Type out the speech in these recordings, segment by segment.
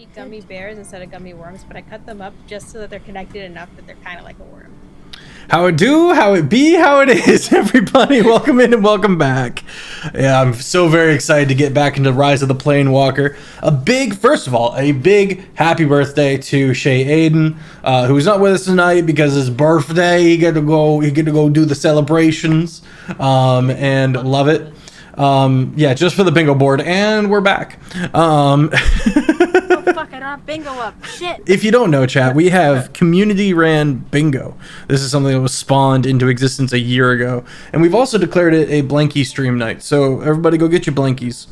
eat gummy bears instead of gummy worms, but I cut them up just so that they're connected enough that they're kind of like a worm. How it do, how it be, how it is, everybody. Welcome in and welcome back. Yeah, I'm so very excited to get back into Rise of the Planewalker. First of all, a big happy birthday to Chezaidan, who's not with us tonight because his birthday. He get to go do the celebrations, and love it. Yeah, just for the bingo board, and we're back. Oh fuck, I don't have bingo up. Shit. If you don't know, chat, we have community-ran bingo. This is something that was spawned into existence a year ago. And we've also declared it a blankie stream night. So everybody go get your blankies.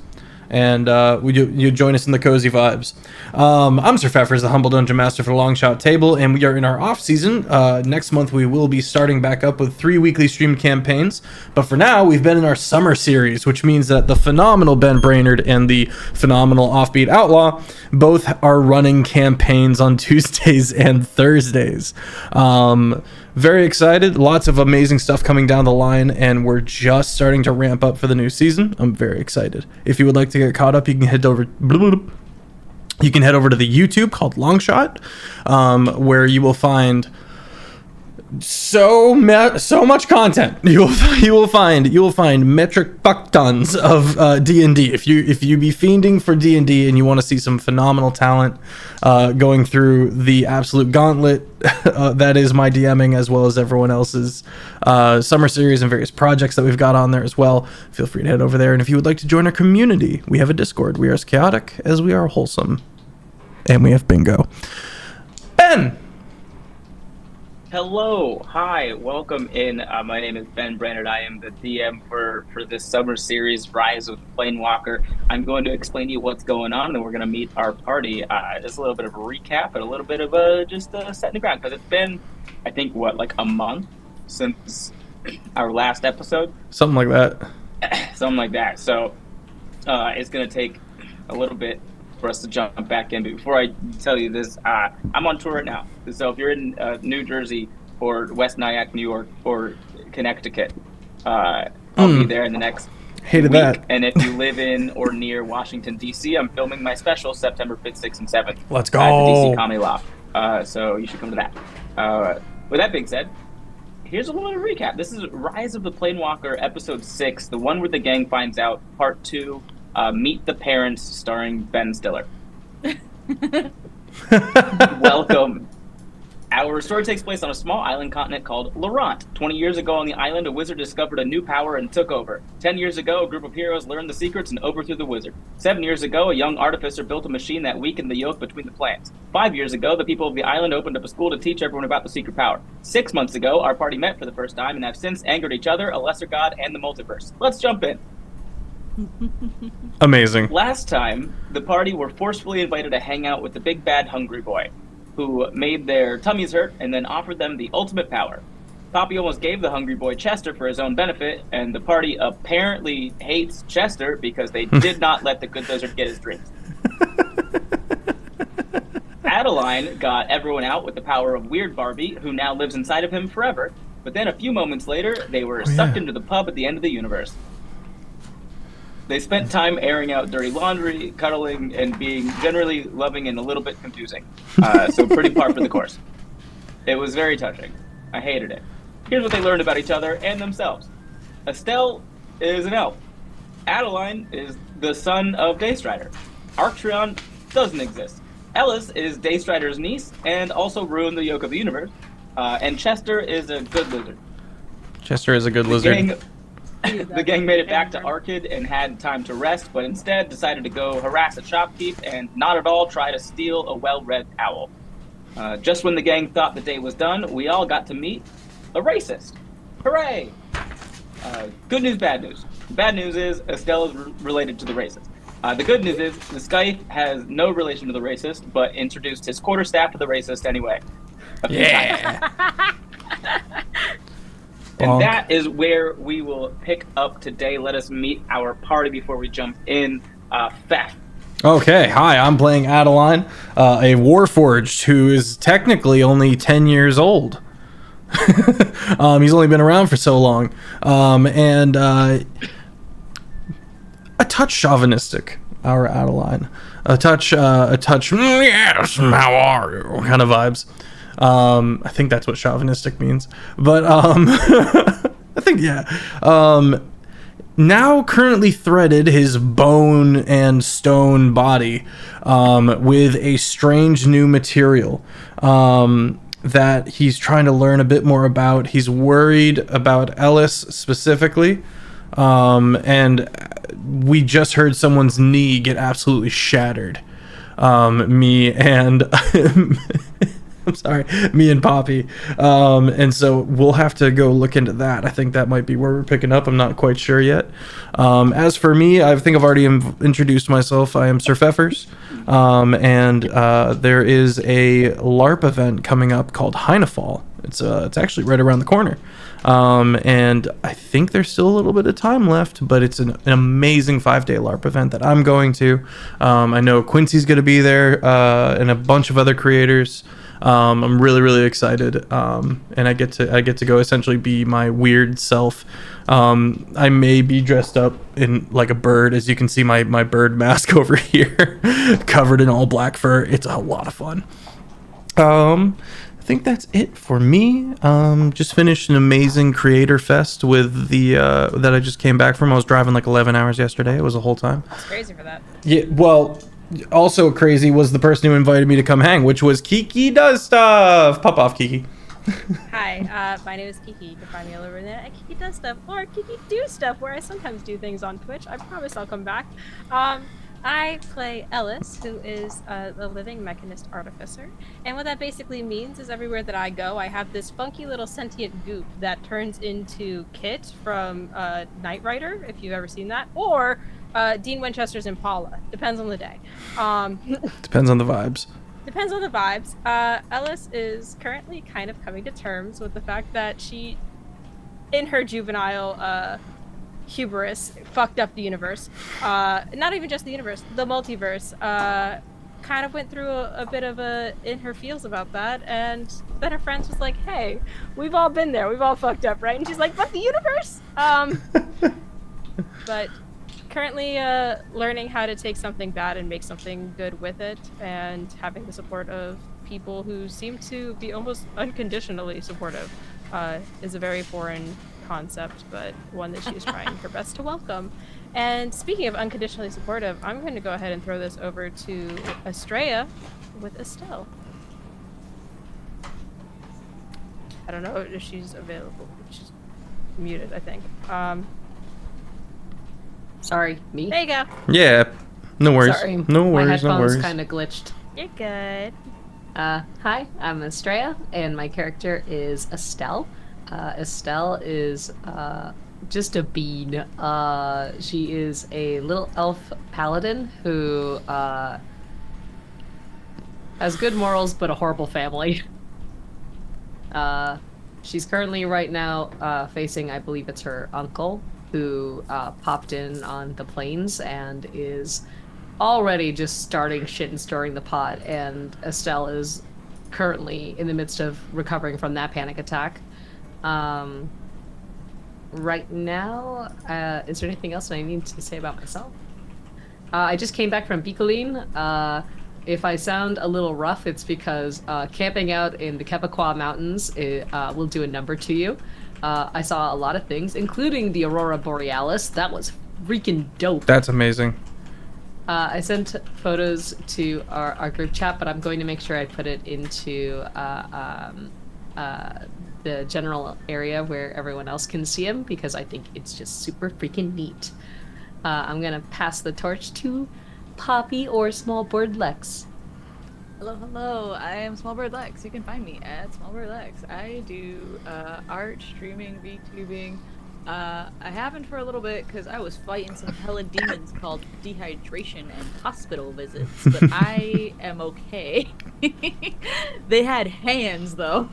And you join us in the cozy vibes. I'm Sir Feffers, the humble dungeon master for the Long Shot Table, and we are in our off season. Next month we will be starting back up with 3 weekly stream campaigns. But for now, we've been in our summer series, which means that the phenomenal Ben Brainard and the phenomenal Offbeat Outlaw both are running campaigns on Tuesdays and Thursdays. Very excited. Lots of amazing stuff coming down the line, and we're just starting to ramp up for the new season. I'm very excited. If you would like to get caught up, you can head over to the YouTube called Longshot, where you will find so much content. You will find metric buck tons of D&D. If you be fiending for D&D and you want to see some phenomenal talent going through the absolute gauntlet that is my DMing as well as everyone else's summer series and various projects that we've got on there as well, feel free to head over there. And if you would like to join our community, we have a Discord. We are as chaotic as we are wholesome, and we have bingo. Ben. Hello, hi, welcome in. My name is Ben Brainard. I am the DM for this summer series, Rise of the Planewalker. I'm going to explain to you what's going on, and then we're going to meet our party. Just a little bit of a recap and a little bit of just setting the ground, because it's been, I think, like a month since our last episode? Something like that. Something like that. So it's going to take a little bit for us to jump back in. But before I tell you this, I'm on tour right now. So if you're in New Jersey or West Nyack, New York, or Connecticut, I'll be there in the next week. That. And if you live in or near Washington, D.C., I'm filming my special September 5th, 6th, and 7th. Let's go. At the D.C. Comedy Loft. So you should come to that. With that being said, here's a little recap. This is Rise of the Planewalker, Episode 6, the one where the gang finds out, Part 2, Meet the Parents, starring Ben Stiller. Welcome. Our story takes place on a small island continent called Laurent. 20 years ago on the island, a wizard discovered a new power and took over. 10 years ago, a group of heroes learned the secrets and overthrew the wizard. 7 years ago, a young artificer built a machine that weakened the yoke between the clans. 5 years ago, the people of the island opened up a school to teach everyone about the secret power. 6 months ago, our party met for the first time and have since angered each other, a lesser god, and the multiverse. Let's jump in. Amazing. Last time, the party were forcefully invited to hang out with the big bad hungry boy, who made their tummies hurt and then offered them the ultimate power. Poppy almost gave the hungry boy Chester for his own benefit, and the party apparently hates Chester because they did not let the good wizard get his drinks. Adaline got everyone out with the power of Weird Barbie, who now lives inside of him forever, but then a few moments later, they were sucked into the pub at the end of the universe. They spent time airing out dirty laundry, cuddling, and being generally loving and a little bit confusing. So pretty par for the course. It was very touching. I hated it. Here's what they learned about each other and themselves. Estel is an elf. Adaline is the son of Daystrider. Arktreon doesn't exist. Elis is Daystrider's niece and also ruined the yoke of the universe. And Chester is a good lizard. Chester is a good lizard. The gang made it back to Archid and had time to rest, but instead decided to go harass a shopkeep and not at all try to steal a well-read owl. Just when the gang thought the day was done, we all got to meet a racist. Hooray! Good news, bad news. The bad news is Estel is related to the racist. The good news is the Scythe has no relation to the racist, but introduced his quarterstaff to the racist anyway. Yeah! And that is where we will pick up today. Let us meet our party before we jump in. Feff. Okay, hi, I'm playing Adaline, a Warforged who is technically only 10 years old. He's only been around for so long. And a touch chauvinistic, our Adaline. Yes, how are you? Kind of vibes. I think that's what chauvinistic means, but I think yeah. Now currently threaded his bone and stone body with a strange new material that he's trying to learn a bit more about. He's worried about Elis specifically, and we just heard someone's knee get absolutely shattered. Me and I'm sorry, me and Poppy. And so we'll have to go look into that. I think that might be where we're picking up. I'm not quite sure yet. As for me, I think I've already introduced myself. I am Sir Feffers. And there is a LARP event coming up called Heinefall. It's actually right around the corner. And I think there's still a little bit of time left, but it's an amazing 5-day LARP event that I'm going to. I know Quincy's going to be there, and a bunch of other creators. I'm really, really excited, and I get to go essentially be my weird self. I may be dressed up in like a bird, as you can see my bird mask over here, covered in all black fur. It's a lot of fun. I think that's it for me. Just finished an amazing creator fest with the that I just came back from. I was driving like 11 hours yesterday. It was a whole time. It's crazy for that. Yeah, well, also crazy was the person who invited me to come hang, which was KikiDoesStuff. Pop off, Kiki. Hi, my name is Kiki. You can find me all over there at KikiDoesStuff or KikiDoesStuff, where I sometimes do things on Twitch. I promise I'll come back. I play Elis, who is a living mechanist artificer. And what that basically means is everywhere that I go, I have this funky little sentient goop that turns into Kit from Knight Rider, if you've ever seen that, or Dean Winchester's Impala. Depends on the day. Depends on the vibes. Depends on the vibes. Elis is currently kind of coming to terms with the fact that she, in her juvenile hubris, fucked up the universe. Not even just the universe, the multiverse. Kind of went through a bit of a in her feels about that, and then her friends was like, hey, we've all been there, we've all fucked up, right? And she's like, but the universe? But currently learning how to take something bad and make something good with it, and having the support of people who seem to be almost unconditionally supportive is a very foreign concept, but one that she's trying her best to welcome. And speaking of unconditionally supportive, I'm going to go ahead and throw this over to Astraea with Estel. I don't know if she's available. She's muted, I think. Sorry, me? There you go. Yeah, no worries. Sorry, no worries. my headphones no worries. kind of glitched. You're good. Hi, I'm Astraea, and my character is Estel. Estel is just a bean. She is a little elf paladin who has good morals but a horrible family. She's currently right now facing, I believe it's her uncle, who popped in on the plains and is already just starting shit and stirring the pot, and Estel is currently in the midst of recovering from that panic attack. Right now, is there anything else I need to say about myself? I just came back from Bicolline. If I sound a little rough, it's because camping out in the Quebecois Mountains will do a number to you. I saw a lot of things, including the Aurora Borealis. That was freaking dope. That's amazing. I sent photos to our group chat, but I'm going to make sure I put it into the general area where everyone else can see them, because I think it's just super freaking neat. I'm going to pass the torch to Poppy or SmolBirdLex. Hello, hello. I am SmolBirdLex. You can find me at SmolBirdLex. I do art, streaming, VTubing. I haven't for a little bit because I was fighting some hella demons called dehydration and hospital visits, but I am okay. They had hands though.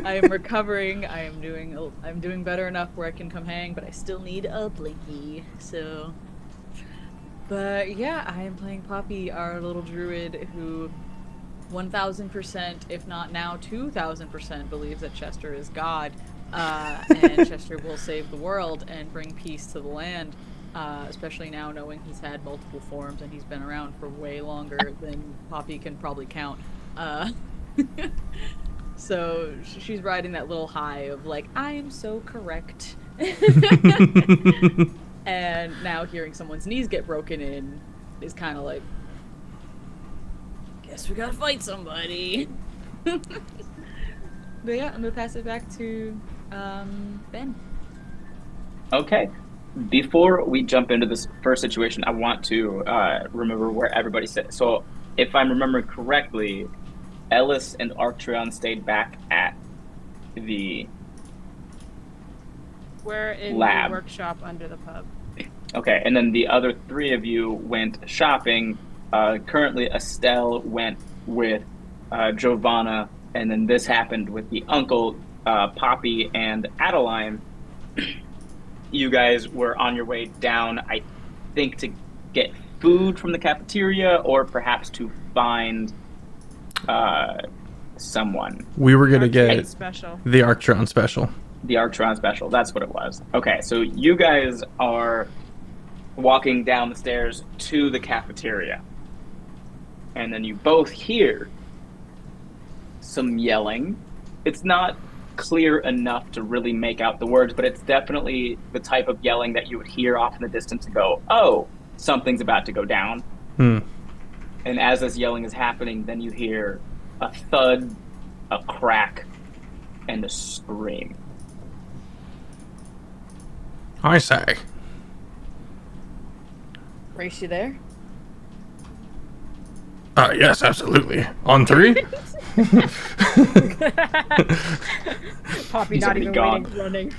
I am recovering. I'm doing better enough where I can come hang, but I still need a blinky. So, but yeah, I am playing Poppy, our little druid who 1000%, if not now 2000%, believes that Chester is God, and Chester will save the world and bring peace to the land. especially now knowing he's had multiple forms and he's been around for way longer than Poppy can probably count. So she's riding that little high of like, I am so correct. And now hearing someone's knees get broken in is kind of like, guess we gotta fight somebody. But yeah, I'm gonna pass it back to Ben. Okay. Before we jump into this first situation, I want to remember where everybody sits. So, if I'm remembering correctly, Elis and Arktreon stayed back at the We're in lab. the workshop under the pub. Okay, and then the other three of you went shopping. Currently, Estel went with Giovanna, and then this happened with the uncle, Poppy, and Adaline. You guys were on your way down, I think, to get food from the cafeteria, or perhaps to find someone. We were gonna Arcade get special. the Arktreon special. The Arktreon special, that's what it was. Okay, so you guys are walking down the stairs to the cafeteria. And then you both hear some yelling. It's not clear enough to really make out the words, but it's definitely the type of yelling that you would hear off in the distance and go, oh, something's about to go down. And as this yelling is happening, then you hear a thud, a crack, and a scream. I say. Grace, you there? Yes, absolutely. On 3? Poppy He's not already even gone. waiting, running.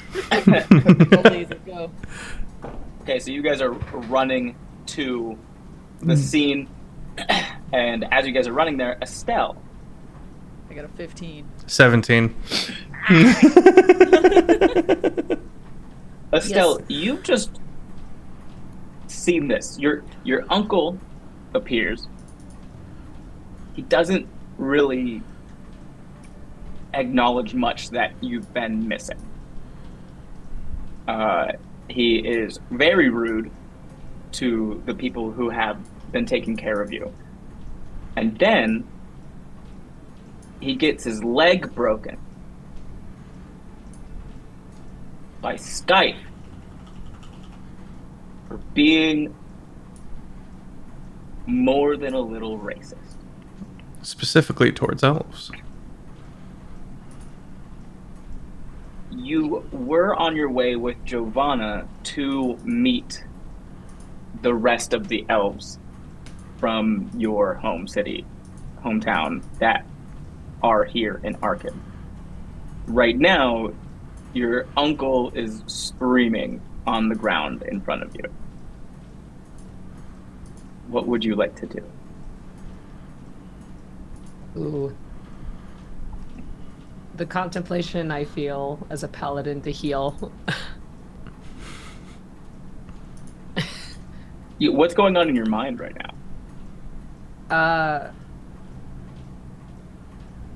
Please, let's go. Okay, so you guys are running to the scene, and as you guys are running there, Estel, I got a 15. 17. Estel, you've just seen this. Your uncle appears. He doesn't really acknowledge much that you've been missing. He is very rude to the people who have been taking care of you. And then he gets his leg broken by Skype for being more than a little racist. Specifically towards elves. You were on your way with Giovanna to meet the rest of the elves from your hometown that are here in Archid. Right now, your uncle is screaming on the ground in front of you. What would you like to do? Ooh. The contemplation I feel as a paladin to heal. What's going on in your mind right now?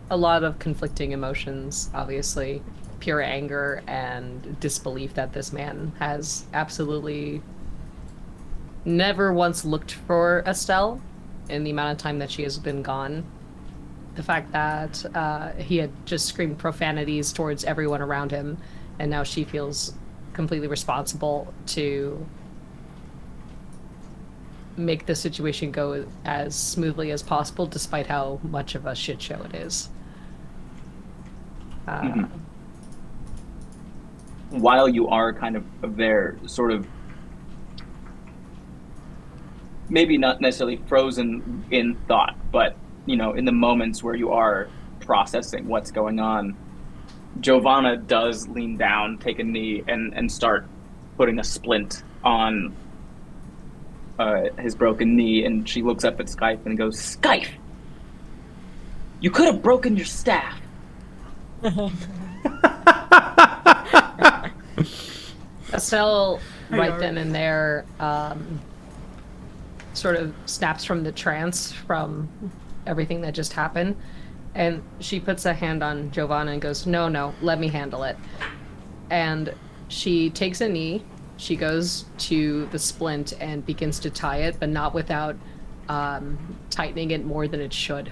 A lot of conflicting emotions, obviously. Pure anger and disbelief that this man has absolutely never once looked for Estel in the amount of time that she has been gone. The fact that he had just screamed profanities towards everyone around him, and now she feels completely responsible to make the situation go as smoothly as possible, despite how much of a shit show it is. While you are kind of there, sort of, maybe not necessarily frozen in thought, but you know, in the moments where you are processing what's going on, Giovanna does lean down, take a knee, and start putting a splint on his broken knee, and she looks up at Skype and goes, Skype! You could have broken your staff! Estel, right then and there, sort of snaps from the trance from everything that just happened, and she puts a hand on Giovanna and goes, no, let me handle it. And she takes a knee She goes to the splint and begins to tie it, but not without tightening it more than it should.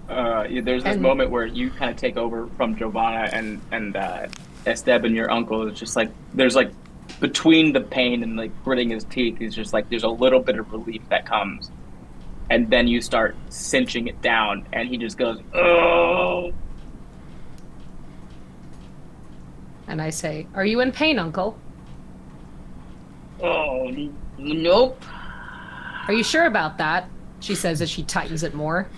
There's this moment where you kind of take over from Giovanna and Esteb and your uncle. It's just like there's like between the pain and like gritting his teeth, he's just like there's a little bit of relief that comes, and then you start cinching it down, and he just goes, "Oh." And I say, "Are you in pain, Uncle?" "Oh, nope." "Are you sure about that?" She says as she tightens it more.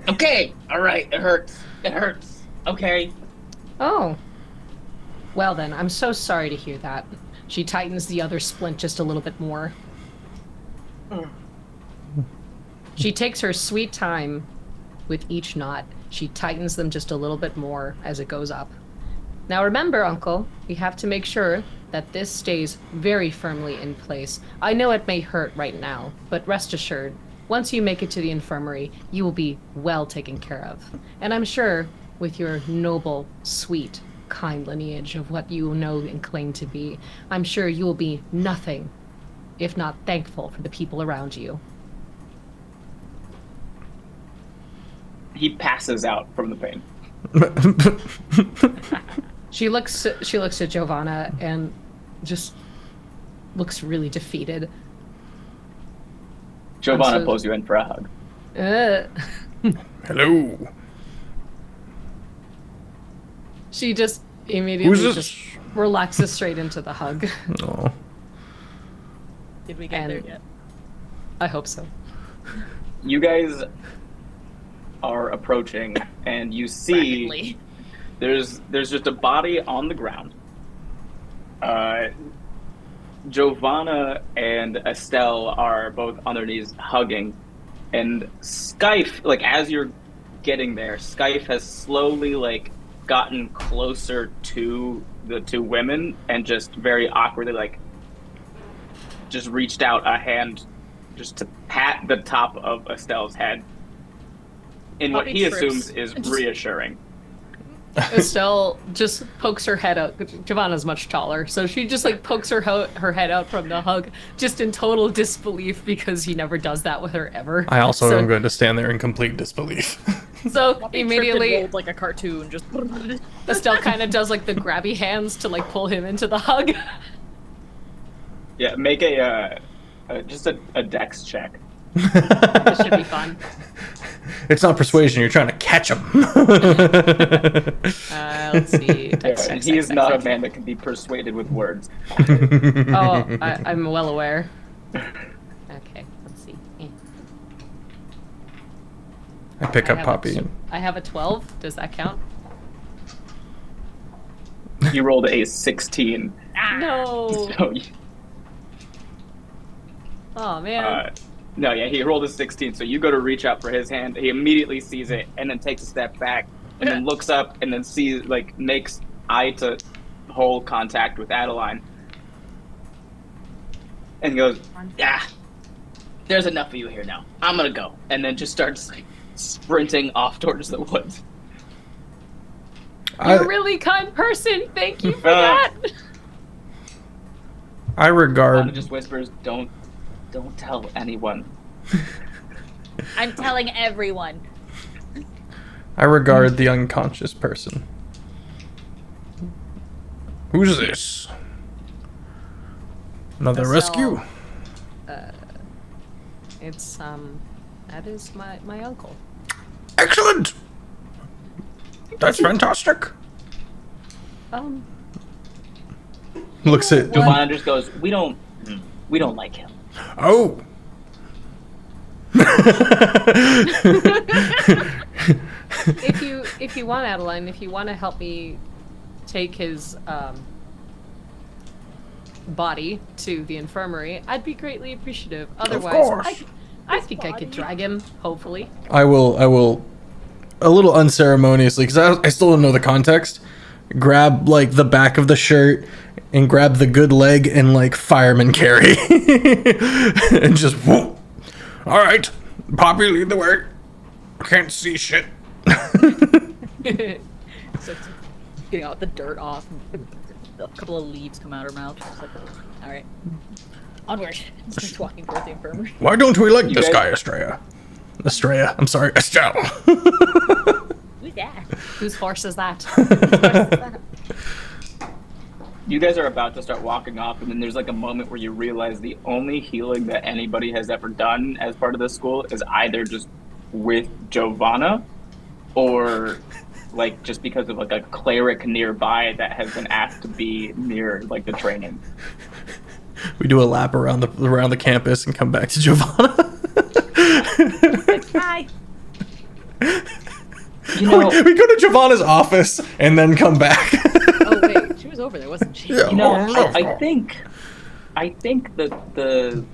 "Okay, all right, it hurts. It hurts. Okay." "Oh. Well then, I'm so sorry to hear that." She tightens the other splint just a little bit more. She takes her sweet time with each knot. She tightens them just a little bit more as it goes up. "Now remember, Uncle, we have to make sure that this stays very firmly in place. I know it may hurt right now, but rest assured, once you make it to the infirmary, you will be well taken care of. And I'm sure, with your noble, sweet, kind lineage of what you know and claim to be, I'm sure you will be nothing if not thankful for the people around you." He passes out from the pain. She looks at Giovanna and just looks really defeated. Giovanna pulls you in for a hug. Hello. She just immediately Who's this? just relaxes straight into the hug. Oh. Did we get And- there yet? I hope so. You guys are approaching, and you see Rapidly. there's just a body on the ground. Giovanna and Estelle are both on their knees hugging, and Skyfe, like as you're getting there, Skyfe has slowly like gotten closer to the two women and just very awkwardly like just reached out a hand just to pat the top of Estelle's head in what Bobby he trips. assumes is reassuring. Estelle just pokes her head out. Giovanna's much taller, so she just like pokes her head out from the hug, just in total disbelief because he never does that with her ever. I also So- am going to stand there in complete disbelief. So Bobby tripped and immediately, rolled like a cartoon, just. Estelle kind of does like the grabby hands to like pull him into the hug. Yeah, make just a dex check. This should be fun. It's not persuasion. You're trying to catch him. Let's see. And he is not a man that can be persuaded with words. Oh, I'm well aware. Okay, let's see. I pick I up have Poppy. I have a 12. Does that count? You rolled a 16. No. So, Oh man. no, yeah, he rolled a 16. So you go to reach out for his hand. He immediately sees it and then takes a step back and then looks up and then sees, like, makes eye to hole contact with Adaline. And goes, "Yeah, there's enough of you here now. I'm gonna go." And then just starts, like, sprinting off towards the woods. You're a really kind person. Thank you for that. I Anna regard just whispers, Don't tell anyone." I'm telling everyone. the unconscious person. Who's this? Another So- rescue? It's that is my uncle. Excellent. That's fantastic. Looks at Giovanna just goes, we don't like him." Oh. If you want, Adaline, if you want to help me take his body to the infirmary, I'd be greatly appreciative. Otherwise, course. I think I could drag him. Hopefully. I will, a little unceremoniously, because I still don't know the context, grab, like, the back of the shirt and grab the good leg and, like, fireman carry. And just, whoop. All right, Poppy, lead the way. I can't see shit. So, getting all the dirt off. A couple of leaves come out her mouth. She's like, all right, onward. Starts walking towards the infirmary. Why don't we like this guy, guys- Estrella? I'm sorry, Estelle. Who's that? Whose horse is that? You guys are about to start walking off, and then there's like a moment where you realize the only healing that anybody has ever done as part of this school is either just with Giovanna, or like just because of like a cleric nearby that has been asked to be near like the training. We do a lap around the campus and come back to Giovanna. Hi. You know, we go to Giovanna's office and then come back. Oh wait, she was over there, wasn't she? Yeah. you know, I think that the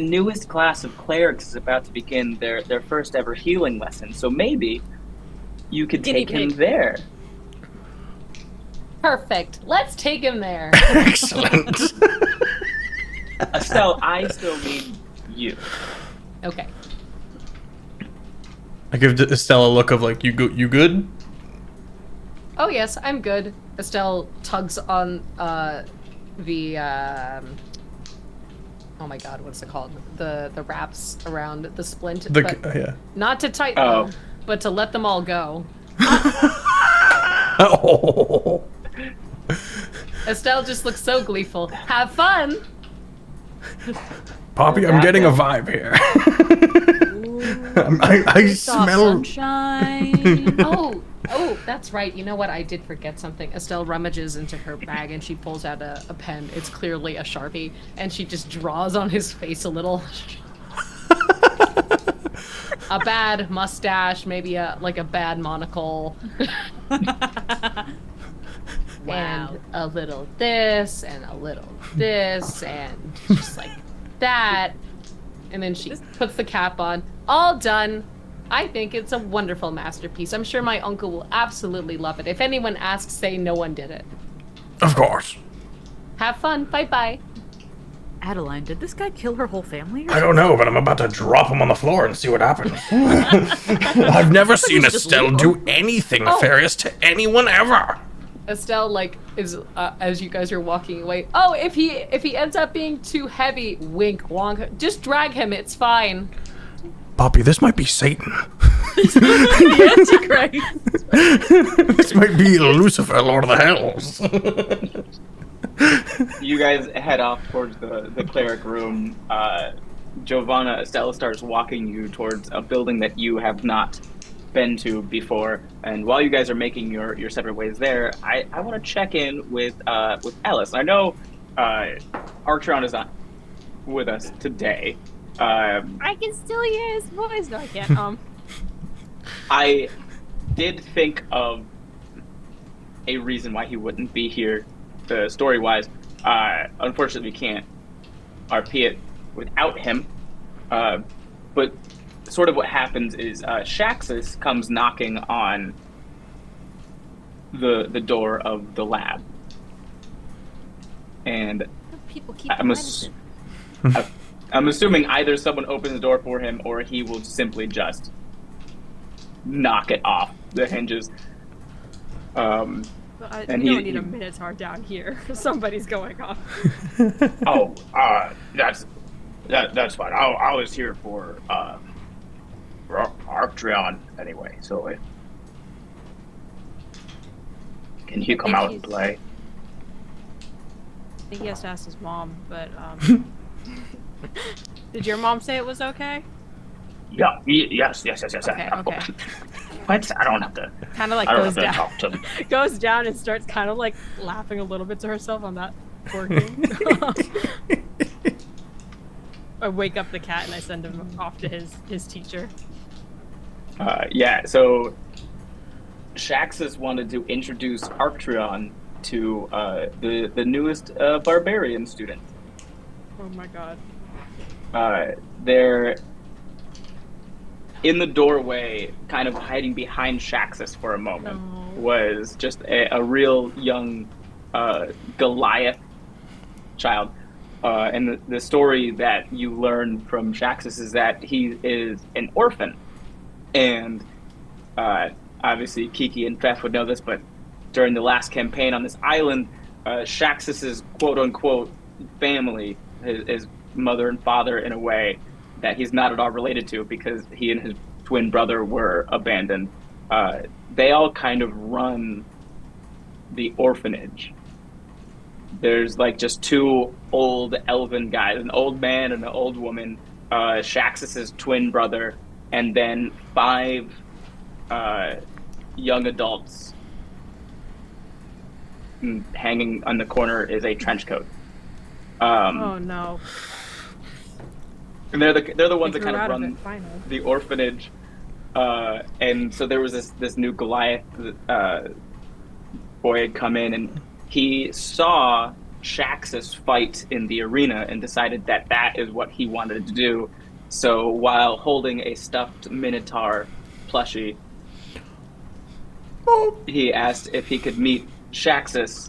newest class of clerics is about to begin their first ever healing lesson. So maybe you could Guinea take him pig. there. Perfect. Let's take him there. Excellent. Estelle, I still need you. Okay. I give Estelle a look of like, you good? Oh yes, I'm good. Estelle tugs on the oh my god, what's it called? The wraps around the splint. but Yeah. not to tighten Oh. them, but to let them all go. Oh. Estelle just looks so gleeful. Have fun! Poppy, I'm getting a vibe here. I Soft smell. sunshine. Oh, that's right. You know what? I did forget something. Estelle rummages into her bag and she pulls out a pen. It's clearly a Sharpie, and she just draws on his face a little. A bad mustache, maybe a bad monocle. Wow. And a little this and a little this and just like that. And then she puts the cap on. All done. I think it's a wonderful masterpiece. I'm sure my uncle will absolutely love it. If anyone asks, say no one did it. Of course. Have fun. Bye-bye. Adaline, did this guy kill her whole family? I don't know, but I'm about to drop him on the floor and see what happens. I've never seen just Estelle do anything nefarious to anyone ever. Estelle, is as you guys are walking away. Oh, if he ends up being too heavy, wink, wonk. Just drag him. It's fine. Poppy, this might be Satan. Antichrist. This might be Lucifer, Lord of the Hells. You guys head off towards the cleric room. Giovanna, Estelle starts walking you towards a building that you have not been to before. And while you guys are making your separate ways there, I want to check in with Elis. I know Arktreon is not with us today. I can still hear his voice. No, I can't. I did think of a reason why he wouldn't be here, story-wise. Unfortunately, we can't RP it without him. But sort of what happens is Shaxus comes knocking on the door of the lab. And People keep I'm assuming either someone opens the door for him or he will simply just knock it off the hinges. And you don't need a Minotaur down here. Somebody's going off. That's fine. I was here for Arktreon anyway, so can you come out and play? I think he has to ask his mom, but did your mom say it was okay? Yeah. Yes. Okay. What? I don't have to. Kind of like I don't goes have to down. talk to him. Goes down and starts kind of like laughing a little bit to herself. I'm not working. I wake up the cat and I send him off to his teacher. Yeah. So Shaxus wanted to introduce Arktreon to the newest barbarian student. Oh my god. They're in the doorway, kind of hiding behind Shaxus for a moment, was just a real young Goliath child. And the story that you learn from Shaxus is that he is an orphan. And obviously Kiki and Feff would know this, but during the last campaign on this island, Shaxus's quote-unquote family, his mother and father in a way that he's not at all related to because he and his twin brother were abandoned. They all kind of run the orphanage. There's like just two old elven guys, an old man and an old woman, Shaxus's twin brother, and then 5 young adults. Hanging on the corner is a trench coat. Oh no! And they're the ones that grew kind of out run it, finally. the orphanage. And so there was this new Goliath boy had come in, and he saw Shaxus fight in the arena and decided that that is what he wanted to do. So while holding a stuffed Minotaur plushie, he asked if he could meet Shaxus.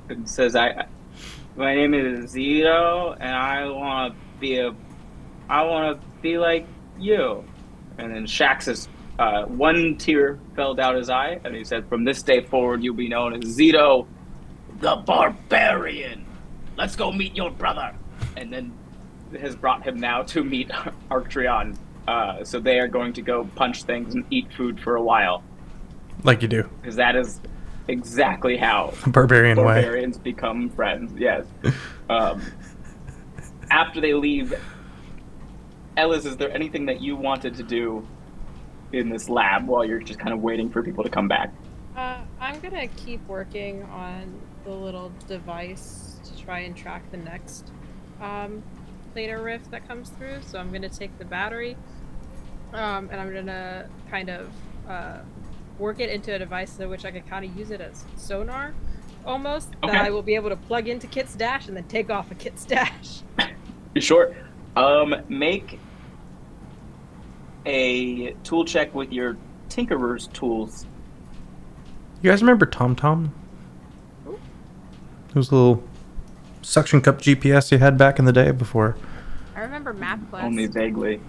And says, my name is Zito, and I want to be like you. And then Shaxus, one tear fell down his eye, and he said, from this day forward, you'll be known as Zito the Barbarian. Let's go meet your brother. And then has brought him now to meet Arktreon. So they are going to go punch things and eat food for a while. Like you do. Because that is exactly how Barbarian way. barbarians become friends, yes. After they leave, Elis, is there anything that you wanted to do in this lab while you're just kind of waiting for people to come back? I'm gonna keep working on the little device to try and track the next planar rift that comes through. So I'm gonna take the battery, and I'm gonna kind of work it into a device so which I can kind of use it as sonar, almost. Okay. That I will be able to plug into Kit's dash and then take off a Kit's dash. Sure. Make a tool check with your Tinkerer's tools. You guys remember TomTom? Those little suction cup GPS you had back in the day before. I remember MapQuest. Only vaguely.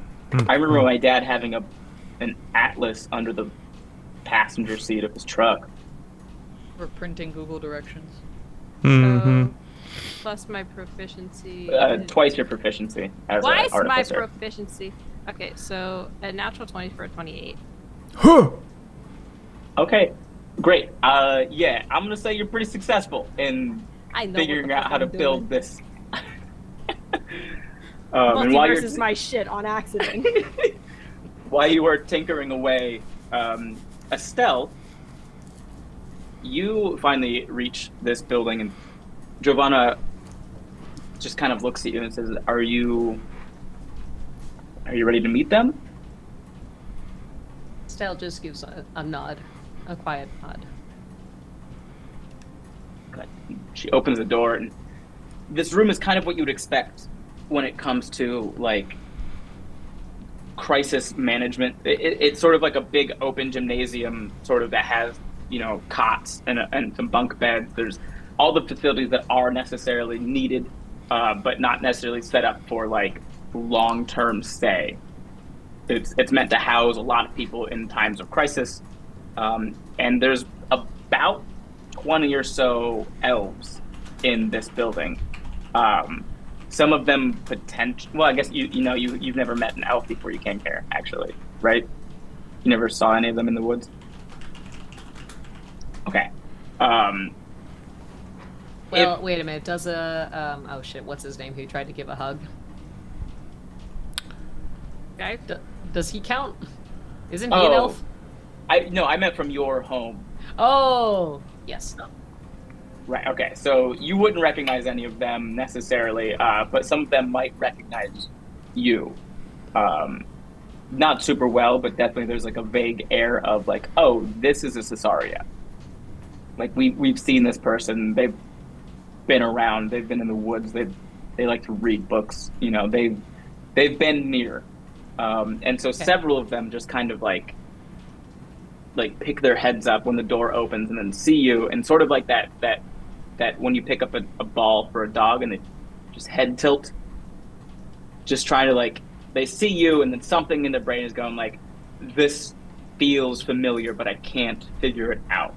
I remember my dad having an atlas under the passenger seat of his truck. We're printing Google directions. Mm-hmm. So, plus my proficiency. Twice your proficiency as an Twice my artificer. proficiency. Okay, so a natural 20 for a 28. Huh! Okay, great. Yeah, I'm gonna say you're pretty successful in I know figuring what the out fuck how I'm to doing. build this. And while Multiverse is my shit on accident. while you were tinkering away, Estel, you finally reach this building, and Giovanna just kind of looks at you and says, Are you ready to meet them? Estelle just gives a nod, a quiet nod. Good. She opens the door, and this room is kind of what you would expect when it comes to, like, crisis management. It's sort of like a big open gymnasium, sort of, that has, you know, cots and some bunk beds. There's all the facilities that are necessarily needed, but not necessarily set up for, like, long-term stay. It's meant to house a lot of people in times of crisis, and there's about 20 or so elves in this building. Some of them well, I guess you've never met an elf before you came here, actually, right? You never saw any of them in the woods? Okay. Well, wait a minute. Does oh shit, what's his name? Who tried to give a hug? Okay. Does he count? Isn't he an elf? I meant from your home. Oh, yes. Right, okay. So you wouldn't recognize any of them necessarily, but some of them might recognize you. Not super well, but definitely there's like a vague air of like, oh, this is a Cessaria. Like we've seen this person. They've been around. They've been in the woods. They like to read books. You know, they've been near. And so several of them just kind of like pick their heads up when the door opens and then see you, and sort of like that when you pick up a ball for a dog and they just head tilt, just trying to, like, they see you and then something in their brain is going like, this feels familiar, but I can't figure it out.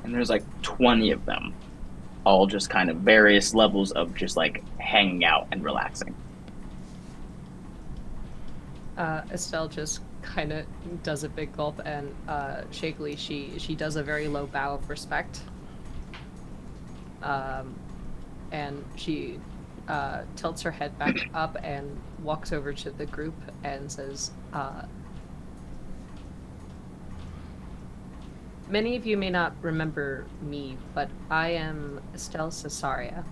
And there's like 20 of them, all just kind of various levels of just like hanging out and relaxing. Estel just kind of does a big gulp, and shakily she does a very low bow of respect. And she tilts her head back up and walks over to the group and says, many of you may not remember me, but I am Estel Cessaria.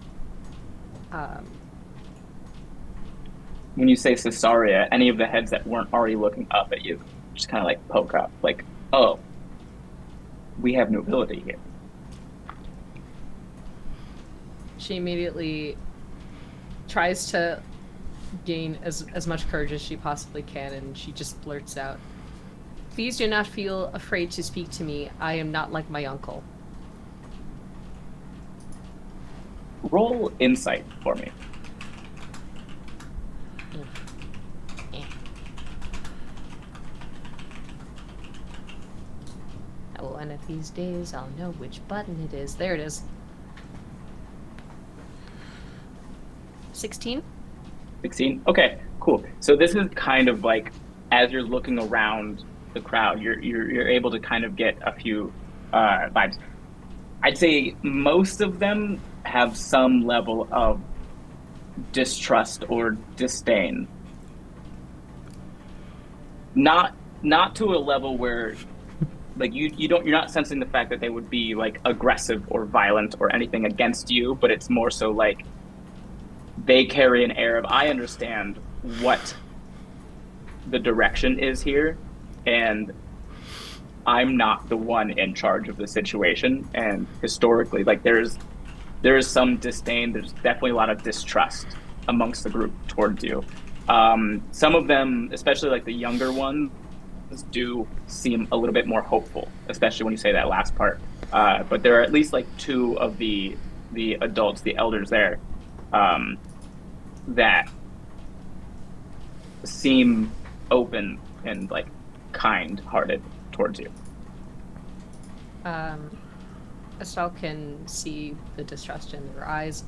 When you say Cessaria, any of the heads that weren't already looking up at you just kind of like poke up, like, oh, we have nobility here. She immediately tries to gain as much courage as she possibly can, and she just blurts out, "Please do not feel afraid to speak to me. I am not like my uncle." Roll insight for me. One of these days I'll know which button it is. There it is. 16? 16? Okay, cool. So this is kind of like, as you're looking around the crowd, you're able to kind of get a few vibes. I'd say most of them have some level of distrust or disdain. Not to a level where like you're not sensing the fact that they would be like aggressive or violent or anything against you, but it's more so like they carry an air of, I understand what the direction is here, and I'm not the one in charge of the situation. And historically, like there is some disdain, there's definitely a lot of distrust amongst the group towards you. Some of them, especially like the younger ones, do seem a little bit more hopeful, especially when you say that last part. But there are at least like two of the adults, the elders there, that seem open and like kind-hearted towards you. Estel can see the distrust in their eyes,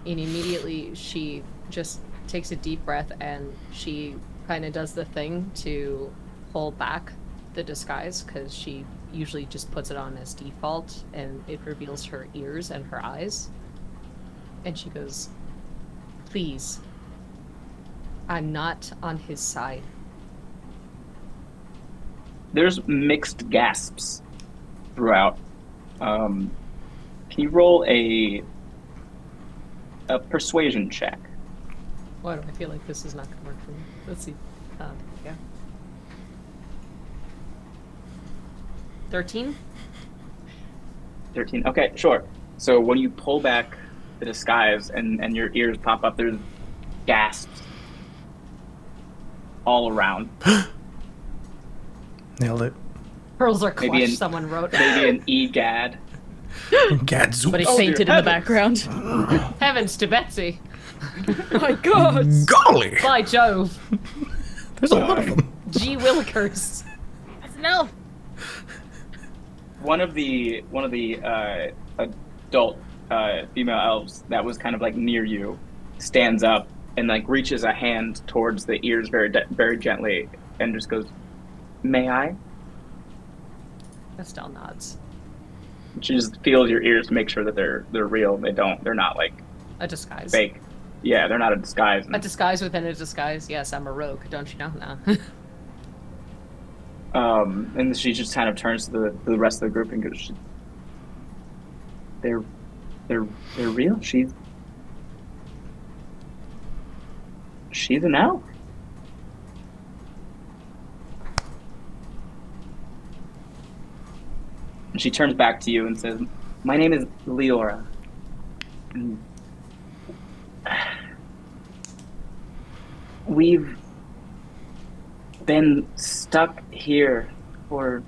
and immediately she just takes a deep breath and she kind of does the thing to pull back the disguise, because she usually just puts it on as default and it reveals her ears and her eyes. And she goes, "Please, I'm not on his side." There's mixed gasps throughout. Can you roll a persuasion check? Why do I feel like this is not going to work for me? Let's see. Yeah. 13? 13. Okay, sure. So when you pull back the disguise and your ears pop up, there's gasps all around. Nailed it. Pearls are clutched, someone wrote. Maybe an egad. Gadzooks. But he fainted in the background. Heavens to Betsy. Oh my god! Golly! By Jove. There's a lot of them. Gee Willikers. That's an elf. One of the adult female elves that was kind of like near you stands up and like reaches a hand towards the ears very gently and just goes, "May I?" Estel nods. She just feels your ears to make sure that they're real. They're not like A disguise. fake. Yeah, they're not a disguise. A disguise within a disguise. Yes, I'm a rogue. Don't you know? No. And she just kind of turns to the rest of the group and goes, "They're real. She's an elf." And she turns back to you and says, "My name is Leora. We've been stuck here for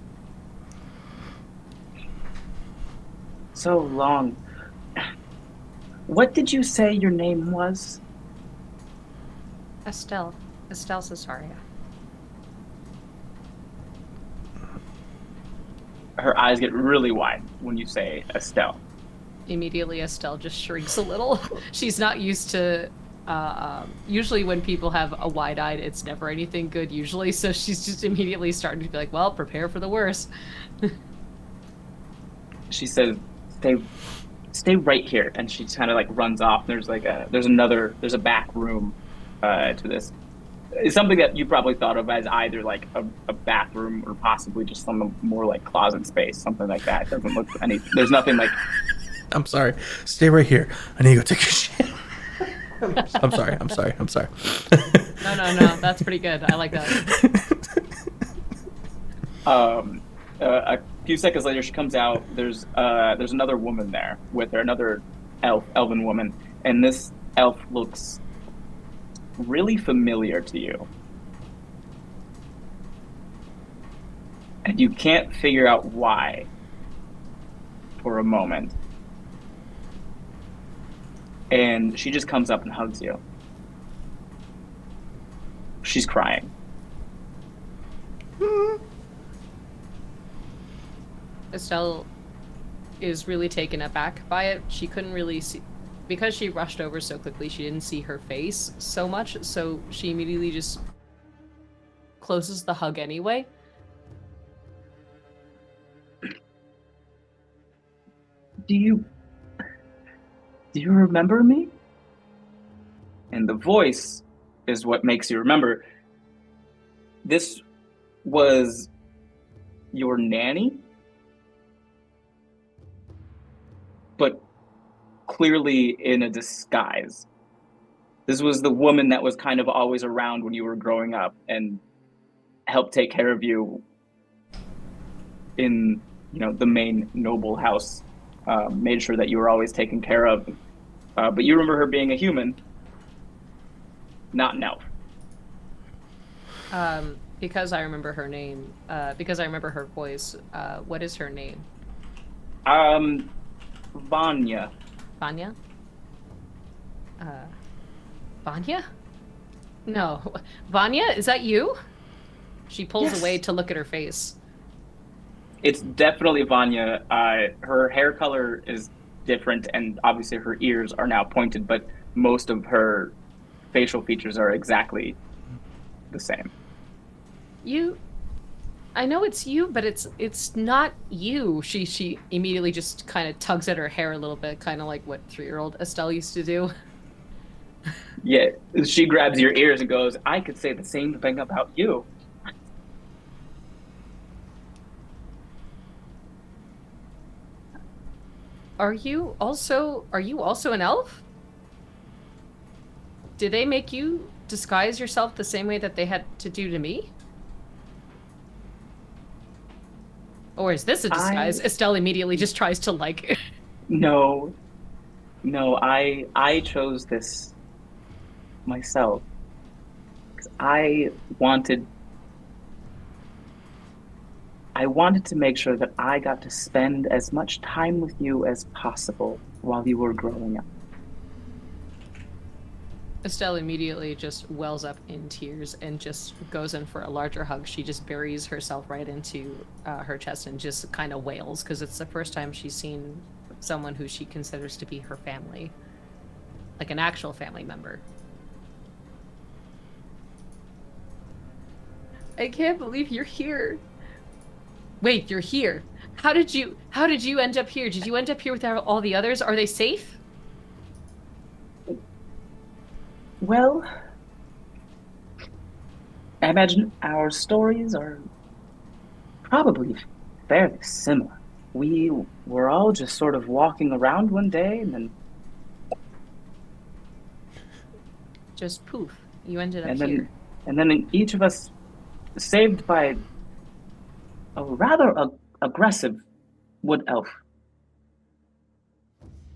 so long. What did you say your name was?" Estel Cessaria. her eyes get really wide when you say Estel. Immediately, Estel just shrinks a little. She's not used to. Usually, when people have a wide-eyed, it's never anything good. Usually, so she's just immediately starting to be like, "Well, prepare for the worst." She says, "Stay right here," and she kind of like runs off. There's like there's a back room to this. It's something that you probably thought of as either like a bathroom or possibly just some more like closet space, something like that. It doesn't look any. There's nothing like. I'm sorry. Stay right here. I need to go take a shit. I'm sorry. No. That's pretty good. I like that. A few seconds later, she comes out. There's another woman there with her, another elven woman, and this elf looks really familiar to you, and you can't figure out why for a moment. And she just comes up and hugs you. She's crying. Estel is really taken aback by it. She couldn't really see, because she rushed over so quickly, she didn't see her face so much, so she immediately just closes the hug anyway. Do you remember me? And the voice is what makes you remember. This was your nanny? But clearly in a disguise. This was the woman that was kind of always around when you were growing up and helped take care of you in, the main noble house. Made sure that you were always taken care of. But you remember her being a human, not an elf. Because I remember her name, because I remember her voice, what is her name? Vanya. Vanya? Vanya? No. Vanya, is that you? She pulls Yes. away to look at her face. It's definitely Vanya. Her hair color is different, and obviously her ears are now pointed, but most of her facial features are exactly the same. I know it's you, but it's not you. She immediately just kind of tugs at her hair a little bit, kind of like what 3-year-old Estel used to do. Yeah, she grabs your ears and goes, "I could say the same thing about you." Are you also an elf? Did they make you disguise yourself the same way that they had to do to me? Or is this a disguise? Estel immediately just tries to like... No, I chose this myself. 'Cause I wanted to make sure that I got to spend as much time with you as possible while you were growing up. Estel immediately just wells up in tears and just goes in for a larger hug. She just buries herself right into her chest and just kind of wails because it's the first time she's seen someone who she considers to be her family, like an actual family member. I can't believe you're here. Wait, you're here. How did you end up here? Did you end up here with all the others? Are they safe? Well, I imagine our stories are probably fairly similar. We were all just sort of walking around one day and then... Just poof, you ended up here. And then each of us saved by a rather aggressive wood elf.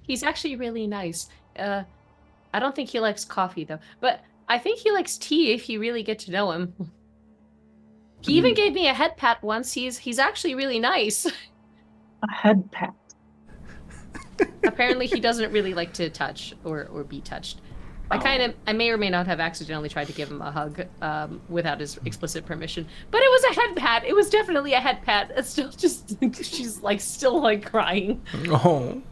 He's actually really nice. I don't think he likes coffee, though. But I think he likes tea if you really get to know him. He even gave me a head pat once. He's actually really nice. A head pat? Apparently he doesn't really like to touch or be touched. I may or may not have accidentally tried to give him a hug without his explicit permission, but it was a head pat. It was definitely a head pat. It's still just, she's like still like crying. Oh.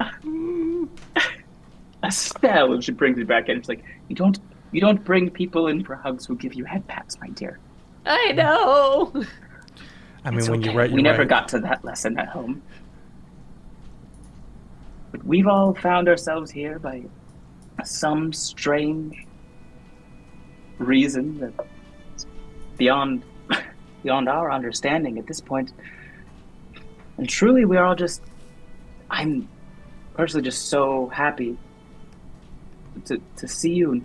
Estelle, and she brings you back in. She's like, you don't bring people in for hugs who give you head pats, my dear. I know. I mean, It's when okay. you write, we never got to that lesson at home. But we've all found ourselves here by some strange reason that's beyond our understanding at this point. And truly, we are all I'm personally just so happy to see you.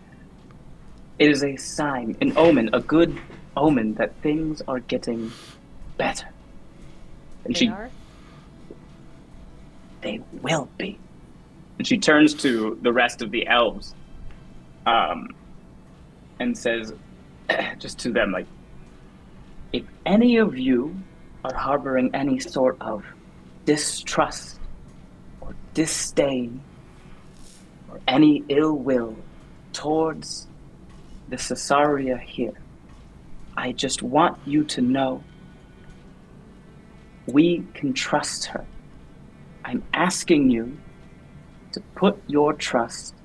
It is a sign, an omen, a good omen that things are getting better. And they will be. And she turns to the rest of the elves, and says, just to them, like, if any of you are harboring any sort of distrust or disdain or any ill will towards the Cessaria here, I just want you to know we can trust her. I'm asking you to put your trust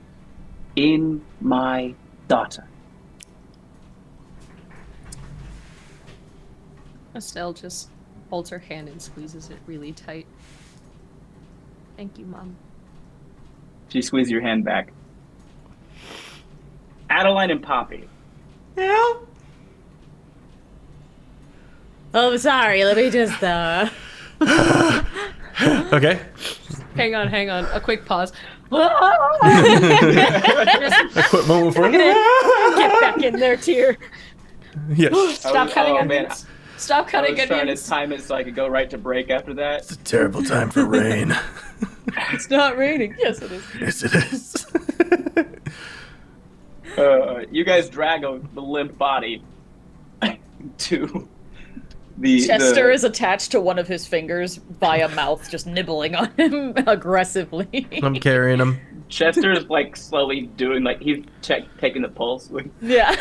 in my daughter. Estelle just holds her hand and squeezes it really tight. Thank you, Mom. She squeezes your hand back. Adaline and Poppy. Yeah. Oh, sorry. Let me just Okay. Hang on. A quick pause. A quick moment for Get back in there, tear. Yes. Stop cutting man. onions. Stop I cutting was trying to onions. time it so I could go right to break after that. It's a terrible time for rain. It's not raining. Yes, it is. Yes, it is. You guys drag the limp body to Chester is attached to one of his fingers by a mouth, just nibbling on him aggressively. I'm carrying him. Chester's like slowly doing like he's taking the pulse. Like, Yeah.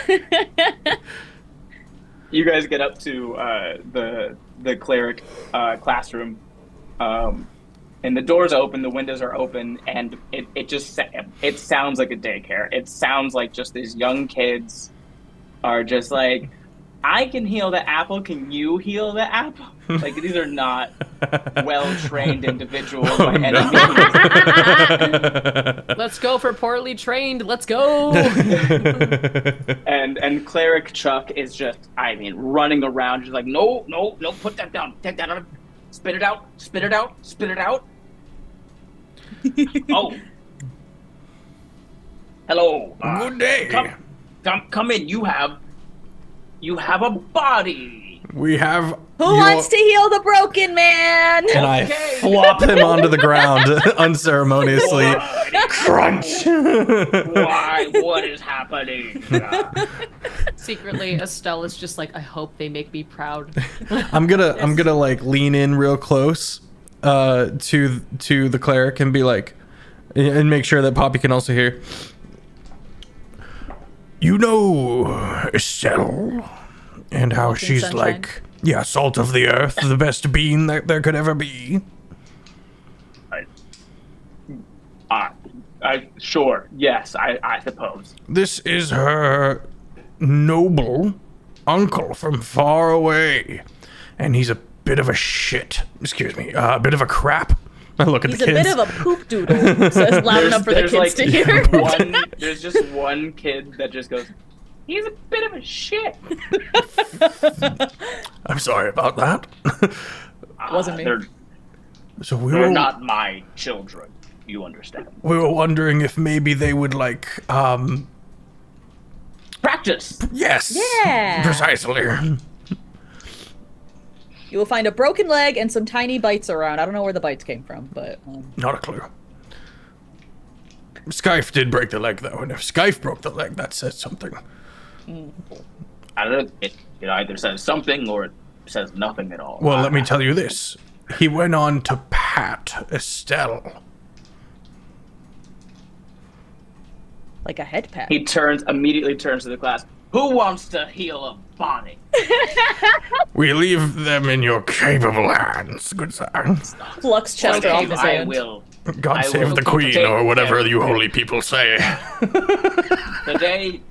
you guys get up to the cleric classroom, and the doors open, the windows are open, and it sounds like a daycare. It sounds like just these young kids are just like, I can heal the apple. Can you heal the apple? Like, these are not well-trained individuals by any means. Let's go for poorly trained. Let's go. And Cleric Chuck is just, running around, just like, no, put that down. Take that out. Spit it out. Spit it out. Spit it out. Oh. Hello. Good day. Come in. You have a body. We have. Who wants to heal the broken man? And I flop him onto the ground unceremoniously. Crunch. Why? What is happening? Secretly, Estelle is just like, I hope they make me proud. I'm gonna like lean in real close to the cleric and be like, and make sure that Poppy can also hear. You know Estelle, and how Walking she's sunshine. like, yeah, salt of the earth, the best bean that there could ever be. Sure. Yes, I suppose. This is her noble uncle from far away, and he's a bit of a shit. Excuse me, a bit of a crap. I look at He's the a kids. bit of a poop doodle, says loud enough for the kids to hear. There's just one kid that just goes, he's a bit of a shit. I'm sorry about that. Wasn't me. So They're not my children. You understand. we were wondering if maybe they would like, Practice. yes. Yeah. Precisely. You will find a broken leg and some tiny bites around. I don't know where the bites came from, but... Not a clue. Skyfe did break the leg, though, and if Skyfe broke the leg, that says something. I don't know. It either says something or it says nothing at all. Well, let me tell you this. He went on to pat Estelle. Like a head pack. He immediately turns to the class. Who wants to heal a body? We leave them in your capable hands, good sir. Flux Chester off his I hand. will. God I save will the queen, take or whatever care you of holy it. people say. Today,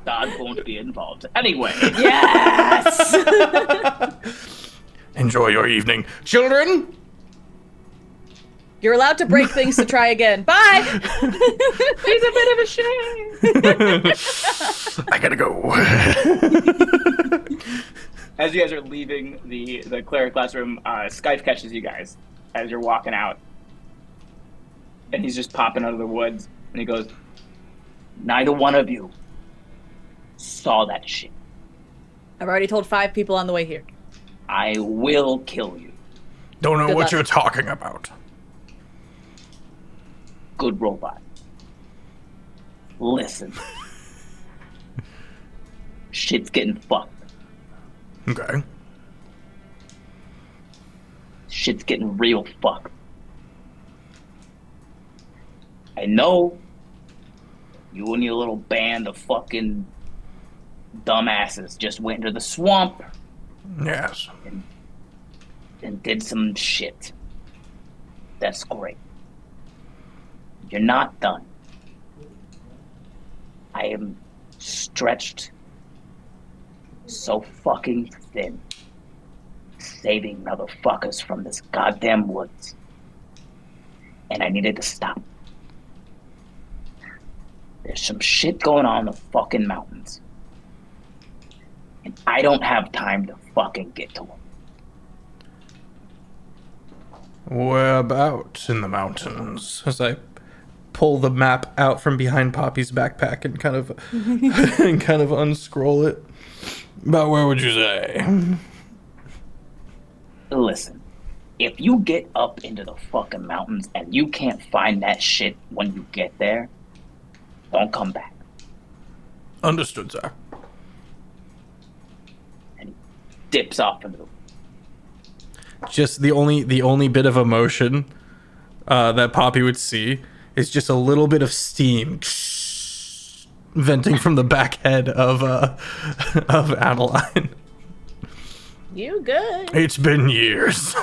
God won't be involved. Anyway. Yes! Enjoy your evening. Children? You're allowed to break things to try again. Bye! He's a bit of a shame. I gotta go. As you guys are leaving the cleric classroom, Skype catches you guys as you're walking out. And he's just popping out of the woods. And he goes, neither one of you saw that shit. I've already told 5 people on the way here. I will kill you. Don't know Good what luck. you're talking about. Good robot. Listen. Shit's getting fucked. Okay. Shit's getting real fucked. I know you and your little band of fucking dumbasses just went into the swamp Yes. and did some shit. That's great. You're not done. I am stretched so fucking thin, saving motherfuckers from this goddamn woods. And I needed to stop. There's some shit going on in the fucking mountains. And I don't have time to fucking get to them. Whereabouts in the mountains? As I pull the map out from behind Poppy's backpack and kind of unscroll it. About where would you say? Listen, if you get up into the fucking mountains and you can't find that shit when you get there, don't come back. Understood, sir. And he dips off into the Just the only bit of emotion that Poppy would see is just a little bit of steam venting from the back head of Adaline. You good? It's been years.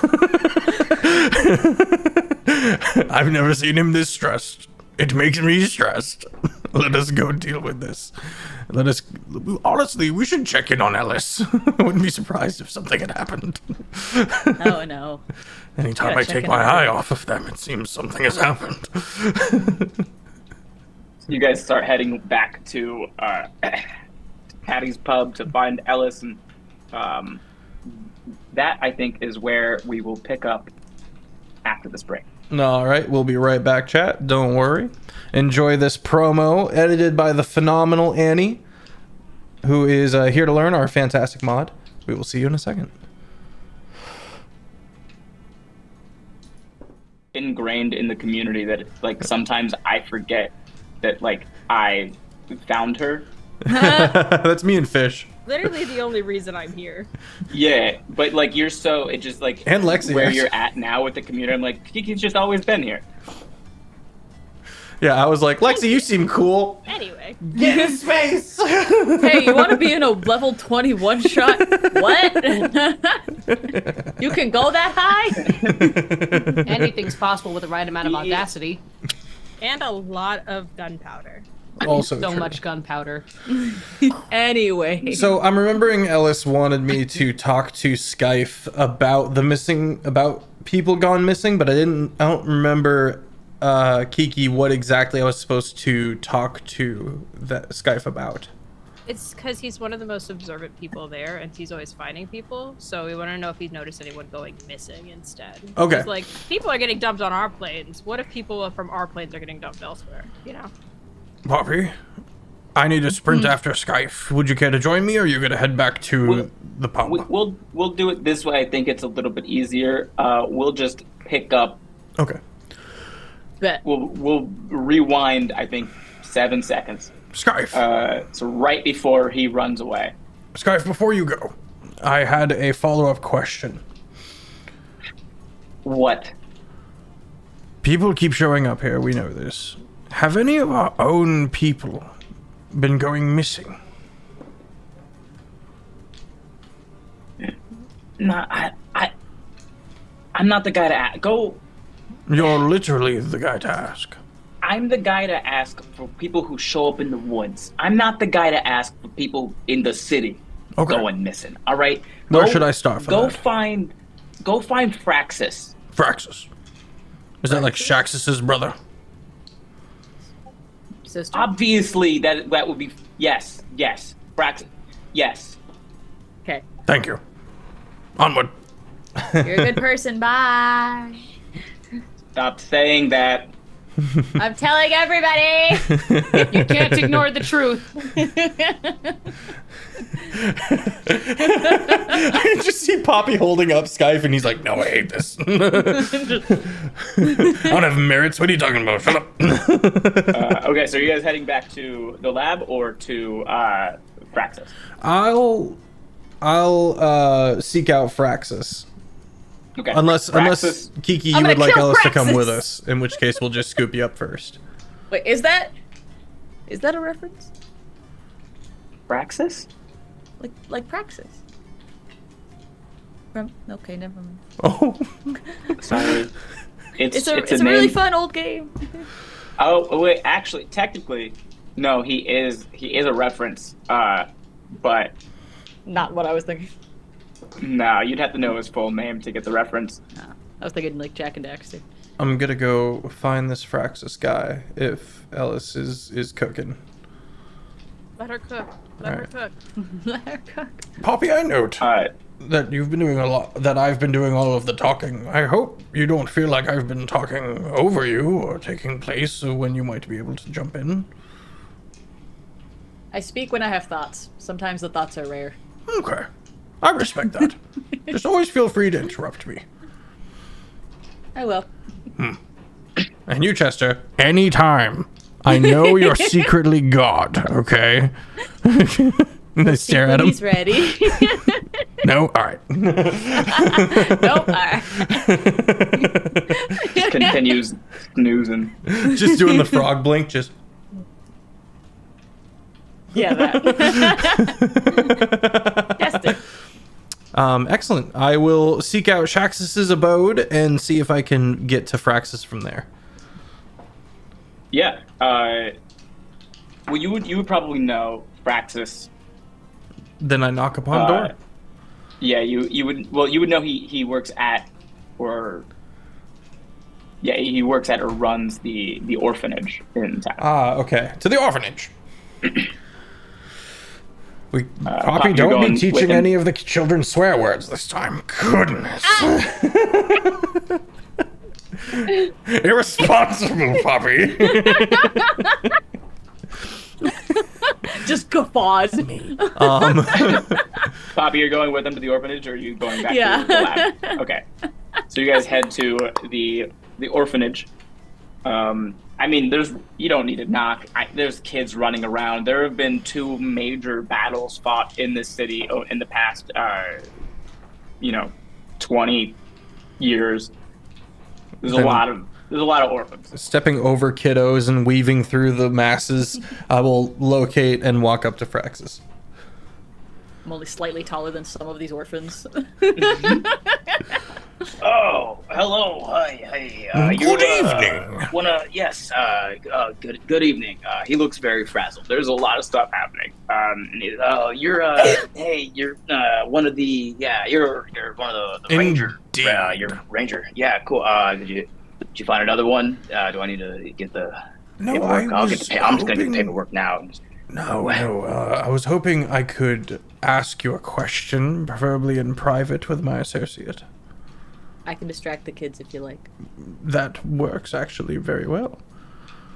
I've never seen him this stressed. It makes me stressed. Let us go deal with this. Honestly, we should check in on Elis. I wouldn't be surprised if something had happened. Oh no. Anytime Gotta I check take in my on eye Elis. off of them, it seems something has happened. You guys start heading back to Patty's pub to find Ellis, and that I think is where we will pick up after this break. All right, we'll be right back, chat. Don't worry. Enjoy this promo edited by the phenomenal Annie, who is here to learn, our fantastic mod. We will see you in a second. Ingrained in the community that like sometimes I forget that like I found her. That's me and Fish. Literally the only reason I'm here. Yeah, but like you're so it just like And Lexi, where actually. you're at now with the community. I'm like Kiki's just always been here. Yeah, I was like, Lexi, you seem cool. Anyway. Get in space. Hey, you want to be in a level 21 shot? What? You can go that high? Anything's possible with the right amount of audacity. And a lot of gunpowder. Also So true. much gunpowder. Anyway. So I'm remembering Ellis wanted me to talk to Skype about people gone missing, but I don't remember Kiki what exactly I was supposed to talk to that Skype about. It's because he's one of the most observant people there, and he's always finding people. So we want to know if he's noticed anyone going missing instead. Okay. 'Cause, like, people are getting dumped on our planes. What if people from our planes are getting dumped elsewhere? You know. Poppy, I need to sprint after Skype. Would you care to join me, or are you gonna head back to the pub? We'll do it this way. I think it's a little bit easier. We'll just pick up. Okay. Bet. We'll rewind. I think 7 seconds. Skype. So right before he runs away. Skype, before you go, I had a follow-up question. What? People keep showing up here, we know this. Have any of our own people been going missing? No, I'm not the guy to ask. Go. You're literally the guy to ask. I'm the guy to ask for people who show up in the woods. I'm not the guy to ask for people in the city going missing. All right. Where should I start for Go that? find Fraxis. Fraxis. Is that like Shaxis's brother? Sister. Obviously, that would be yes. Fraxis. Yes. Okay. Thank you. Onward. You're a good person. Bye. Stop saying that. I'm telling everybody. You can't ignore the truth. I just see Poppy holding up Skype and he's like, no, I hate this. I don't have merits. What are you talking about? Shut up. Okay, so are you guys heading back to the lab or to Fraxis? I'll seek out Fraxis. Okay. Unless Kiki, you I'm would gonna like kill Ellis to come Fraxis. with us, in which case we'll just scoop you up first. Wait, is that a reference? Fraxis? Like Praxis? Okay, never mind. Oh. Sorry. It's a name. really fun old game. Oh wait, actually, technically, no. He is a reference. But Not what I was thinking. no, you'd have to know his full name to get the reference. No, I was thinking like Jack and Daxter. I'm gonna go find this Fraxis guy if Ellis is cooking. Let her cook. Let her cook. Let her cook. Poppy, I note that you've been doing a lot, that I've been doing all of the talking. I hope you don't feel like I've been talking over you or taking place when you might be able to jump in. I speak when I have thoughts. Sometimes the thoughts are rare. Okay. I respect that. Just always feel free to interrupt me. I will. And you, Chester, anytime. I know you're secretly God, okay? They stare at him. He's ready. No? Alright. Nope. Alright. Continues snoozing. Just doing the frog blink, just... Yeah, that. Chester. Excellent. I will seek out Shaxis's abode and see if I can get to Fraxis from there. Yeah. Well, you would probably know Fraxis. Then I knock upon door. Yeah, you would know he works at or runs the orphanage in town. Ah, okay. To the orphanage. Poppy, don't going be teaching with him? any of the children swear words this time. Goodness. Irresponsible, Poppy. Just guffaws. Poppy, you're going with them to the orphanage, or are you going back Yeah. to the lab? Okay. So you guys head to the orphanage. I mean, you don't need to knock. There's kids running around. There have been 2 major battles fought in this city in the past, 20 years. There's a lot of orphans. Stepping over kiddos and weaving through the masses, I will locate and walk up to Fraxis. I'm only slightly taller than some of these orphans. Oh, hello, hi. Good evening. Good evening. He looks very frazzled. There's a lot of stuff happening. You're one of the, you're one of the ranger. Indeed. You're ranger. Yeah, cool. Did you find another one? Do I need to get the No, paperwork? I'm just gonna get the hoping- paperwork now. No. I was hoping I could ask you a question, preferably in private with my associate. I can distract the kids if you like. That works actually very well.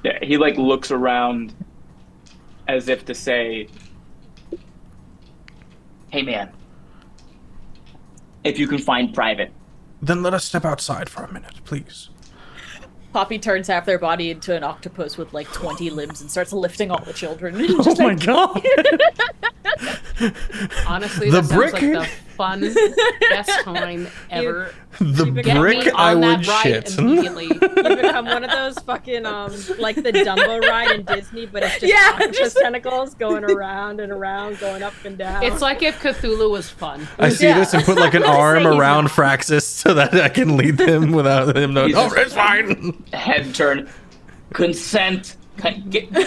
Yeah, he looks around as if to say, "Hey, man, if you can find private." Then let us step outside for a minute, please. Poppy turns half their body into an octopus with 20 limbs and starts lifting all the children. Oh my god! Honestly, The that sounds brick? like the fun. Best time ever. The Get brick me I on would that ride shit. immediately. You become one of those fucking like the Dumbo ride in Disney, but it's just Yeah, octopus just- tentacles going around and around, going up and down. It's like if Cthulhu was fun. I see this and put like an arm around Fraxis so that I can lead them without him knowing. He's Oh, just- it's fine. Head turn. Consent.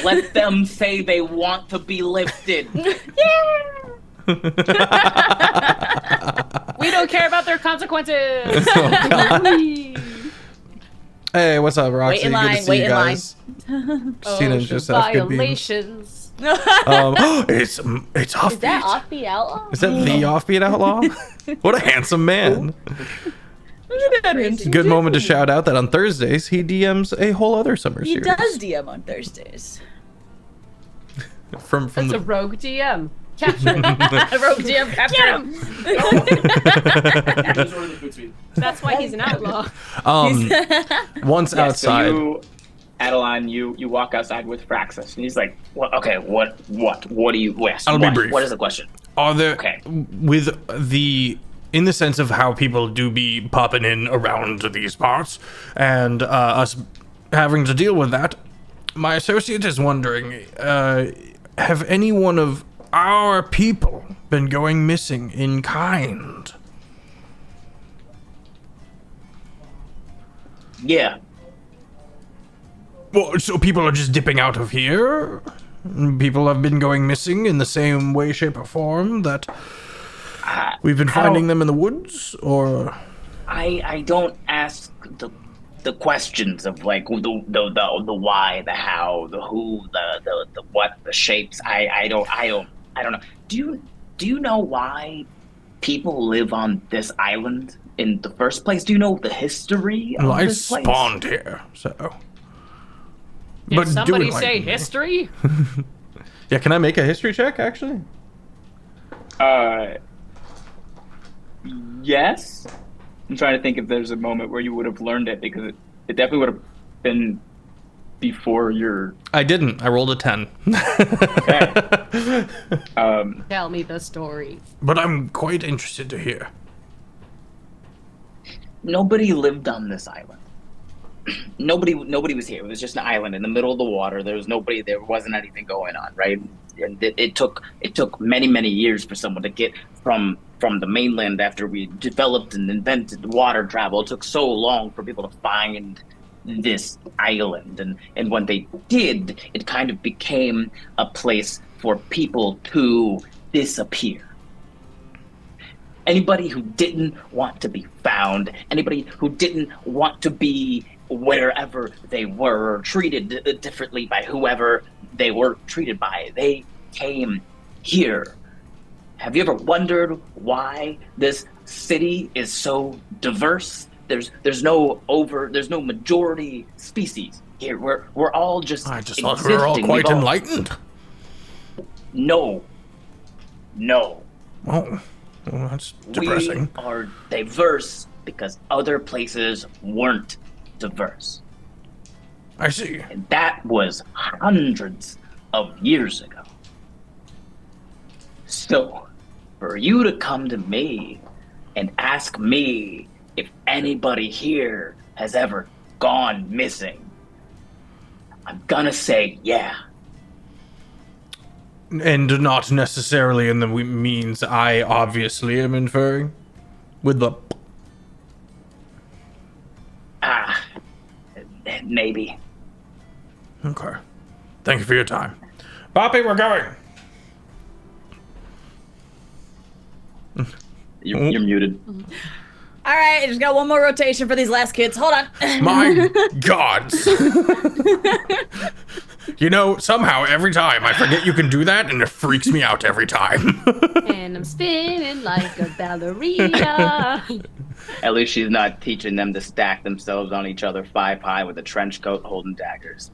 Let them say they want to be lifted. We don't care about their consequences. Oh, God. Hey, what's up, Roxy? Wait in Good to line, see wait you in line. guys. Christina and Joseph, good beans. Violations. It's offbeat. Is that Offbeat Outlaw? Is that the offbeat outlaw? What a handsome man. Crazy. Good moment to shout out that on Thursdays he DMs a whole other summer He series. does DM on Thursdays. From That's the a rogue DM. Capture him. Rogue DM, capture him. That's why he's an outlaw. once Yeah, outside. So you, Adaline, you walk outside with Fraxis, and he's like, "What? Okay, what do you ask? I'll be What? brief. What is the question?" Are there Okay. with the in the sense of how people do be popping in around these parts and us having to deal with that, my associate is wondering, have any one of our people been going missing in kind? Yeah. Well, so people are just dipping out of here? People have been going missing in the same way, shape, or form that we've been finding them in the woods, or I don't ask the questions of like the why, the how, the who, the what, the shapes. I don't know. Do you know why people live on this island in the first place? Do you know the history of well, I this place? spawned here, so. Did somebody do say enlighten me. history? Yeah, can I make a history check, actually? Yes. I'm trying to think if there's a moment where you would have learned it, because it definitely would have been before your. I didn't. I rolled a 10. Okay. Tell me the story. But I'm quite interested to hear. Nobody lived on this island. Nobody was here. It was just an island in the middle of the water. There was nobody. There wasn't anything going on, right? And it took many years for someone to get from the mainland after we developed and invented water travel. It took so long for people to find this island, and when they did, it kind of became a place for people to disappear. Anybody who didn't want to be found, anybody who didn't want to be wherever they were, treated differently by whoever they were treated by, they came here. Have you ever wondered why this city is so diverse? There's no majority species here. We're all just I just thought we were all existing. quite We've all- enlightened. No. Oh, well, that's depressing. We are diverse because other places weren't diverse. I see. And that was hundreds of years ago. So, for you to come to me and ask me if anybody here has ever gone missing, I'm gonna say yeah. And not necessarily in the means I obviously am inferring. With the... Maybe. Okay. Thank you for your time. Poppy, we're going. You're muted. All right, I just got one more rotation for these last kids. Hold on. My gods. You know, somehow every time I forget you can do that and it freaks me out every time. And I'm spinning like a ballerina. At least she's not teaching them to stack themselves on each other 5 high with a trench coat holding daggers.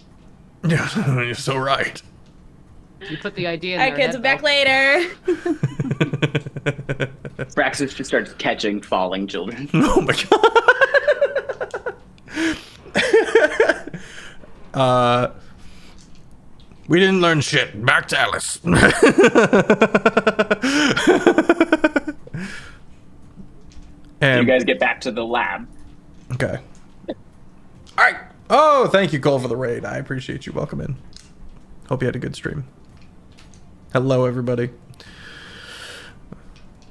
Yeah, you're so right. You put the idea in All right, their kids, head, I'm back though. later. Praxis just starts catching falling children. Oh my god. We didn't learn shit. Back to Alice. And you guys get back to the lab. okay. All right. Oh, thank you, Cole, for the raid. I appreciate you. Welcome in. Hope you had a good stream. Hello, everybody.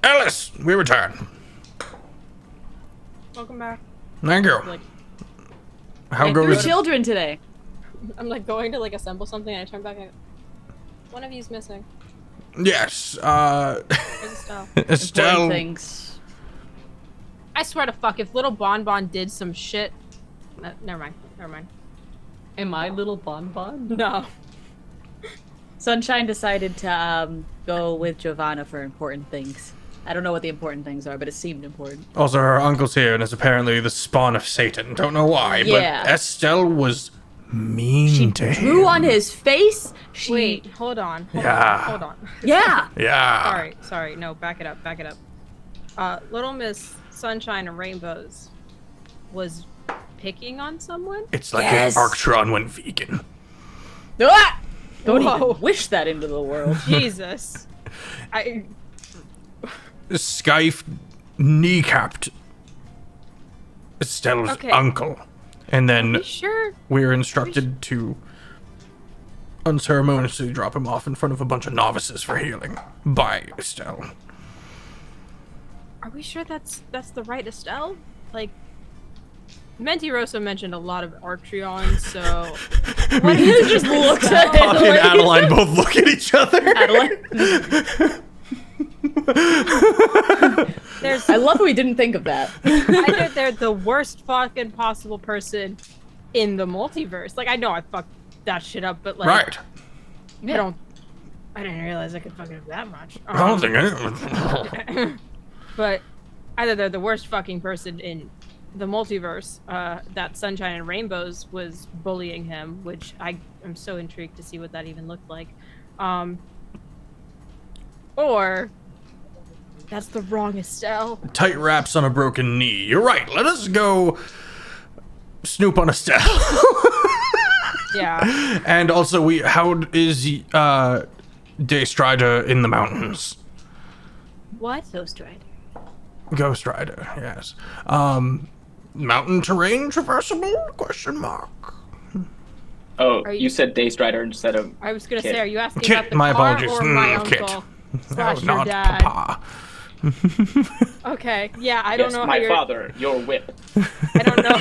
Elis, we return. Welcome back. Thank you. Like, How And 3 goes? children today. I'm like going to like assemble something, and I turn back and one of you's missing. Yes. Where's Estelle? Important Estelle. things. I swear to fuck, if little Bon did some shit. Never mind. Never mind. Am I little bonbon? No. Sunshine decided to go with Giovanna for important things. I don't know what the important things are, but it seemed important. Also, her uncle's here and is apparently the spawn of Satan. Don't know why, Yeah. but Estelle was mean to him. Drew on his face. She. Wait, hold on. Yeah. Hold on. Yeah. Yeah. Sorry. No, back it up. Little Miss Sunshine and Rainbows was picking on someone? It's like Yes. if Arktreon went vegan. Ah! Don't Whoa. even wish that into the world. Jesus. Skype kneecapped Estelle's Okay. uncle. And then You sure? we were instructed to unceremoniously drop him off in front of a bunch of novices for healing by Estelle. Are we sure that's the right Estelle? Like, Mentirosa mentioned a lot of Arktreon, so When he just looks at Poppy and Adaline. Adaline both look at each other. Adaline. there's I love we didn't think of that. either they're the worst fucking possible person in the multiverse. Like, I know I fucked that shit up, but like, Right. I didn't realize I could fuck it up that much. I don't think anyone. But either they're the worst fucking person in the multiverse, that Sunshine and Rainbows was bullying him, which I am so intrigued to see what that even looked like. Or that's the wrong Estelle. Tight wraps on a broken knee. You're right. Let us go snoop on Estelle. Yeah. And also, how is Ghost Rider in the mountains? What? Ghost Rider. Ghost Rider, yes. Mountain terrain traversable? Question mark. Oh, Are you you- said Day Strider instead of. I was gonna Kit. say, are you asking Kit, about the my car apologies. or my Kit. uncle? No, Slash your not dad. Papa. Okay, yeah, I don't Yes, know how my your father, your whip. I don't know.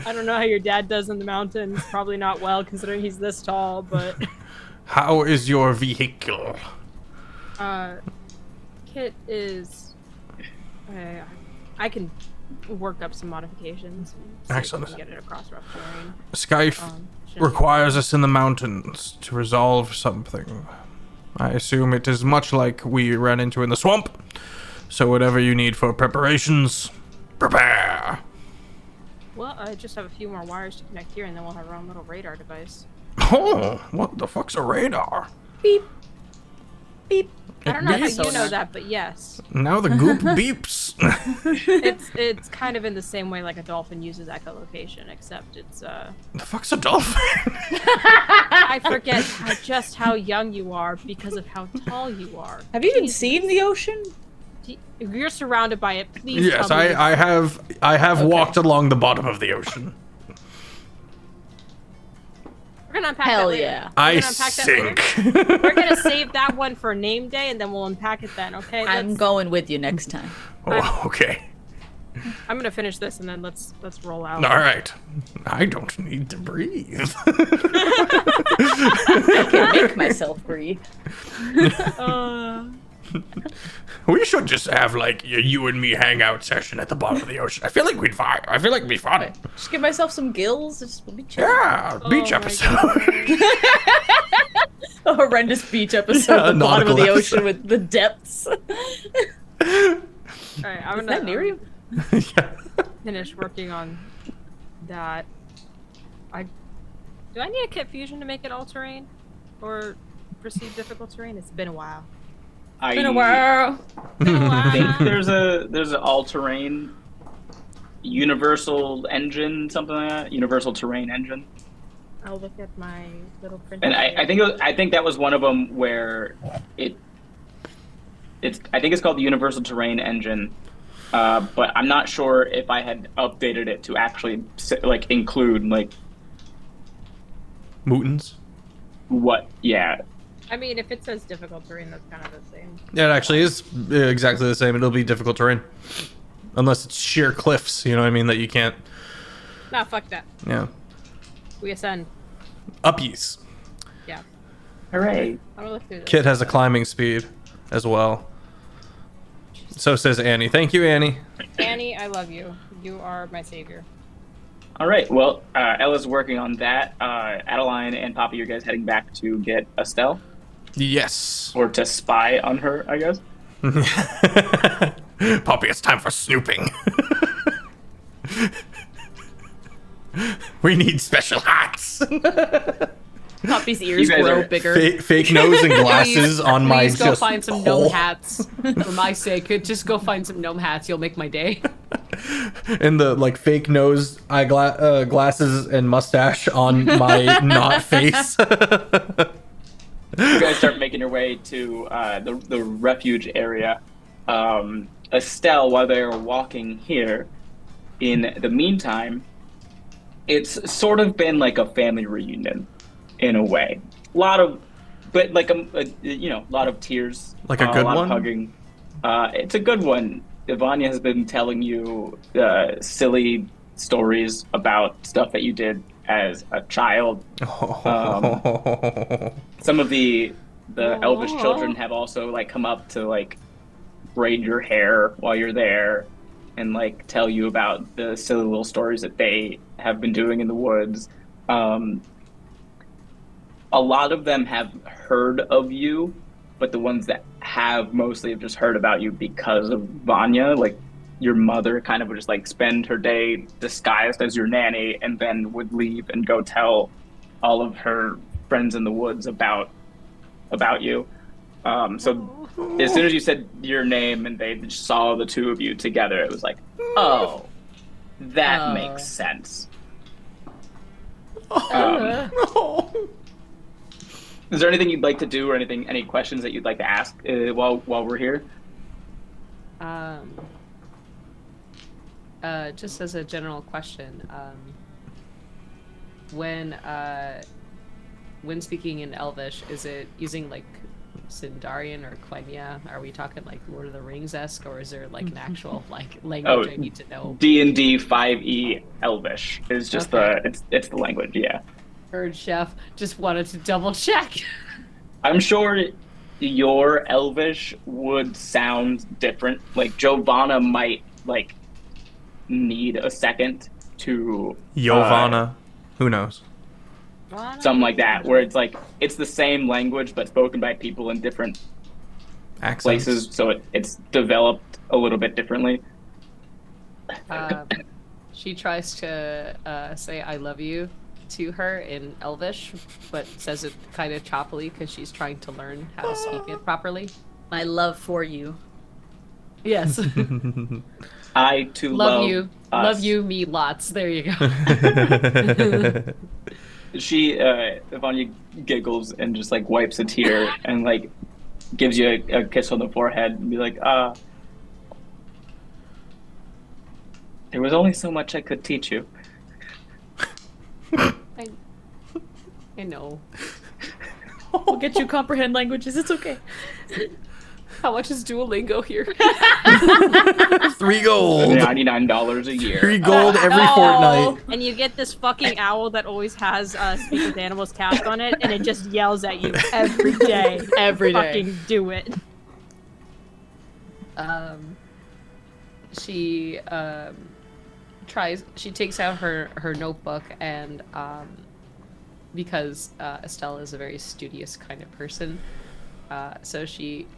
I don't know how your dad does in the mountains. Probably not well, considering he's this tall. But How is your vehicle? Kit is. I can work up some modifications. And see Excellent. If we can get it across rough terrain. Skype Shouldn't- requires us in the mountains to resolve something. I assume it is much like we ran into in the swamp. So whatever you need for preparations, prepare. Well, I just have a few more wires to connect here, and then we'll have our own little radar device. Oh, what the fuck's a radar? Beep. Beep. I don't know how beeps. you know that, but yes, Now the goop beeps. it's kind of in the same way like a dolphin uses echolocation, except it's The fuck's a dolphin? I forget just how young you are because of how tall you are. Have you even Jesus. seen the ocean? If you're surrounded by it, please Yes, tell me. I have Okay. walked along the bottom of the ocean. We're gonna unpack Hell that later. yeah. We're I gonna unpack that later. sink. We're gonna save that one for name day, and then we'll unpack it then. Okay? I'm Let's- going with you next time. Oh, okay. I'm gonna finish this, and then let's roll out. All right. I don't need to breathe. I can make myself breathe. We should just have like a you and me hangout session at the bottom of the ocean. I feel like we'd fine. I feel like we'd be fun. Just give myself some gills. Just we'll be chill. Yeah, beach my episode. A horrendous beach episode Yeah, at the bottom of nautical the ocean episode. with the depths. All right, I'm Is gonna that near you? Yeah. finish working on that. Do I need a kit fusion to make it all terrain, or proceed difficult terrain? It's been a while. I Been a while. Been a while. think there's an all-terrain universal engine, something like that. Universal terrain engine. I'll look at my little print. And I think that was one of them where I think it's called the Universal Terrain Engine. But I'm not sure if I had updated it to actually like include like Mootons. what. Yeah. I mean, if it says difficult terrain, that's kind of the same. Yeah, it actually is exactly the same. It'll be difficult terrain. Unless it's sheer cliffs, you know what I mean, that you can't... Nah, fuck that. Yeah. We ascend. Uppies. Yeah. Hooray. I'm gonna look through this. Kit has a climbing speed as well. So says Annie. Thank you, Annie. Annie, I love you. You are my savior. All right. Well, Ella's working on that. Adaline and Poppy, you guys heading back to get Estel? Yes. Or to spy on her, I guess? Poppy, it's time for snooping. We need special hats. Poppy's ears You guys grow are bigger. Fake nose and glasses on my Please go just find some hole. gnome hats. For my sake, just go find some gnome hats. You'll make my day. And the like fake nose, glasses and mustache on my not face. You guys start making your way to the refuge area. Estel, while they're walking here, in the meantime, it's sort of been like a family reunion in a way. A lot of tears. Like a good a lot one? of hugging. It's a good one. Ivania has been telling you silly stories about stuff that you did as a child. Some of the elvish children have also like come up to like braid your hair while you're there and like tell you about the silly little stories that they have been doing in the woods. A lot of them have heard of you, but the ones that have mostly have just heard about you because of Vanya. Like your mother kind of would just like spend her day disguised as your nanny and then would leave and go tell all of her friends in the woods about you. So as soon as you said your name and they just saw the two of you together, it was like, oh, that makes sense. Is there anything you'd like to do or any questions that you'd like to ask while we're here? Just as a general question, when speaking in Elvish, is it using like Sindarian or Quenya? Are we talking like Lord of the Rings-esque, or is there like an actual like language I need to know? D&D 5e Elvish is just it's the language, yeah. Heard, Chef. Just wanted to double check. I'm sure your Elvish would sound different. Like Giovanna might like need a second to Giovanna. Who knows? Something like that, where it's like it's the same language but spoken by people in different Accents. places, so it's developed a little bit differently. She tries to say "I love you" to her in Elvish, but says it kind of choppily because she's trying to learn how to speak it properly. My love for you. Yes. I too love you. us. Love you, me lots. There you go. She, Ivania giggles and just like wipes a tear and like gives you a kiss on the forehead and be like, there was only so much I could teach you. I know. We'll get you comprehend languages. It's okay. How much is Duolingo here? 3 gold. $99 a year. 3 gold every fortnight. And you get this fucking owl that always has Speak with Animals cast on it, and it just yells at you every day. Every day. Fucking do it. She she takes out her notebook and because Estel is a very studious kind of person, so she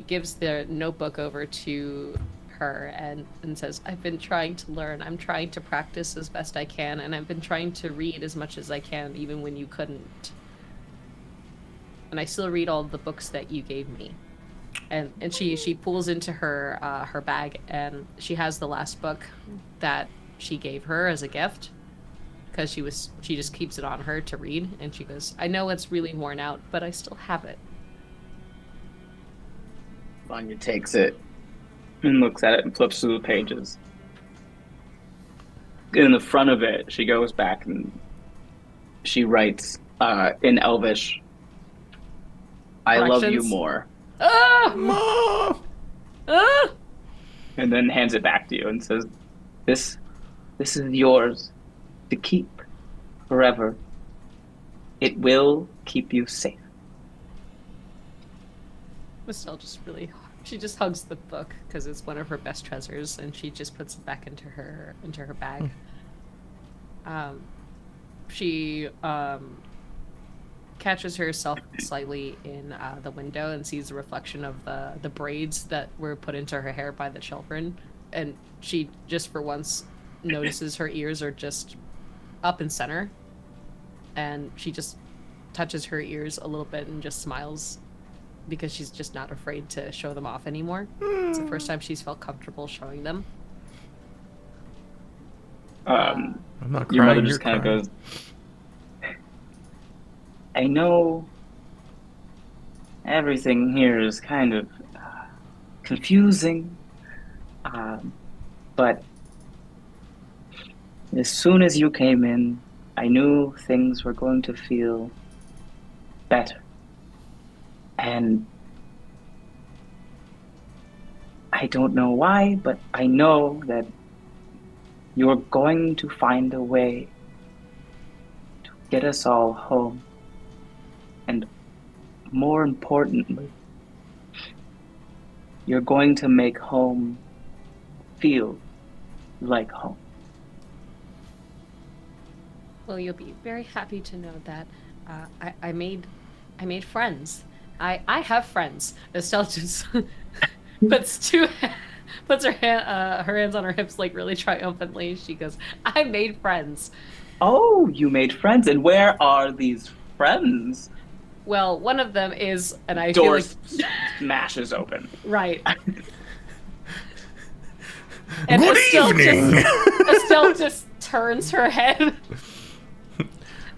gives the notebook over to her and says, I've been trying to learn, I'm trying to practice as best I can, and I've been trying to read as much as I can even when you couldn't, and I still read all the books that you gave me. And she pulls into her her bag, and she has the last book that she gave her as a gift, because she just keeps it on her to read, and she goes, I know it's really worn out, but I still have it. Vanya takes it and looks at it and flips through the pages. In the front of it, she goes back and she writes in Elvish, "I love you Corrections? more," Ah! Ah! and then hands it back to you and says, "This is yours to keep forever. It will keep you safe." Estelle just she just hugs the book because it's one of her best treasures, and she just puts it back into her bag. She catches herself slightly in the window and sees the reflection of the braids that were put into her hair by the children, and she just for once notices her ears are just up in center, and she just touches her ears a little bit and just smiles because she's just not afraid to show them off anymore. It's the first time she's felt comfortable showing them. I'm not crying. Your mother you're just kind of crying. goes, "I know everything here is kind of confusing, but as soon as you came in, I knew things were going to feel better. And I don't know why, but I know that you're going to find a way to get us all home. And more importantly, you're going to make home feel like home." Well, you'll be very happy to know that I made friends. I have friends. Estelle just puts her hands on her hips like really triumphantly. She goes, "I made friends." Oh, you made friends, and where are these friends? Well, one of them is, and I Door feel smashes open. like right. And Good evening. Estelle just turns her head,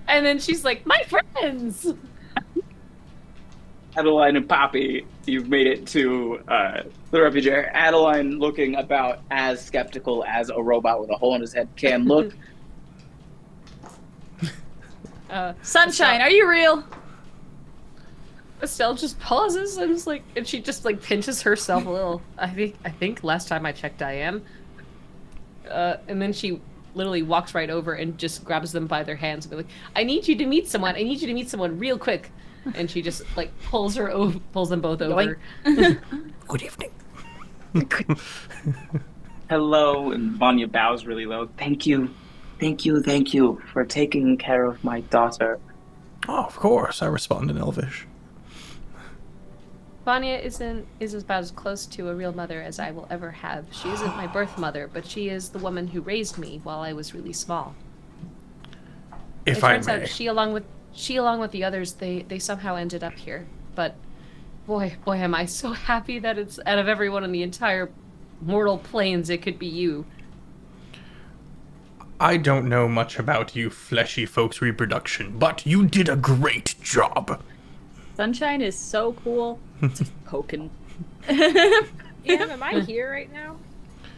and then she's like, "My friends." Adaline and Poppy, you've made it to the refugee. Adaline looking about as skeptical as a robot with a hole in his head can look. Sunshine, are you real? Estelle just pauses and is like, and she just like pinches herself a little. I think last time I checked, I am. And then she literally walks right over and just grabs them by their hands and be like, "I need you to meet someone. I need you to meet someone real quick." And she just like pulls them both over. Good evening. Hello, and Vanya bows really low. Thank you for taking care of my daughter. Oh, of course. I respond in Elvish. Vanya is about as close to a real mother as I will ever have. She isn't my birth mother, but she is the woman who raised me while I was really small. If It I turns may. out she along with the others, they somehow ended up here. But boy, am I so happy that it's out of everyone on the entire mortal planes, it could be you. I don't know much about you fleshy folks' reproduction, but you did a great job. Sunshine is so cool. Just poking. Yeah, am I here right now?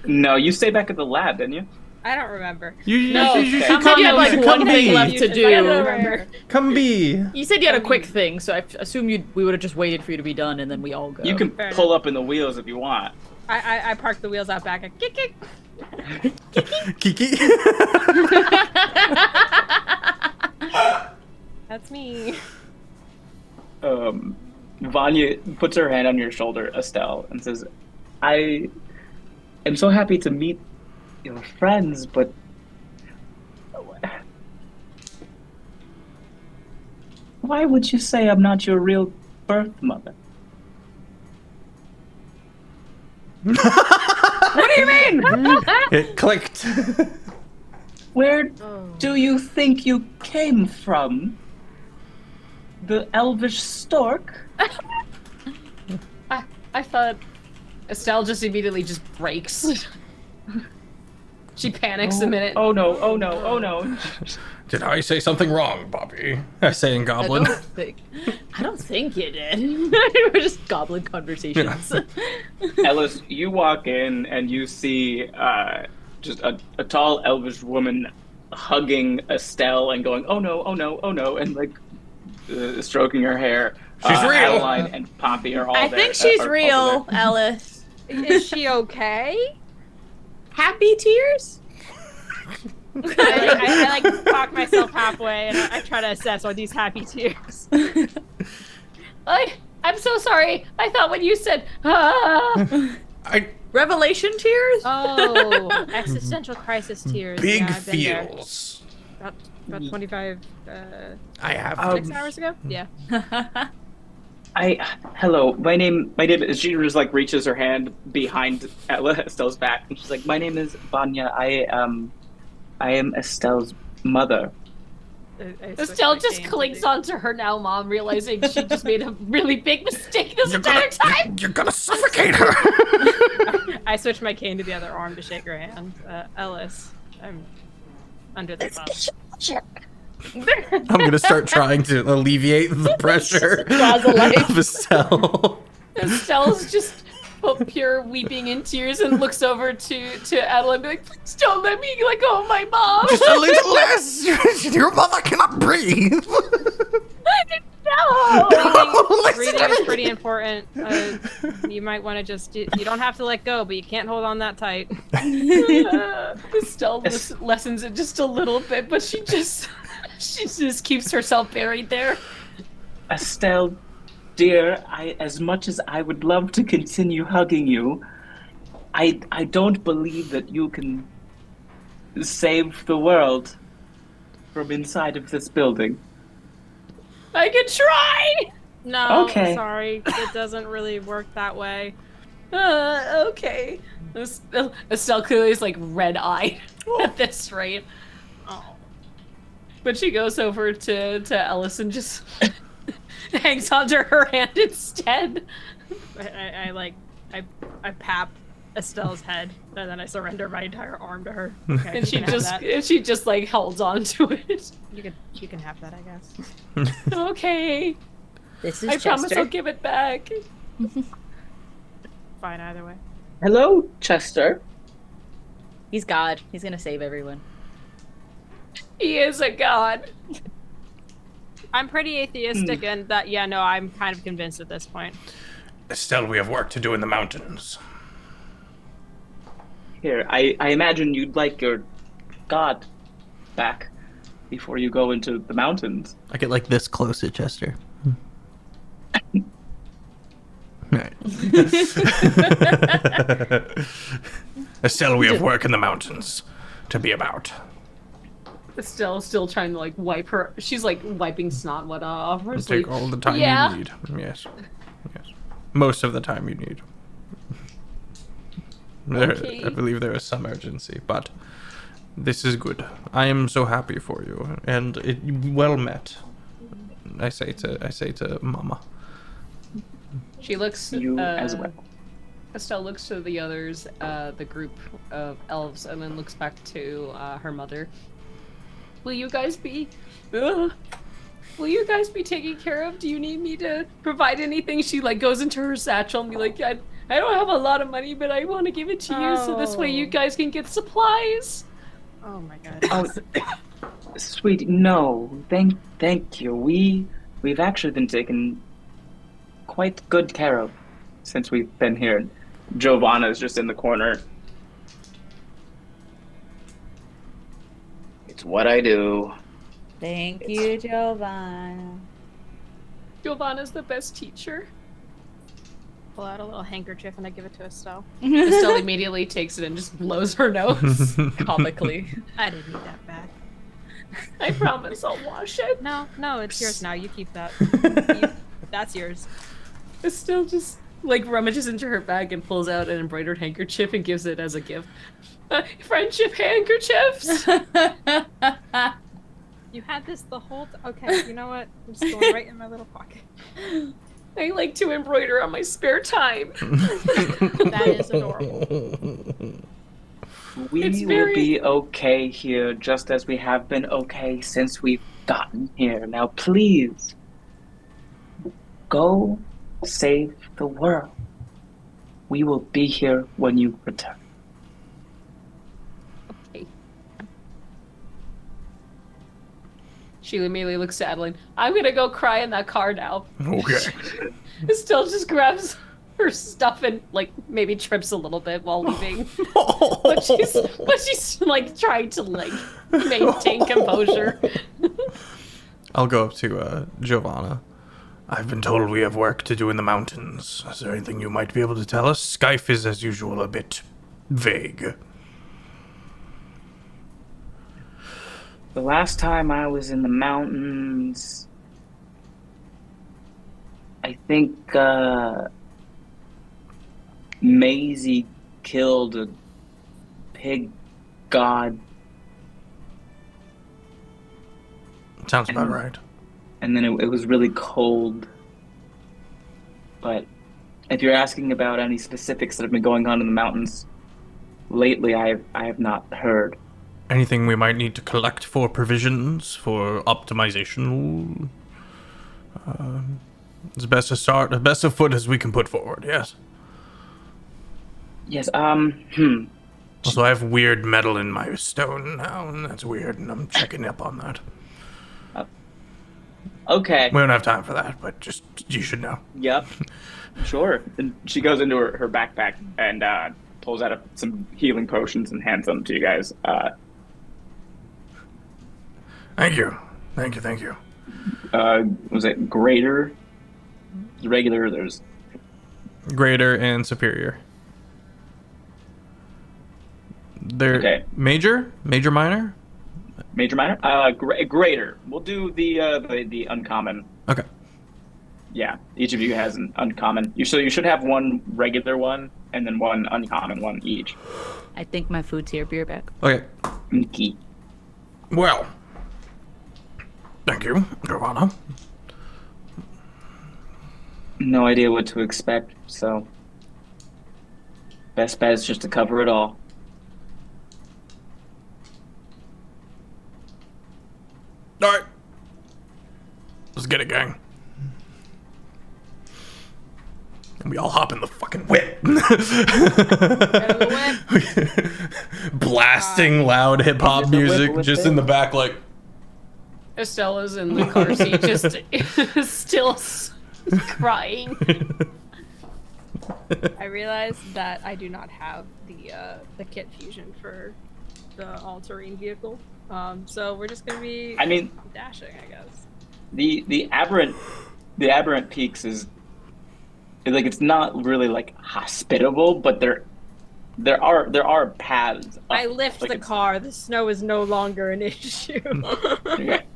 No, you stay back at the lab, didn't you? I don't remember. You Okay. should You had like you should one come thing be. left to I don't do. remember. Come be. You said you had a quick thing, so I assume we would have just waited for you to be done, and then we all go. You can Fair pull up in the wheels if you want. I parked the wheels out back. Kick, kick. Kiki. That's me. Vanya puts her hand on your shoulder, Estelle, and says, "I am so happy to meet your friends, but why would you say I'm not your real birth mother?" What do you mean? It clicked. Where do you think you came from? The elvish stork? I thought Estelle just immediately just breaks. She panics a minute. Oh no. Did I say something wrong, Bobby? I say in Goblin. I don't think you did. We're just Goblin conversations. Elis, you walk in and you see just a tall elvish woman hugging Estel and going, "Oh no, oh no, oh no," and like stroking her hair. She's real. Adaline and Poppy are all I there. think she's are real, also there. Elis. Is she okay? Happy tears? I like talk myself halfway and I try to assess, are these happy tears? I'm so sorry. I thought when you said, Revelation tears? Oh, existential crisis tears. Big Yeah, I've been there. feels. About 25, I have. 6 hours ago? Yeah. Hello, my name is, she just like reaches her hand behind Estel's back and she's like, "My name is Vanya. I am Estel's mother." Estelle just clings onto her now, Mom, realizing she just made a really big mistake this entire time. You're gonna suffocate her. I switch my cane to the other arm to shake her hand. Elis, I'm under the thumb. I'm gonna start trying to alleviate the pressure of Estelle. Estelle's just pure weeping in tears and looks over to Adaline and be like, "Please don't let me let go of my mom." Just a little less. Your mother cannot breathe. No. Breathing is pretty important. You might want to just, you don't have to let go, but you can't hold on that tight. Estelle lessens it just a little bit, but she just keeps herself buried there. Estelle, dear, as much as I would love to continue hugging you, I don't believe that you can save the world from inside of this building. I can try! No, Okay. sorry. It doesn't really work that way. Okay. Estelle clearly is like red-eyed at this rate. Oh. But she goes over to Elis and just hangs onto her hand instead. I pap Estelle's head, and then I surrender my entire arm to her. Okay, And you she just like holds on to it. you can have that, I guess. Okay. This is I Chester. promise I'll give it back. Fine either way. Hello, Chester. He's God. He's gonna save everyone. He is a god. I'm pretty atheistic, and that, yeah, no, I'm kind of convinced at this point. Estelle, we have work to do in the mountains. Here, I imagine you'd like your god back before you go into the mountains. I get like this close to Chester. Right. Estelle, we have work in the mountains to be about. Estelle's still trying to like wipe her. She's like wiping snot off her It'll sleeve. take all the time Yeah. you need. Yes. Yes. Most of the time you need. Okay. I believe there is some urgency, but this is good. I am so happy for you, and well met. I say to Mama. She looks. You as well. Estelle looks to the others, the group of elves, and then looks back to her mother. Will you guys be taken care of? Do you need me to provide anything? She like goes into her satchel and be like, I don't have a lot of money, but I want to give it to you so this way you guys can get supplies. Oh my god. Oh, sweetie, no, thank you. We've actually been taken quite good care of since we've been here. Giovanna's just in the corner. It's what I do. Thank you, Giovanna. Giovanna's the best teacher. Pull out a little handkerchief and I give it to Estelle. Estelle immediately takes it and just blows her nose comically. I didn't need that back. I promise I'll wash it. No, it's yours now. You keep that. That's yours. Estelle just like rummages into her bag and pulls out an embroidered handkerchief and gives it as a gift. Friendship handkerchiefs. You had this the whole okay, you know what? I'm just going right in my little pocket. I like to embroider on my spare time. That is adorable. We It's will very- be okay here, just as we have been okay since we've gotten here. Now, please, go save the world. We will be here when you return. Okay. She immediately looks to Adaline. I'm gonna go cry in that car now. Okay. Estelle just grabs her stuff and like maybe trips a little bit while leaving. but she's like trying to like maintain composure. I'll go up to Giovanna. I've been told we have work to do in the mountains. Is there anything you might be able to tell us? Skype is, as usual, a bit vague. The last time I was in the mountains, I think Maisie killed a pig god, Sounds about right. and then it was really cold. But if you're asking about any specifics that have been going on in the mountains lately, I have not heard. Anything we might need to collect for provisions, for optimization? It's best to start, as best of foot as we can put forward, yes? Yes, Also, I have weird metal in my stone now, and that's weird, and I'm checking up on that. okay. We don't have time for that, but just, you should know. Yep. Sure. And she goes into her backpack and pulls out some healing potions and hands them to you guys. Thank you. Thank you. Was it greater? Regular, there's Greater and superior. They're Okay. major, minor. major, minor? Greater. We'll do the uncommon. Okay. Yeah, each of you has an uncommon. You should have one regular one and then one uncommon one each. I think my food's here. Be right back. Okay. Mickey. Well, thank you, Giovanna. No idea what to expect, so best bet is just to cover it all. All right. Let's get it, gang. And we all hop in the fucking whip. Blasting loud hip hop The whip, music whip just it. in the back, like. Estella's in the car seat, just still crying. I realized that I do not have the kit fusion for the all-terrain vehicle. So we're just gonna be I mean, dashing, I guess. the aberrant peaks is like, it's not really like hospitable, but there are paths up. I lift Like, the it's- car. The snow is no longer an issue.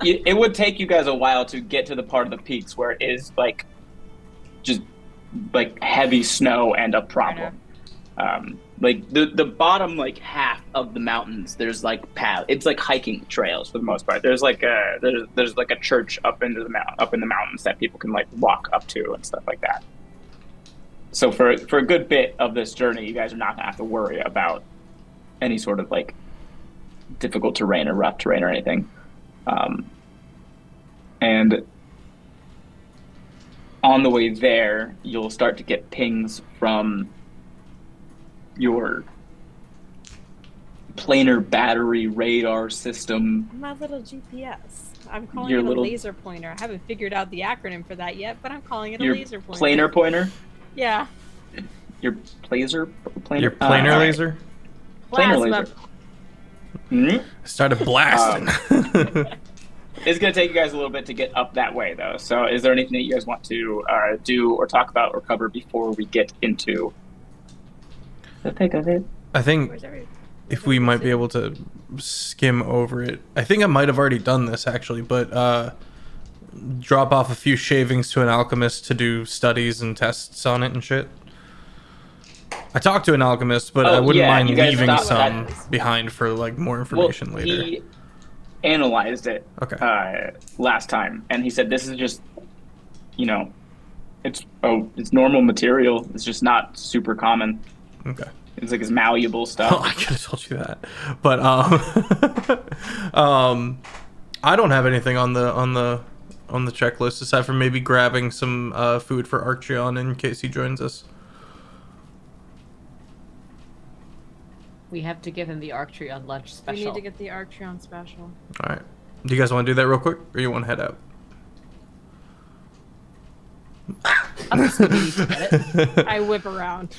It would take you guys a while to get to the part of the peaks where it is like just like heavy snow and a problem. Like the bottom like half of the mountains, there's like path. It's like hiking trails for the most part. There's like there's like a church up in the mountains that people can like walk up to and stuff like that. So for a good bit of this journey, you guys are not gonna have to worry about any sort of like difficult terrain or rough terrain or anything. And on the way there, you'll start to get pings from your planar battery radar system. My little GPS. I'm calling Your it a little- laser pointer. I haven't figured out the acronym for that yet, but I'm calling it a Your laser pointer. planar pointer. Yeah. Your planar. Your planar alright. laser? Planar Plasma. laser. Mhm. Started blasting. It's going to take you guys a little bit to get up that way, though. So, is there anything that you guys want to do or talk about or cover before we get into the thick of it? I think Where's every- if we might be able to skim over it. I think I might have already done this actually, but drop off a few shavings to an alchemist to do studies and tests on it and shit. I talked to an alchemist, but I wouldn't mind you guys leaving thought some that- behind for like more information later. He analyzed it Okay. last time, and he said this is just, it's normal material. It's just not super common. Okay. It's like his malleable Oh, stuff. I could have told you that, but I don't have anything on the checklist aside from maybe grabbing some food for Arktreon in case he joins us. We have to give him the Arktreon lunch special. We need to get the Arktreon special. All right. Do you guys want to do that real quick, or you want to head out? I'm just gonna need to get it. I whip around.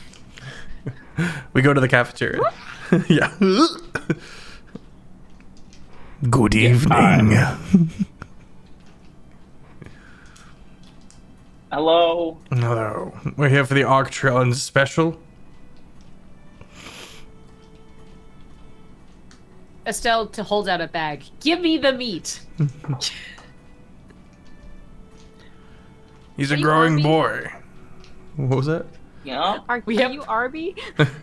We go to the cafeteria. Yeah. Good evening. Hello. Hello. We're here for the Arktreon special. Estel to hold out a bag. Give me the meat. He's a Are you growing Arby? boy. What was that? Yeah. Are We have- you Arby?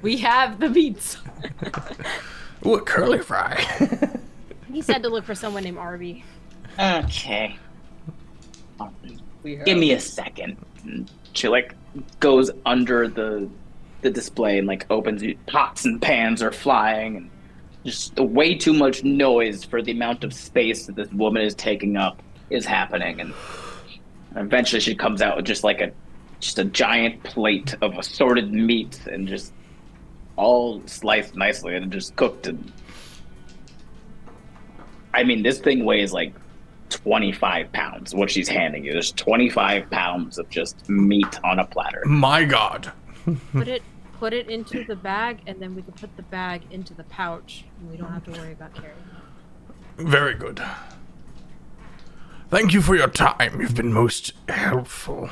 We have the meats. Ooh, a curly fry. He said to look for someone named Arby. Okay. Give me a second. And she like goes under the display and like opens it. Pots and pans are flying and just way too much noise for the amount of space that this woman is taking up is happening. And eventually she comes out with just a giant plate of assorted meats and just all sliced nicely and just cooked. And I mean, this thing weighs like 25 pounds, what she's handing you. There's 25 pounds of just meat on a platter. My God. Put it into the bag, and then we can put the bag into the pouch, and we don't have to worry about carrying it. Very good. Thank you for your time. You've been most helpful.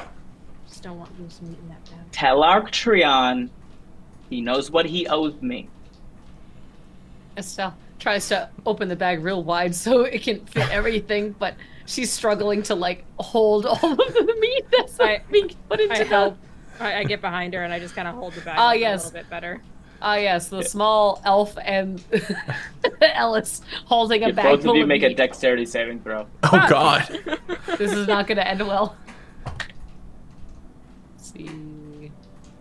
Just don't want loose meat in that bag. Tell Arktreon he knows what he owes me. Estel tries to open the bag real wide so it can fit everything, but she's struggling to like hold all of the meat that's being put into I the... help. I get behind her and I just kind of hold the bag Ah, up yes. a little bit better. Ah, yes, the small elf and Elis holding a You bag both full of you of make a meat. dexterity saving throw. Oh God. This is not going to end well. Let's see.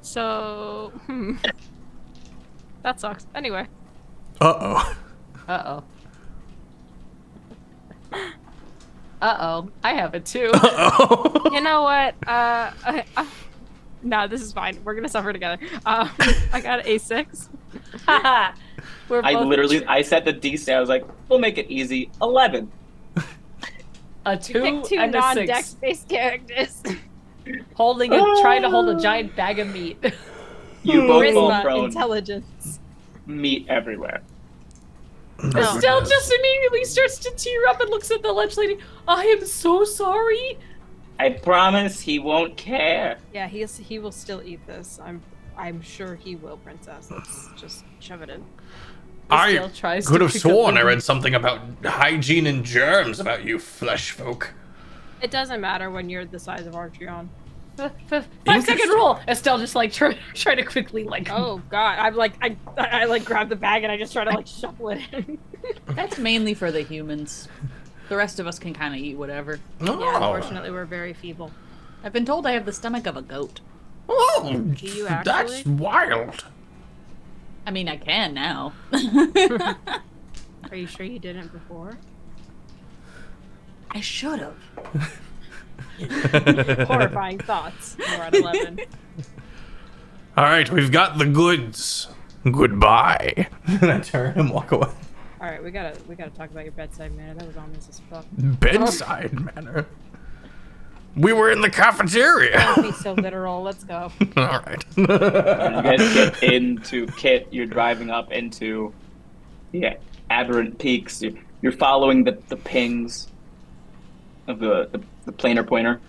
So, that sucks. Anyway, Uh-oh. Uh-oh. Uh-oh. I have it too. Uh-oh. you know what? No, this is fine. We're gonna suffer together. I got an A6. We're I both literally, I set the DC, I was like, we'll make it easy. 11. a Pick 2 two and a 6. non-dex-based characters. Trying to hold a giant bag of meat. You both fall Charisma, prone. intelligence. Meat everywhere. Estelle just immediately starts to tear up and looks at the lunch lady. I am so sorry. I promise he won't care. Yeah, he will still eat this. I'm sure he will, princess. Let's just shove it in. I Estelle tries could to have pick up sworn the I meat. read something about hygiene and germs about you flesh folk. It doesn't matter when you're the size of Arktreon. 5-second rule. Estelle just like try to quickly like. Oh god, I'm like I like grab the bag and I just try to like shuffle it in. That's mainly for the humans. The rest of us can kind of eat whatever. Oh. Yeah, unfortunately we're very feeble. I've been told I have the stomach of a goat. Oh, Do you that's actually? wild. I mean, I can now. Are you sure you didn't before? I should have. Horrifying thoughts. We're at 11. All right, we've got the goods. Goodbye. And I turn and walk away. All right, we gotta talk about your bedside manner. That was ominous as fuck. Bedside manner. We were in the cafeteria. Don't be so literal. Let's go. All right. You guys get into Kit, you're driving up into Aberrant Peaks. You're following the pings of the planar pointer.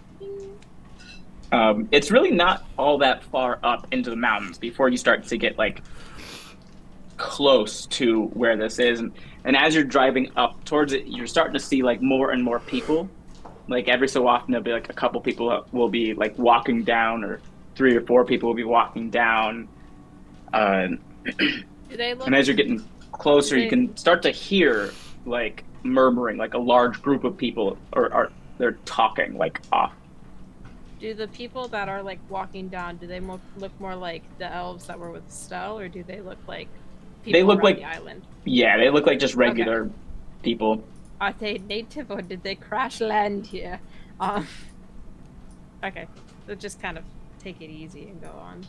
It's really not all that far up into the mountains before you start to get like close to where this is, and as you're driving up towards it, you're starting to see like more and more people. Like every so often there'll be like a couple people will be like walking down, or 3 or 4 people will be walking down. Do they look? And as you're getting closer, you can start to hear like murmuring, like a large group of people are they're talking like off Do the people that are like walking down, do they look more like the elves that were with Estelle, or do they look like people They look around like the island? Yeah, they look like just regular people. Are they native or did they crash land here? Okay, so just kind of take it easy and go on.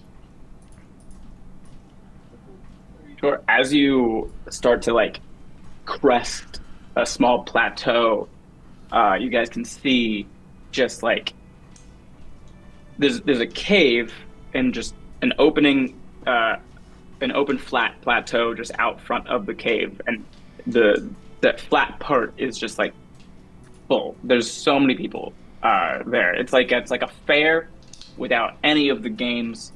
Sure. As you start to like crest a small plateau, you guys can see just like there's a cave and just an open flat plateau just out front of the cave, and that flat part is just like full. There's so many people there. It's like a fair without any of the games.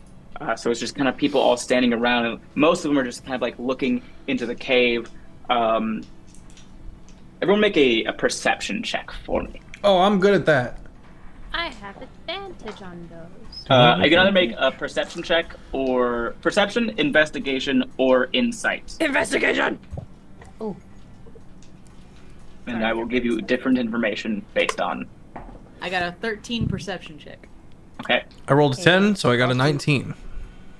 So it's just kind of people all standing around, and most of them are just kind of like looking into the cave. Everyone make a perception check for me. Oh, I'm good at that. I have advantage on those. I can either make a perception check or perception, investigation, or insight. Investigation! Oh. And I will give you different information based on. I got a 13 perception check. Okay. I rolled a 10, so I got a 19.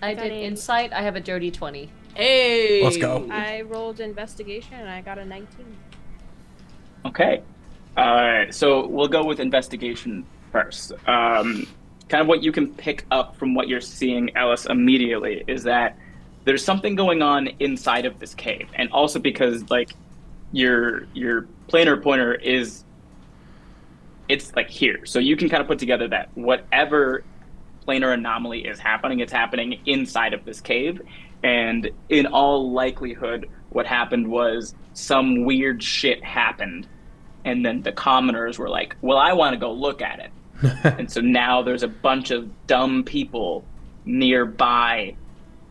I did insight. I have a dirty 20. Hey! Let's go. I rolled investigation and I got a 19. Okay. So we'll go with investigation first. Kind of what you can pick up from what you're seeing, Elis, immediately is that there's something going on inside of this cave, and also because like your planar pointer it's like here, so you can kind of put together that whatever planar anomaly is happening, it's happening inside of this cave, and in all likelihood, what happened was some weird shit happened. And then the commoners were like, well, I want to go look at it. And so now there's a bunch of dumb people nearby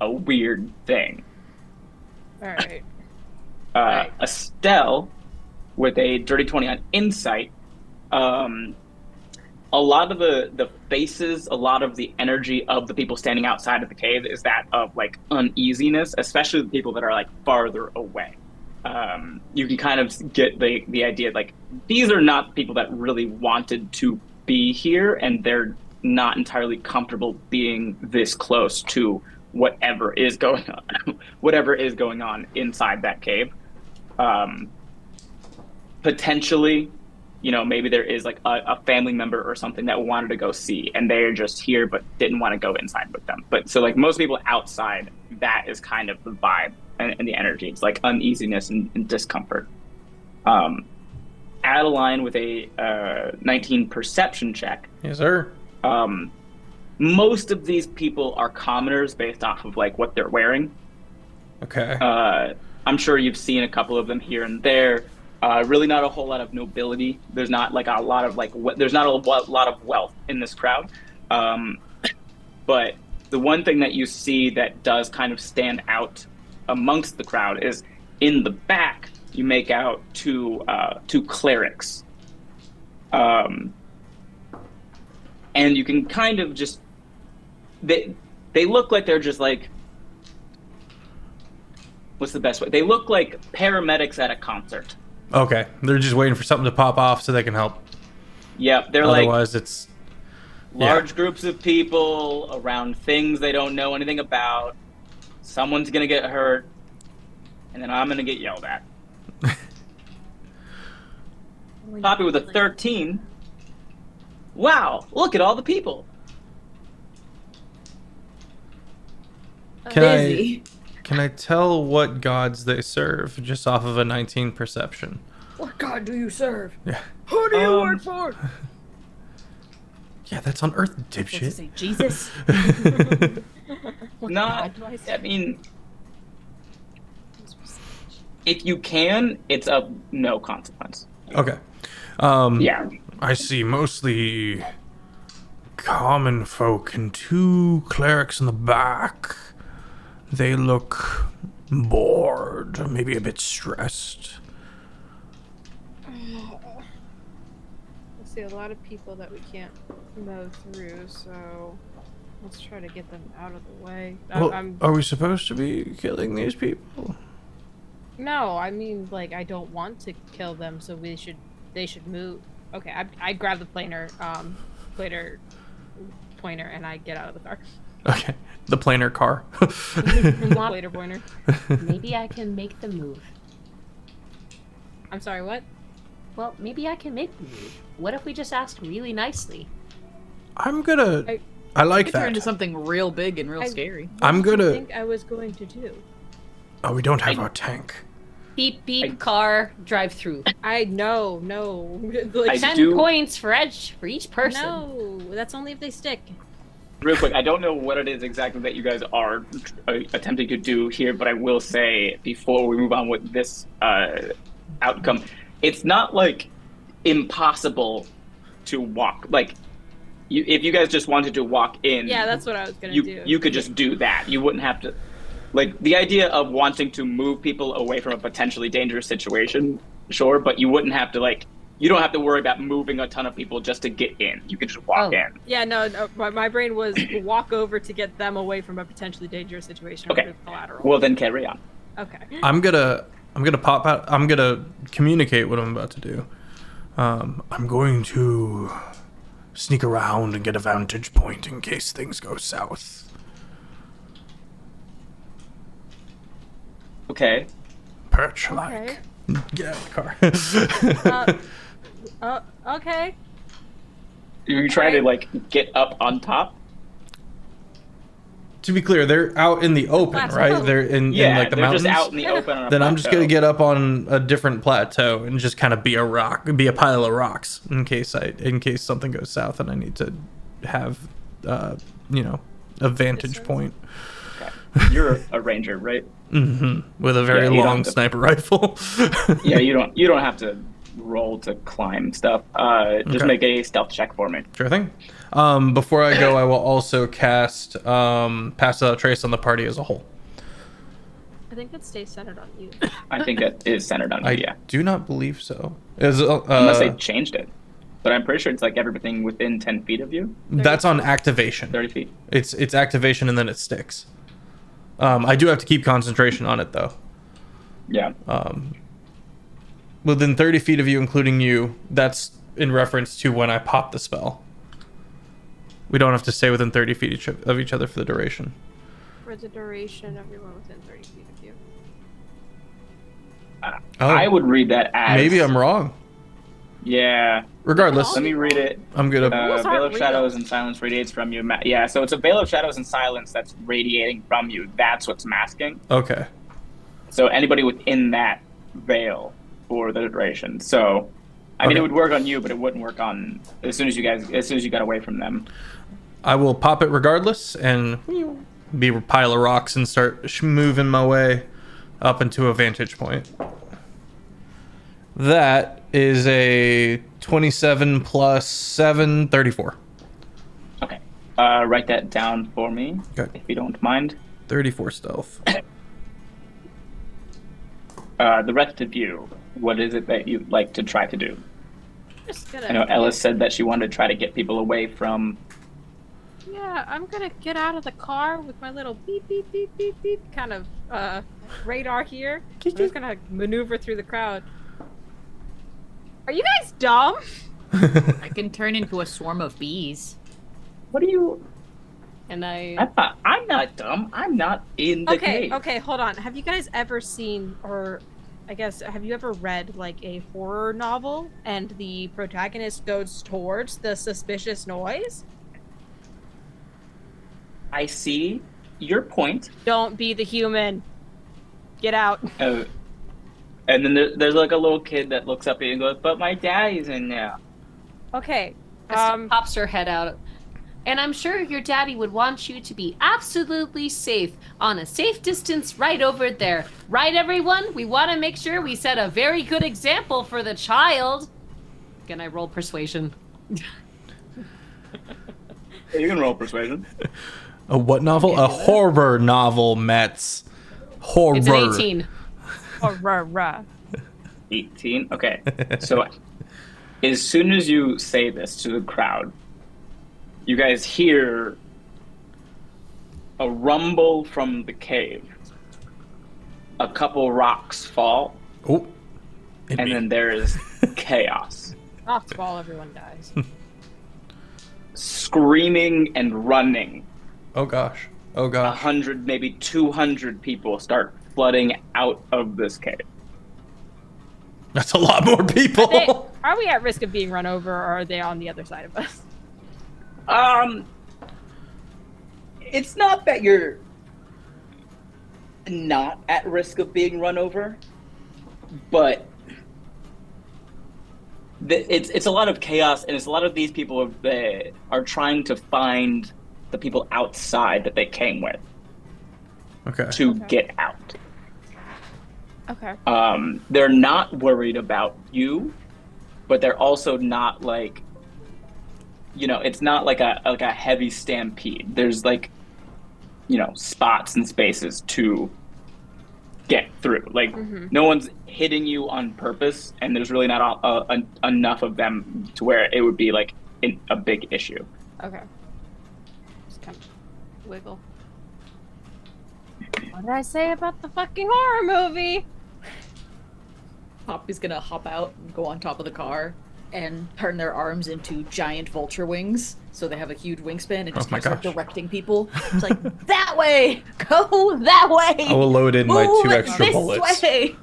a weird thing. All right. Estelle, with a dirty 20 on insight, a lot of the faces, a lot of the energy of the people standing outside of the cave is that of like uneasiness, especially the people that are like farther away. You can kind of get the idea, like, these are not people that really wanted to be here, and they're not entirely comfortable being this close to whatever is going on inside that cave. Potentially, maybe there is like a family member or something that wanted to go see, and they're just here but didn't want to go inside with them. But so like most people outside, that is kind of the vibe and the energy. It's like uneasiness and discomfort. Adaline with a 19 perception check. Yes, sir. Most of these people are commoners based off of like what they're wearing. Okay. I'm sure you've seen a couple of them here and there. Really not a whole lot of nobility. There's not like a lot of there's not a lot of wealth in this crowd. But the one thing that you see that does kind of stand out amongst the crowd is in the back, you make out two clerics. And you can kind of just, they look like they're just like, what's the best way? They look like paramedics at a concert. Okay. They're just waiting for something to pop off so they can help. Yep, they're Otherwise, it's large groups of people around things they don't know anything about. Someone's gonna get hurt, and then I'm gonna get yelled at. Poppy with a 13. Wow, look at all the people. Busy. Can I tell what gods they serve just off of a 19 perception? What god do you serve? Yeah. Who do you work for? Yeah, that's on Earth, Supposed to dipshit. say Jesus. Not, I mean, if you can, it's of no consequence. Okay. Yeah. I see mostly common folk and two clerics in the back. They look bored, maybe a bit stressed. I see a lot of people that we can't mow through, so let's try to get them out of the way. Well, are we supposed to be killing these people? No, I mean, like, I don't want to kill them, so they should move. Okay, I grab the planar pointer and I get out of the car. Okay. The planar car. Later pointer. Maybe I can make the move. I'm sorry, what? Well, maybe I can make the move. What if we just asked really nicely? I'm gonna. I like It turned that. into something real big and real scary. I'm What did you gonna. think I was going to do? Oh, we don't have our tank. Beep beep car drive through. No. Like, 10 points for each person. no, that's only if they stick. Real quick, I don't know what it is exactly that you guys are attempting to do here, but I will say before we move on with this outcome, it's not like impossible to walk. Like, if you guys just wanted to walk in, Yeah, that's what I was gonna do. You could just do that. You wouldn't have to. Like, the idea of wanting to move people away from a potentially dangerous situation, sure, but you wouldn't have to, like, you don't have to worry about moving a ton of people just to get in. You could just walk in. Yeah, no, my brain was walk over to get them away from a potentially dangerous situation. Okay. With collateral. Well, then carry on. Okay. I'm gonna pop out. I'm gonna communicate what I'm about to do. I'm going to sneak around and get a vantage point in case things go south. Okay. Perch Okay. like. Get out of the car. Okay. You're trying to, like, get up on top? To be clear, they're out in the open, Plateau. right? They're in like the they're mountains. just out in the open on a Then I'm just plateau. gonna get up on a different plateau and just kind of be a pile of rocks in case something goes south and I need to have, a vantage point. Okay. You're a ranger, right? With a very Yeah, you don't long have to- sniper rifle. Yeah, you don't have to roll to climb stuff. Just Okay. make a stealth check for me. Sure thing. Before I go, I will also cast Pass Without Trace on the party as a whole. I think it stays centered on you. I think it is centered on you, yeah. Do not believe so. Unless they changed it. But I'm pretty sure it's like everything within 10 feet of you. That's on activation. 30 feet. It's activation and then it sticks. I do have to keep concentration on it though. Yeah. Within 30 feet of you, including you, that's in reference to when I pop the spell. We don't have to stay within 30 feet of each other for the duration. For the duration, everyone within 30 feet of you. I would read that as... Maybe I'm wrong. Yeah. Regardless, Let me read it. I'm gonna. Rules Veil aren't of real. Shadows and Silence radiates from you. Yeah, so it's a Veil of Shadows and Silence that's radiating from you. That's what's masking. Okay. So anybody within that veil for the duration. So, I mean, Okay. it would work on you, but it wouldn't work on as soon as you got away from them. I will pop it regardless and be a pile of rocks and start moving my way up into a vantage point. That is a 27 plus 7, 34. Okay. Write that down for me, Okay. if you don't mind. 34 stealth. The rest of you, what is it that you'd like to try to do? Just gonna. I know Elis said that she wanted to try to get people away from... Yeah, I'm gonna get out of the car with my little beep beep beep beep beep kind of radar here. I'm just gonna maneuver through the crowd. Are you guys dumb? I can turn into a swarm of bees. What are you... And I'm not dumb. I'm not in the cave. Okay, hold on. Have you guys ever seen, or I guess, have you ever read like a horror novel and the protagonist goes towards the suspicious noise? I see your point. Don't be the human. Get out. And then there's like a little kid that looks up at you and goes, "But my daddy's in there." Okay. Estelle pops her head out. And I'm sure your daddy would want you to be absolutely safe on a safe distance right over there. Right, everyone? We want to make sure we set a very good example for the child. Can I roll persuasion? You can roll persuasion. A what novel? A horror novel, Mets. Horror. It's an 18. Oh, rah. 18. Okay. So as soon as you say this to the crowd, you guys hear a rumble from the cave. A couple rocks fall, Oh. and then there is chaos. Rocks fall, everyone dies. screaming and running. Oh gosh. Oh gosh. 100, maybe 200 people start flooding out of this cave. That's a lot more people. Are we at risk of being run over, or are they on the other side of us? It's not that you're not at risk of being run over, but it's a lot of chaos, and it's a lot of these people are trying to find the people outside that they came with to get out. Okay. They're not worried about you, but they're also not like, it's not like a heavy stampede. There's like, spots and spaces to get through. Like, no one's hitting you on purpose, and there's really not enough of them to where it would be like a big issue. Okay. Just kind of wiggle. What did I say about the fucking horror movie? Poppy's gonna hop out and go on top of the car and turn their arms into giant vulture wings, so they have a huge wingspan and just start directing people. It's like, that way! Go that way! I will load in my 2 extra this bullets. Way.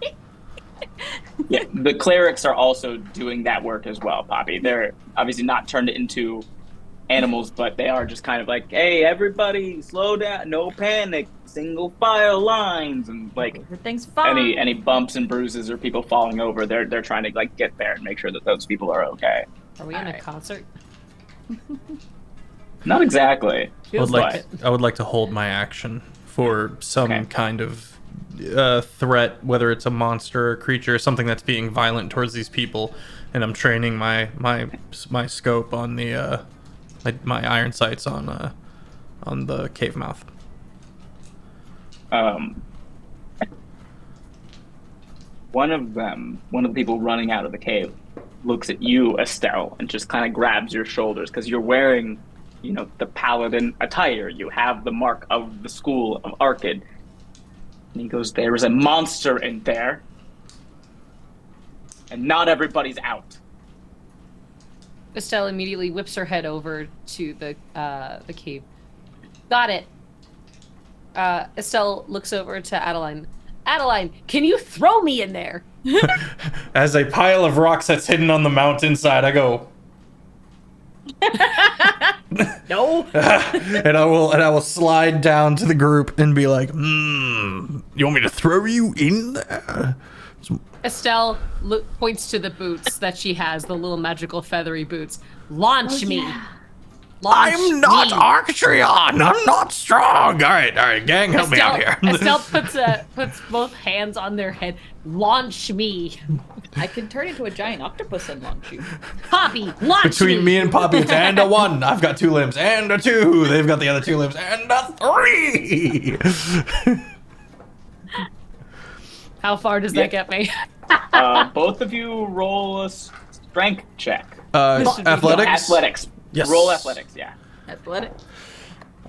Yeah, the clerics are also doing that work as well, Poppy. They're obviously not turned into animals, but they are just kind of like, hey, everybody, slow down, no panic, single file lines, and like everything's fine. Any bumps and bruises or people falling over, they're trying to like get there and make sure that those people are okay. Are we in a concert? Not exactly. I would like to hold my action for some kind of threat, whether it's a monster or creature, something that's being violent towards these people, and I'm training my scope on the my iron sights on the cave mouth. One of the people running out of the cave looks at you, Estel, and just kind of grabs your shoulders because you're wearing, the Paladin attire. You have the mark of the school of Archid. And he goes, there is a monster in there, and not everybody's out. Estel immediately whips her head over to the cave. Got it. Estel looks over to Adaline. Adaline, can you throw me in there? As a pile of rocks that's hidden on the mountainside, I go. No. and I will slide down to the group and be like, you want me to throw you in there? Estel points to the boots that she has, the little magical feathery boots. Launch me. Yeah. Launch I'm not me. Arktreon. I'm not strong. All right, gang, help me out here. Estelle puts both hands on their head. Launch me. I can turn into a giant octopus and launch you. Poppy, launch Between me and Poppy, it's and a 1. I've got 2 limbs, and a 2. They've got the other 2 limbs, and a 3. How far does that get me? Both of you roll a strength check. Athletics? Athletics. Yes. Roll athletics, yeah. Athletic.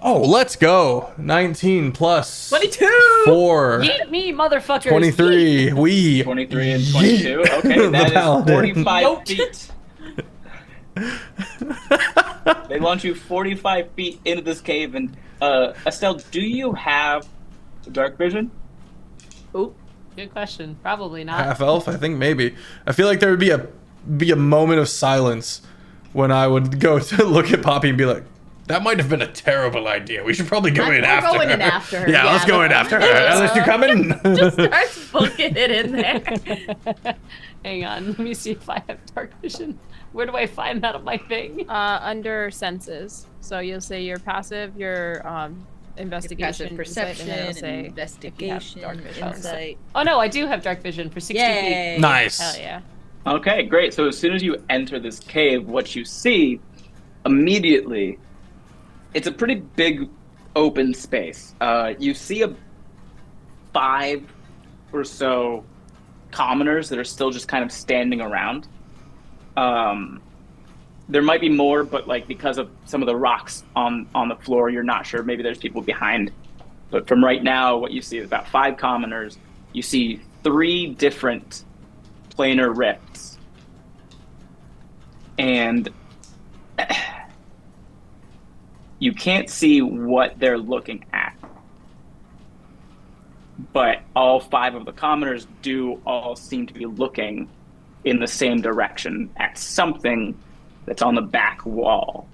Oh, let's go. 19 plus 22! 4. Yeet me, motherfuckers. 23. We. 23 and 22. Okay, The that is Paladin. 45 feet. They launch you 45 feet into this cave, and Estel, do you have dark vision? Oh, Good question. Probably not. Half elf, I think maybe. I feel like there would be a moment of silence when I would go to look at Poppy and be like, that might have been a terrible idea. We should probably go in after her. We're going in after her. Yeah, let's go in after her. Unless you coming? Just starts booking it in there. Hang on. Let me see if I have dark vision. Where do I find that on my thing? Under senses. So you'll say your passive, your investigation, Passive perception, insight, and then it'll say investigation, dark vision. insight. Oh no, I do have dark vision for 60 Yay! feet. Nice. Hell yeah. Okay, great. So as soon as you enter this cave, what you see immediately, it's a pretty big open space. You see 5 or so commoners that are still just kind of standing around. There might be more, but like because of some of the rocks on the floor, you're not sure. Maybe there's people behind. But from right now, what you see is about 5 commoners. You see 3 different planar rifts. And You can't see what they're looking at. But all 5 of the commoners do all seem to be looking in the same direction at something that's on the back wall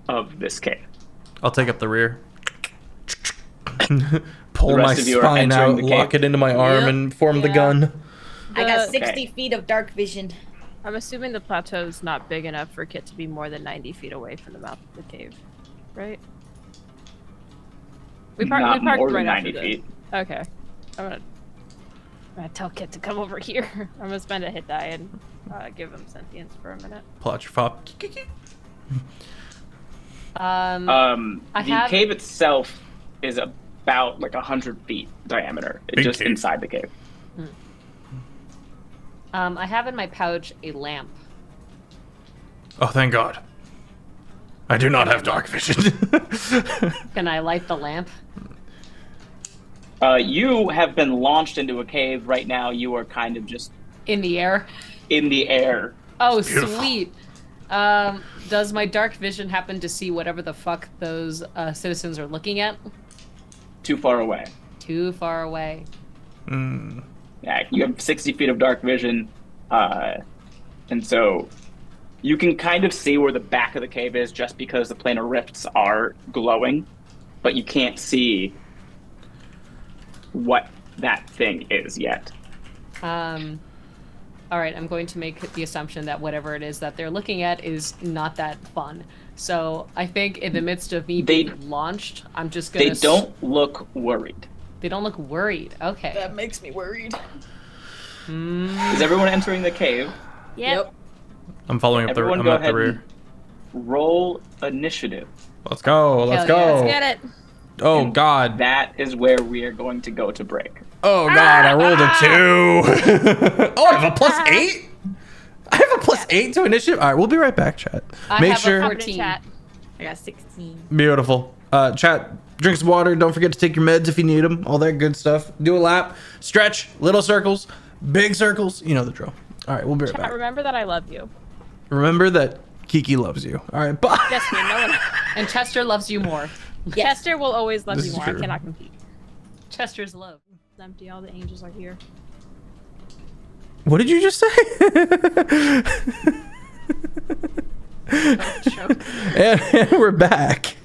of this cave. I'll take up the rear. Pull The my rest of you are spine entering out, the lock cave. it into my arm, Yep. and form the Yeah. gun. I got The- 60 feet of dark vision. I'm assuming the plateau's not big enough for Kit to be more than 90 feet away from the mouth of the cave, right? Not we parked more right than 90 after feet. this. Okay. I'm gonna tell Kit to come over here. I'm gonna spend a hit die and give him sentience for a minute. Pull out your fob. I The have- cave itself is about like 100 feet diameter. It's Big just cave. inside the cave. I have in my pouch a lamp. Oh, thank God. I do not have dark vision. Can I light the lamp? You have been launched into a cave. Right now, you are kind of just In the air? in the air. Oh, beautiful. sweet. Does my dark vision happen to see whatever the fuck those citizens are looking at? Too far away. Too far away. Yeah, you have 60 feet of dark vision, and so you can kind of see where the back of the cave is just because the planar rifts are glowing, but you can't see what that thing is yet. All right, I'm going to make the assumption that whatever it is that they're looking at is not that fun. So I think in the midst of me They- being launched, I'm just gonna. They don't look worried. They don't look worried. Okay. That makes me worried. Is everyone entering the cave? Yep. I'm following up the, Everyone I'm go at the ahead rear. and roll initiative. Let's go. Let's Hell yeah. go. Get it. Oh, And God. That is where we are going to go to break. Oh, God. I rolled a 2. Oh, I have a +8? I have a +8 to initiative? All right, we'll be right back, chat. I Make have a sure. 14. Chat. I got 16. Beautiful. Chat, drink some water. Don't forget to take your meds if you need them. All that good stuff. Do a lap. Stretch. Little circles. Big circles. You know the drill. All right, we'll be right Chat, back. remember that I love you. Remember that Kiki loves you. All right, bye. Yes, me. No one. And Chester loves you more. Chester will always love This you is more. true. I cannot compete. Chester's love. It's empty. All the angels are here. What did you just say? and we're back.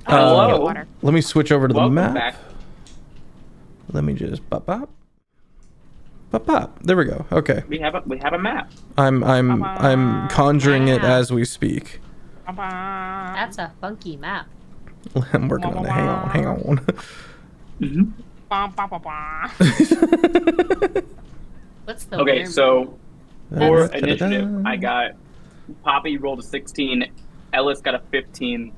Hello. Water. Let me switch over to the Welcome map. back. Let me just pop pop. Pop pop. There we go. Okay. We have a map. I'm conjuring it as we speak. That's a funky map. I'm working on it. Hang on. What's the Okay, weird- so for Da-da-da. initiative, I got Poppy rolled a 16, Elis got a 15,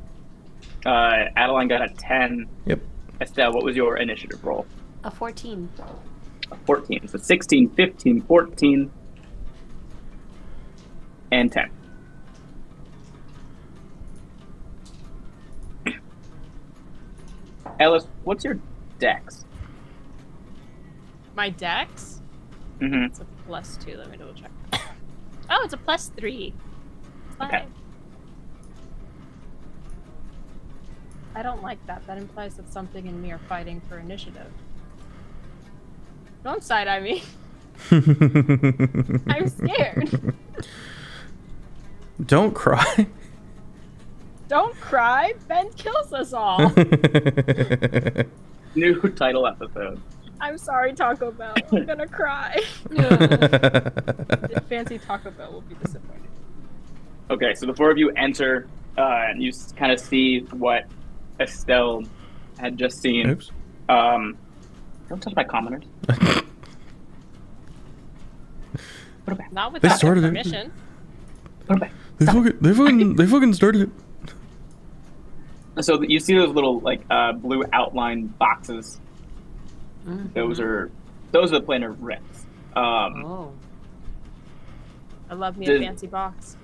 Adaline got a 10. Yep. Estel, what was your initiative roll? a 14. A 14. So 16, 15, 14, and 10. Elis, what's your dex? My dex? Mm-hmm. It's a +2. Let me double check. Oh, it's a +3. Fine. Okay. I don't like that. That implies that something in me are fighting for initiative. Don't side-eye me. I'm scared. Don't cry. Don't cry. Ben kills us all. New title episode. I'm sorry, Taco Bell. I'm gonna cry. Fancy Taco Bell will be disappointed. Okay, so the four of you enter, and you kind of see what Estel had just seen. Oops. Don't touch my commoners. Put it back. Not They without started your it. permission. Put it back. They fucking started it. So you see those little blue outline boxes. Mhm. Those are the planar rifts. Oh. I love me Did- a fancy box.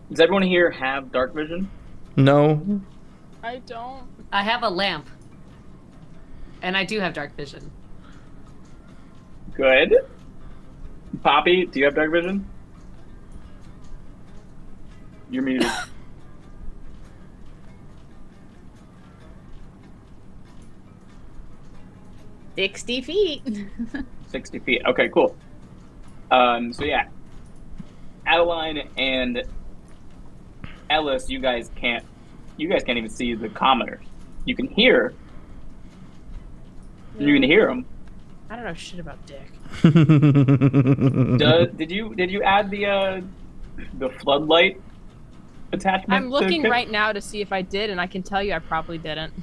Does everyone here have dark vision? No. I don't. I have a lamp. And I do have dark vision. Good. Poppy, do you have dark vision? You're muted. 60 feet. 60 feet. Okay, cool. So yeah, Adaline and Elis, you guys can't even see the commoners. You can hear. You can hear them. I don't know shit about dick. Did you add the floodlight attachment? I'm looking right now to see if I did, and I can tell you I probably didn't.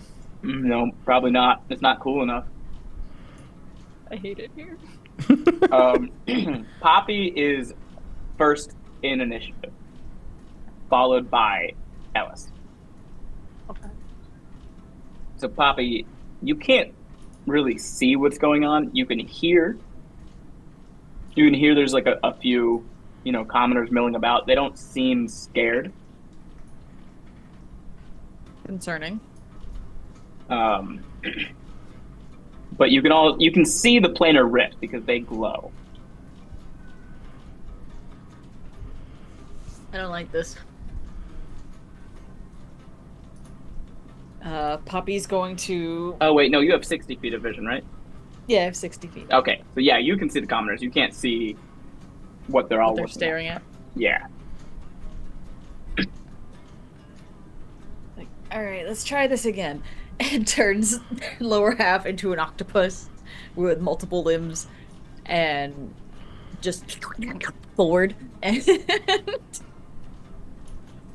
No, probably not. It's not cool enough. I hate it here. Poppy is first in initiative, followed by Elis. Okay. So Poppy, you can't really see what's going on. You can hear there's like a few, commoners milling about. They don't seem scared. Concerning. But you can see the planar rift because they glow. I don't like this. Poppy's going to... Oh wait, no, you have 60 feet of vision, right? Yeah, I have 60 feet. Okay, so yeah, you can see the commoners. You can't see what they're all They're looking staring at. Yeah. Like, all right, let's try this again. And turns lower half into an octopus with multiple limbs and just forward and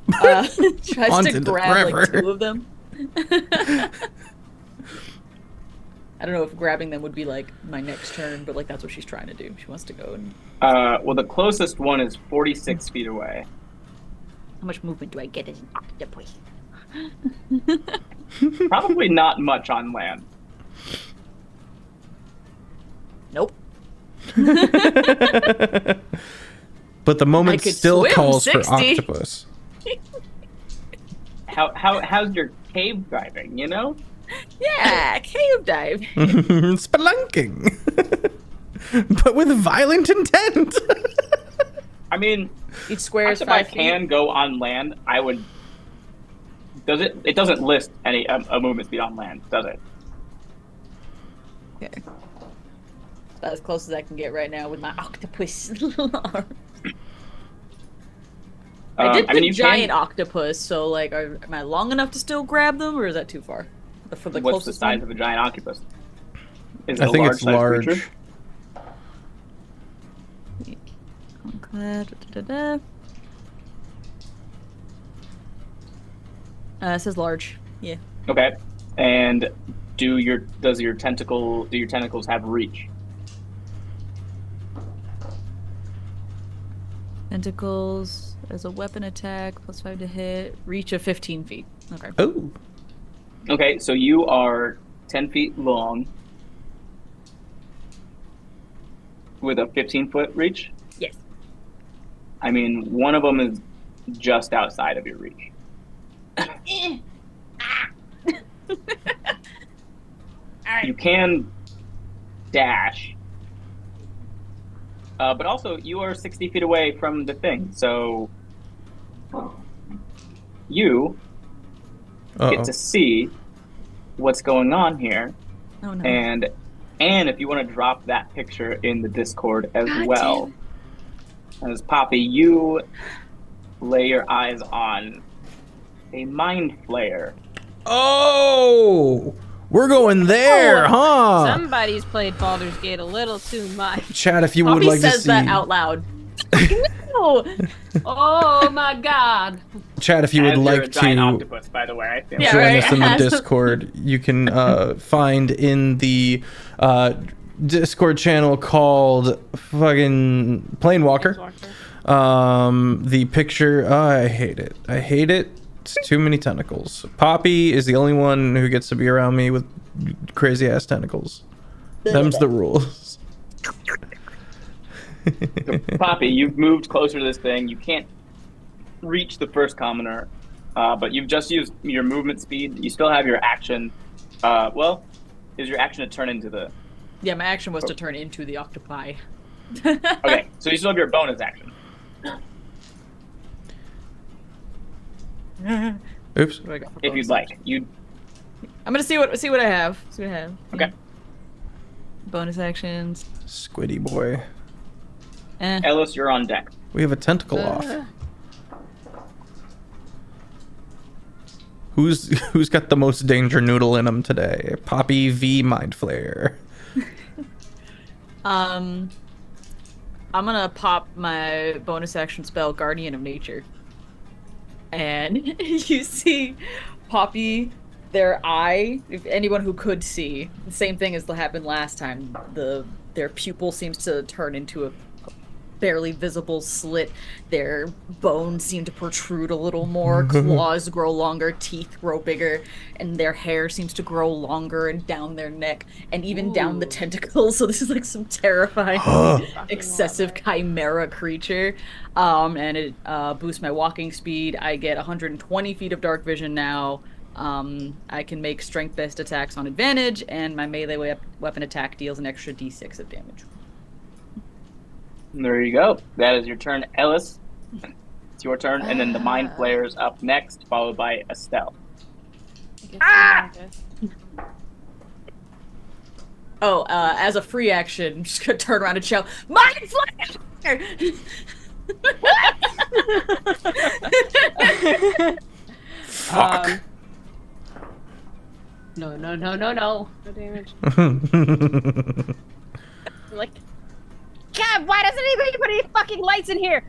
tries to grab like two of them. I don't know if grabbing them would be like my next turn, but like that's what she's trying to do. She wants to go and... Well, the closest one is 46 feet away. How much movement do I get as an octopus? Probably not much on land. Nope. But the moment could still swim calls 60. for octopus. How's your cave diving, Yeah, cave dive. Spelunking. But with violent intent. I mean, Each square is if I 5 feet. can go on land, I would... It doesn't list any a movement speed on land, does it? Okay. That's as close as I can get right now with my octopus arm. I did the you giant can... octopus, so like, am I long enough to still grab them, or is that too far? For the What's the closest size one? of a giant octopus? Is it I a think it's large-sized large. creature? It says large. Yeah. Okay. And do your tentacles have reach? Tentacles as a weapon attack, +5 to hit, reach of 15 feet. Okay. Oh. Okay, so you are 10 feet long with a 15-foot reach? Yes. I mean, one of them is just outside of your reach. You can dash, but also you are 60 feet away from the thing, so you get to see what's going on here. Oh no. And if you want to drop that picture in the Discord as God well, as Poppy, you lay your eyes on a mind flayer. Oh, we're going there, huh? Somebody's played Baldur's Gate a little too much. Chat, if you would Poppy like to says see. that out loud. No. Oh my god. Chat, if you would As you're a like giant to octopus, by the way. I feel Yeah, join right. us in the Discord, you can find in the Discord channel called fucking Planewalker. The picture, I hate it. It's too many tentacles. Poppy is the only one who gets to be around me with crazy ass tentacles. Them's the rules. So, Poppy, you've moved closer to this thing. You can't reach the first commoner, but you've just used your movement speed. You still have your action. Is your action to turn into the... Yeah, my action was to turn into the octopi. Okay, so you still have your bonus action. Oops. What do I got for If you'd bonus like. action? I'm gonna see what I have. See what I have. Okay. Bonus actions. Squiddy boy. Elis, you're on deck. We have a tentacle off. Who's got the most danger noodle in him today? Poppy v Mind Flayer. I'm gonna pop my bonus action spell, Guardian of Nature. And you see Poppy, their eye, if anyone who could see, the same thing as that happened last time. Their pupil seems to turn into a barely visible slit. Their bones seem to protrude a little more, claws grow longer, teeth grow bigger, and their hair seems to grow longer and down their neck and even down the tentacles. So this is like some terrifying excessive chimera creature. And it boosts my walking speed. I get 120 feet of dark vision now. I can make strength-based attacks on advantage, and my melee weapon attack deals an extra d6 of damage. There you go. That is your turn, Elis. It's your turn, and then the Mind Flayer's up next, followed by Estel. As a free action, I'm just gonna turn around and shout, Mind Flayer! Fuck. No. No damage. Like, God, why doesn't anybody put any fucking lights in here?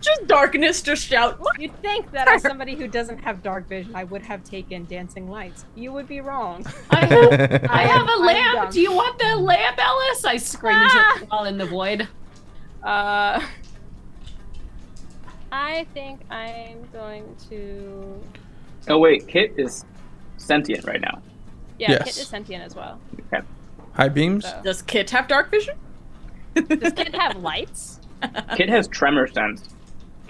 Just darkness, just shout. You'd think that as somebody who doesn't have dark vision, I would have taken dancing lights. You would be wrong. I have a I'm lamp. dumb. Do you want the lamp, Ellis? I screamed while in the void. I think I'm going to. Oh wait, Kit is sentient right now. Yeah, Yes. Kit is sentient as well. Okay. High beams? So. Does Kit have dark vision? Does Kit have lights? Kit has tremor sense.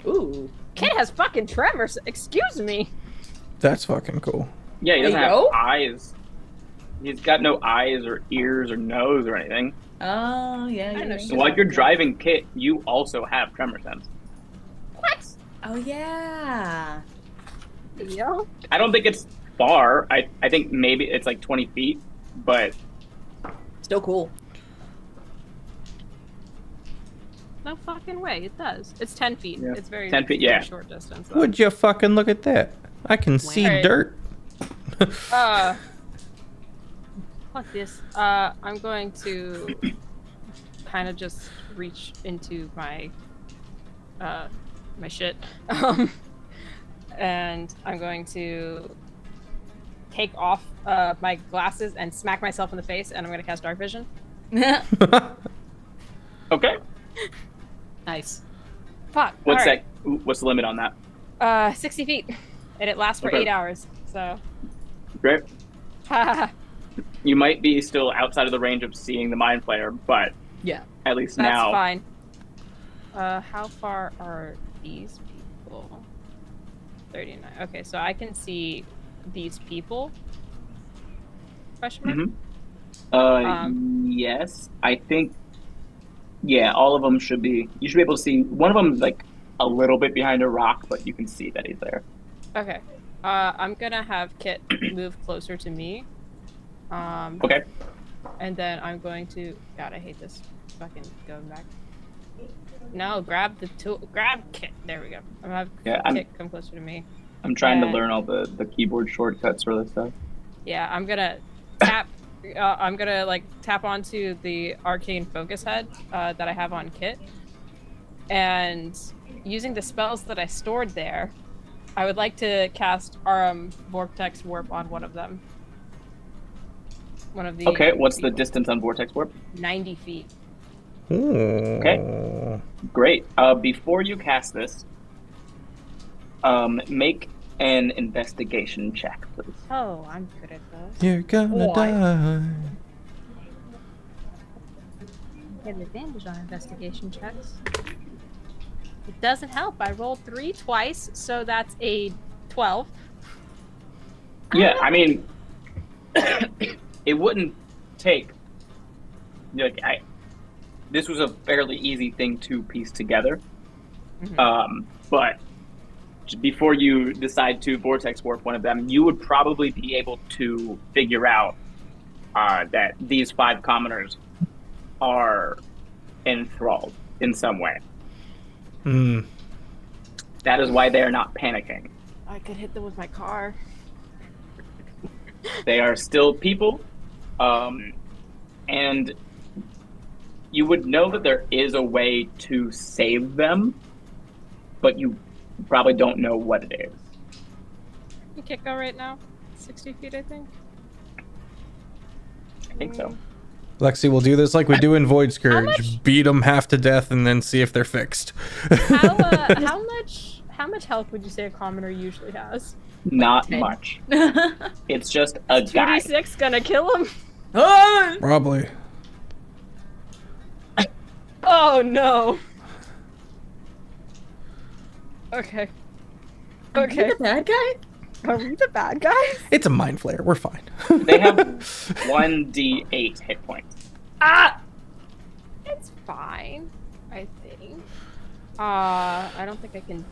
Ooh. Kit has fucking tremors. Excuse me. That's fucking cool. Yeah, he doesn't There have you go. eyes. He's got no eyes or ears or nose or anything. Oh, yeah. I know. So while you're driving Kit, you also have tremor sense. What? Oh, yeah. Yeah. I don't think it's far. I think maybe it's like 20 feet, but Still cool. No fucking way. It does. It's 10 feet. Yeah. It's very 10 feet, very yeah. short distance. Though. Would you fucking look at that? I can see Alright. dirt. Fuck this. I'm going to kind of just reach into my my shit. And I'm going to take off my glasses and smack myself in the face, and I'm going to cast Dark Vision. okay. Nice. Fuck. What's all right. that? What's the limit on that? 60 feet. And it lasts for Okay. 8 hours, so. Great. That's You might be still outside of the range of seeing the Mind Flayer, but Yeah. at least now. fine. How far are these people? 39. Okay, so I can see these people. Question mark? Yes, I think. Yeah, all of them should be. You should be able to see. One of them is like a little bit behind a rock, but you can see that he's there. Okay. I'm gonna have Kit move closer to me. Okay. And then I'm going to. God, I hate this. Fucking going back. No, grab the tool. Grab Kit. There we go. I'm gonna have Kit come closer to me. I'm trying to And- learn all the keyboard shortcuts for this stuff. Yeah, I'm gonna tap. I'm gonna like tap onto the arcane focus head that I have on Kit, and using the spells that I stored there, I would like to cast Vortex Warp on one of them. One of the. Okay, what's the distance on Vortex Warp? 90 feet. Okay. Great. Before you cast this, make an investigation check, please. Oh, I'm good at those. You're gonna die. I have advantage on investigation checks. It doesn't help. I rolled 3 twice, so that's a 12. Yeah, I mean, it wouldn't take. Like, this was a fairly easy thing to piece together. But before you decide to vortex warp one of them, you would probably be able to figure out that these 5 commoners are enthralled in some way. That is why they are not panicking. I could hit them with my car. They are still people, and you would know that there is a way to save them, but you probably don't know what it is. You can't go right now. 60 feet, I think. I think so. Lexi, we'll do this like we do in Void much? Scourge. Beat them half to death and then see if they're fixed. How much health would you say a commoner usually has? Not much. It's just a guy. 2d6 gonna kill him? Probably. Oh no. Okay. Okay. The bad guy? Are we the bad guys? It's a mind flayer. We're fine. They have 1d8 hit points. Ah! It's fine, I think. I don't think I can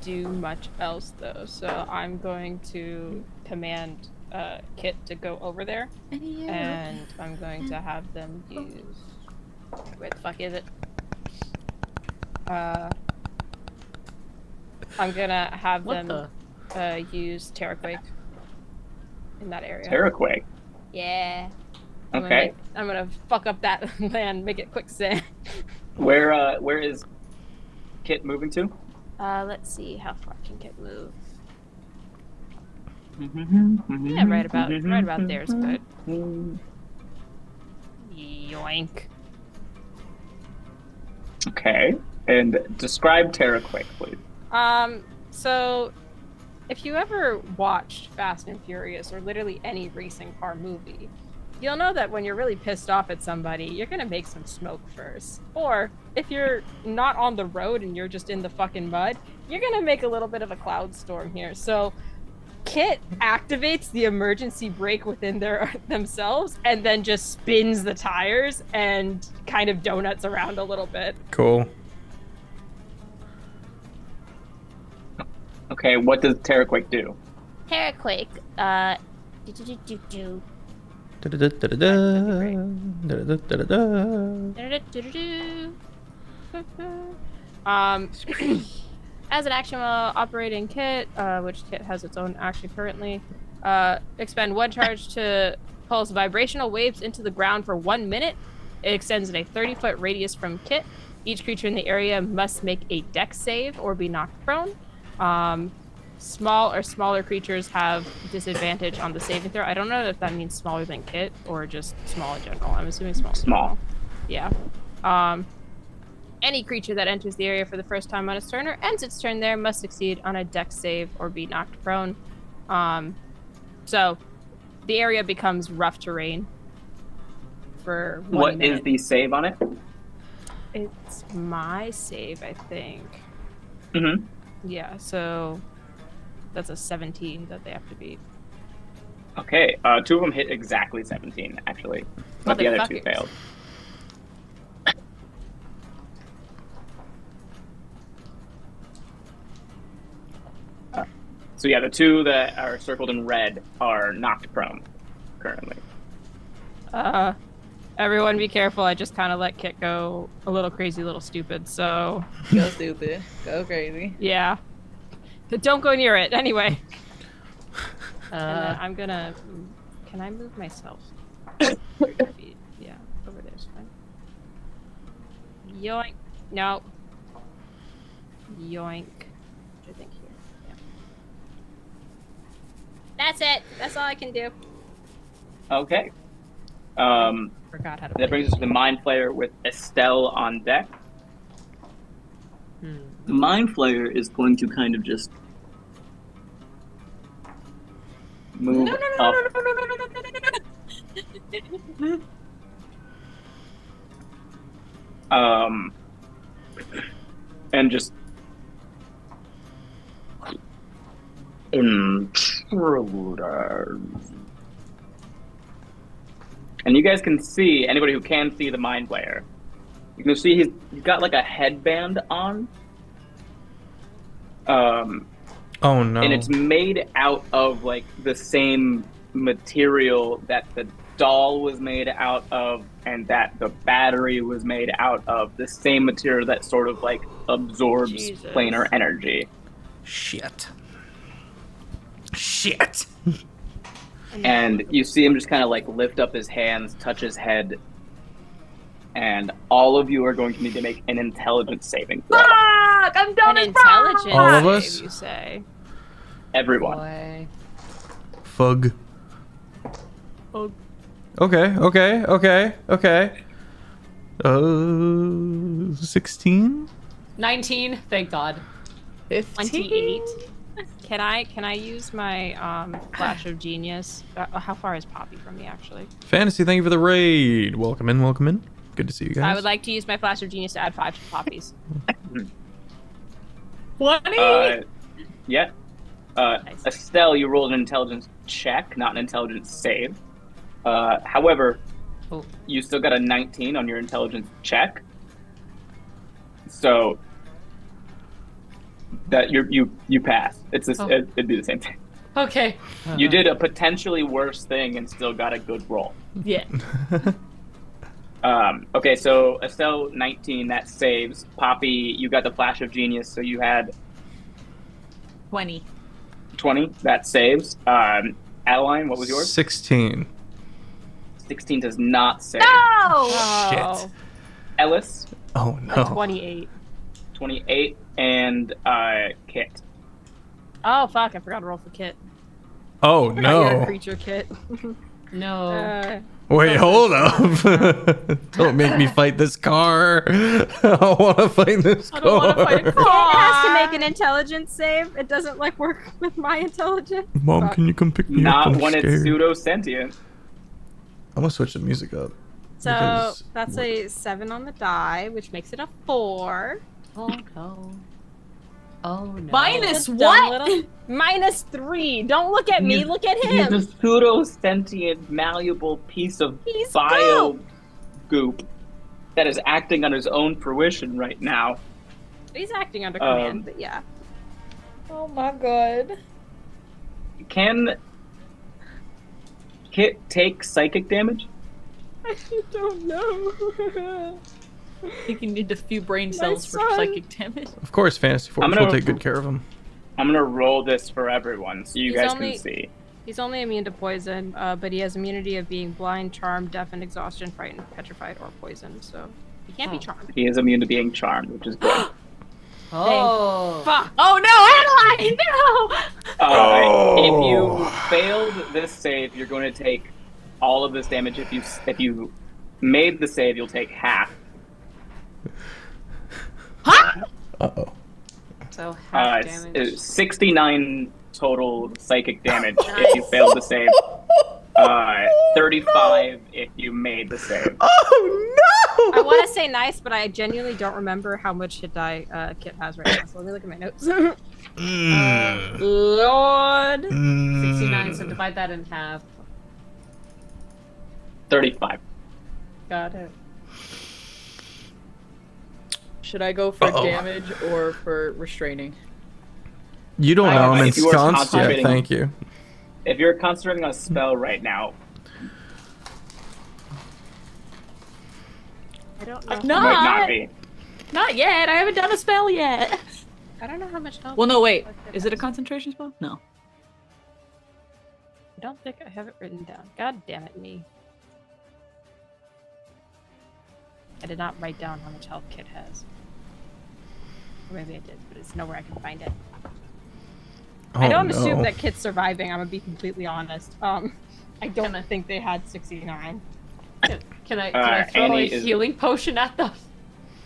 do much else though, so I'm going to command Kit to go over there, and I'm going to have them use. Where the fuck is it? I'm gonna have them use Terraquake in that area. Terraquake. Yeah. Okay. I'm gonna fuck up that land, make it quicksand. Where is Kit moving to? Let's see, how far can Kit move? Yeah, right about there's good. Yoink. Okay. And describe Terraquake, please. So if you ever watched Fast and Furious or literally any racing car movie, you'll know that when you're really pissed off at somebody, you're gonna make some smoke first. Or if you're not on the road and you're just in the fucking mud, you're gonna make a little bit of a cloud storm here. So Kit activates the emergency brake within themselves and then just spins the tires and kind of donuts around a little bit. Cool. Okay, what does Terraquake do? Terraquake, As an action while operating Kit, which Kit has its own action currently, expend 1 charge to pulse vibrational waves into the ground for 1 minute. It extends in a 30-foot radius from Kit. Each creature in the area must make a dex save or be knocked prone. Small or smaller creatures have disadvantage on the saving throw. I don't know if that means smaller than Kit or just small in general. I'm assuming small. Small. Yeah. Any creature that enters the area for the first time on its turn or ends its turn there must succeed on a dex save or be knocked prone. So the area becomes rough terrain for 1 What minute. is the save on it? It's my save, I think. Mm-hmm. Yeah, so that's a 17 that they have to beat. Okay, 2 of them hit exactly 17, actually. But the other 2 Motherfuckers. failed. So yeah, the 2 that are circled in red are knocked prone currently. Everyone be careful. I just kind of let Kit go a little crazy, a little stupid, so... Go stupid. Go crazy. Yeah. But don't go near it, anyway. And then I'm gonna... Can I move myself? 30 feet. Yeah, over there's fine. Yoink. No. Yoink. I think here. Yeah. That's it. That's all I can do. Okay. Forgot how to That brings us to the Mind Flayer with Estel on deck. The Mind Flayer is going to kind of just move up. And just intruders. And you guys can see, anybody who can see the Mind Flayer, you can see he's got like a headband on. Oh no. And it's made out of like the same material that the doll was made out of, and that the battery was made out of the same material that sort of like absorbs Jesus. planar energy. Shit. And you see him just kind of like lift up his hands, touch his head, and all of you are going to need to make an intelligence saving throw. Fuck! I'm done An as fuck! intelligence All of save, us? you say? Everyone. Boy. Fug. Fug. Okay. 16? 19, thank God. 28. Can I use my flash of genius? How far is Poppy from me, actually? Fantasy, thank you for the raid. Welcome in. Good to see you guys. I would like to use my flash of genius to add 5 to Poppy's. 20? Yeah. Nice. Estelle, you rolled an intelligence check, not an intelligence save. However, Oh. you still got a 19 on your intelligence check. So that you pass. It'd be the same thing. Okay. You did a potentially worse thing and still got a good roll. Yeah. Okay, so Estelle 19, that saves. Poppy, you got the flash of genius, so you had 20. 20, that saves. Adaline, what was yours? 16. 16 does not save. Oh, Shit. Elis, Oh a no. 28. 28, and Kit. Oh, fuck, I forgot to roll for Kit. Oh Forgot you had a no. creature Kit. No. Wait, hold up. Don't make me fight this car. I want to fight this car. I don't want to fight a Kit car. has to make an intelligence save. It doesn't like work with my intelligence. Mom, Fuck. can you come pick me up? Not I'm when it's scared. pseudo-sentient. I'm gonna switch the music up. So because- that's a 7 on the die, which makes it a 4. Oh no. Oh no. Minus Dumb what? little- Minus 3. Don't look at me. He's- Look at He's a him. pseudo-sentient, malleable piece of He's bio goop that is acting on his own fruition right now. He's acting under command, but yeah. Oh my god. Can Kit take psychic damage? I don't know. I think you need a few brain cells for son. psychic damage. Of course, Fantasy Force I'm will gonna- take good care of him. I'm gonna roll this for everyone so you He's guys only- can see. He's only immune to poison, but he has immunity of being blind, charmed, deafened, exhaustion, frightened, petrified, or poisoned. So he can't be Oh. charmed. He is immune to being charmed, which is good. Oh. Fuck. Oh no, Adaline! No! If you failed this save, you're going to take all of this damage. If you made the save, you'll take half. Huh? Uh-oh. So half It's damage. 69 total psychic damage if you failed the save. 35 if you made the save. Oh no! I want to say nice, but I genuinely don't remember how much hit die Kit has right now. So let me look at my notes. Lord. 69, so divide that in half. 35. Got it. Should I go for Uh-oh. damage or for restraining? You don't know I'm If you are ensconced yet, concentrating- thank you. If you're concentrating on a spell right now, I don't know. it might not be. Not yet. I haven't done a spell yet. I don't know how much health. Well, no, wait. Kit Is it a has. concentration spell? No. I don't think I have it written down. God damn it, me. I did not write down how much health Kit has. Or maybe I did, but it's nowhere I can find it. I Oh, don't assume no. that Kit's surviving. I'm gonna be completely honest. I don't think they had 69. Can I throw a Annie is- healing potion at them?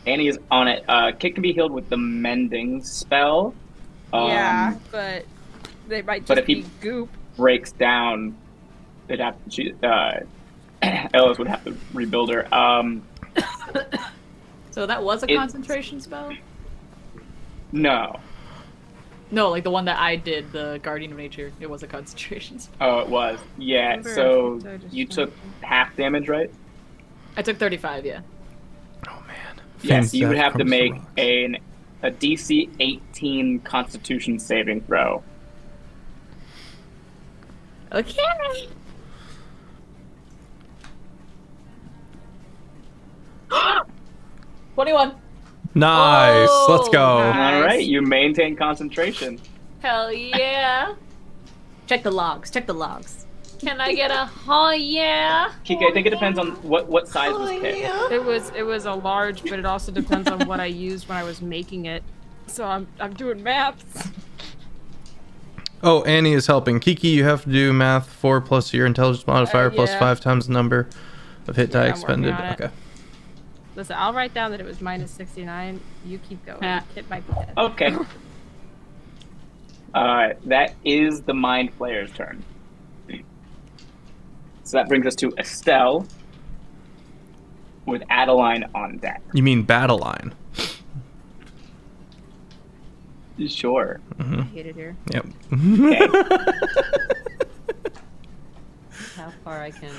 Annie is on it. Kit can be healed with the mending spell. Yeah, but they might but just if he- be goop. Breaks down, they'd have to. Elis would have to rebuild her. So that was a It- concentration spell? No. No, like the one that I did, the Guardian of Nature. It was a concentration spell. Oh, it was. Yeah. Remember, So I just you tried took half damage, right? I took 35, yeah. Oh man. Yes. You would Death have to comes make rocks. a DC 18 Constitution saving throw. Okay. 21. Nice. Let's go. nice. All right, you maintain concentration. Hell yeah. Check the logs. Check the logs. Can I get a oh yeah? Kiki, I think it depends on what size was picked. It was a large, but it also depends on what I used when I was making it. So I'm doing maths. Oh, Annie is helping. Kiki, you have to do math 4 plus your intelligence modifier plus yeah. 5 times the number of hit die Yeah, I'm working expended. on it. Okay. Listen, I'll write down that it was minus 69. You keep going. Ah. It might be dead. Okay. That is the Mind Flayer's turn. So that brings us to Estel with Adaline on deck. You mean battle line? Sure. I hate it here. Yep. Okay. How far I can.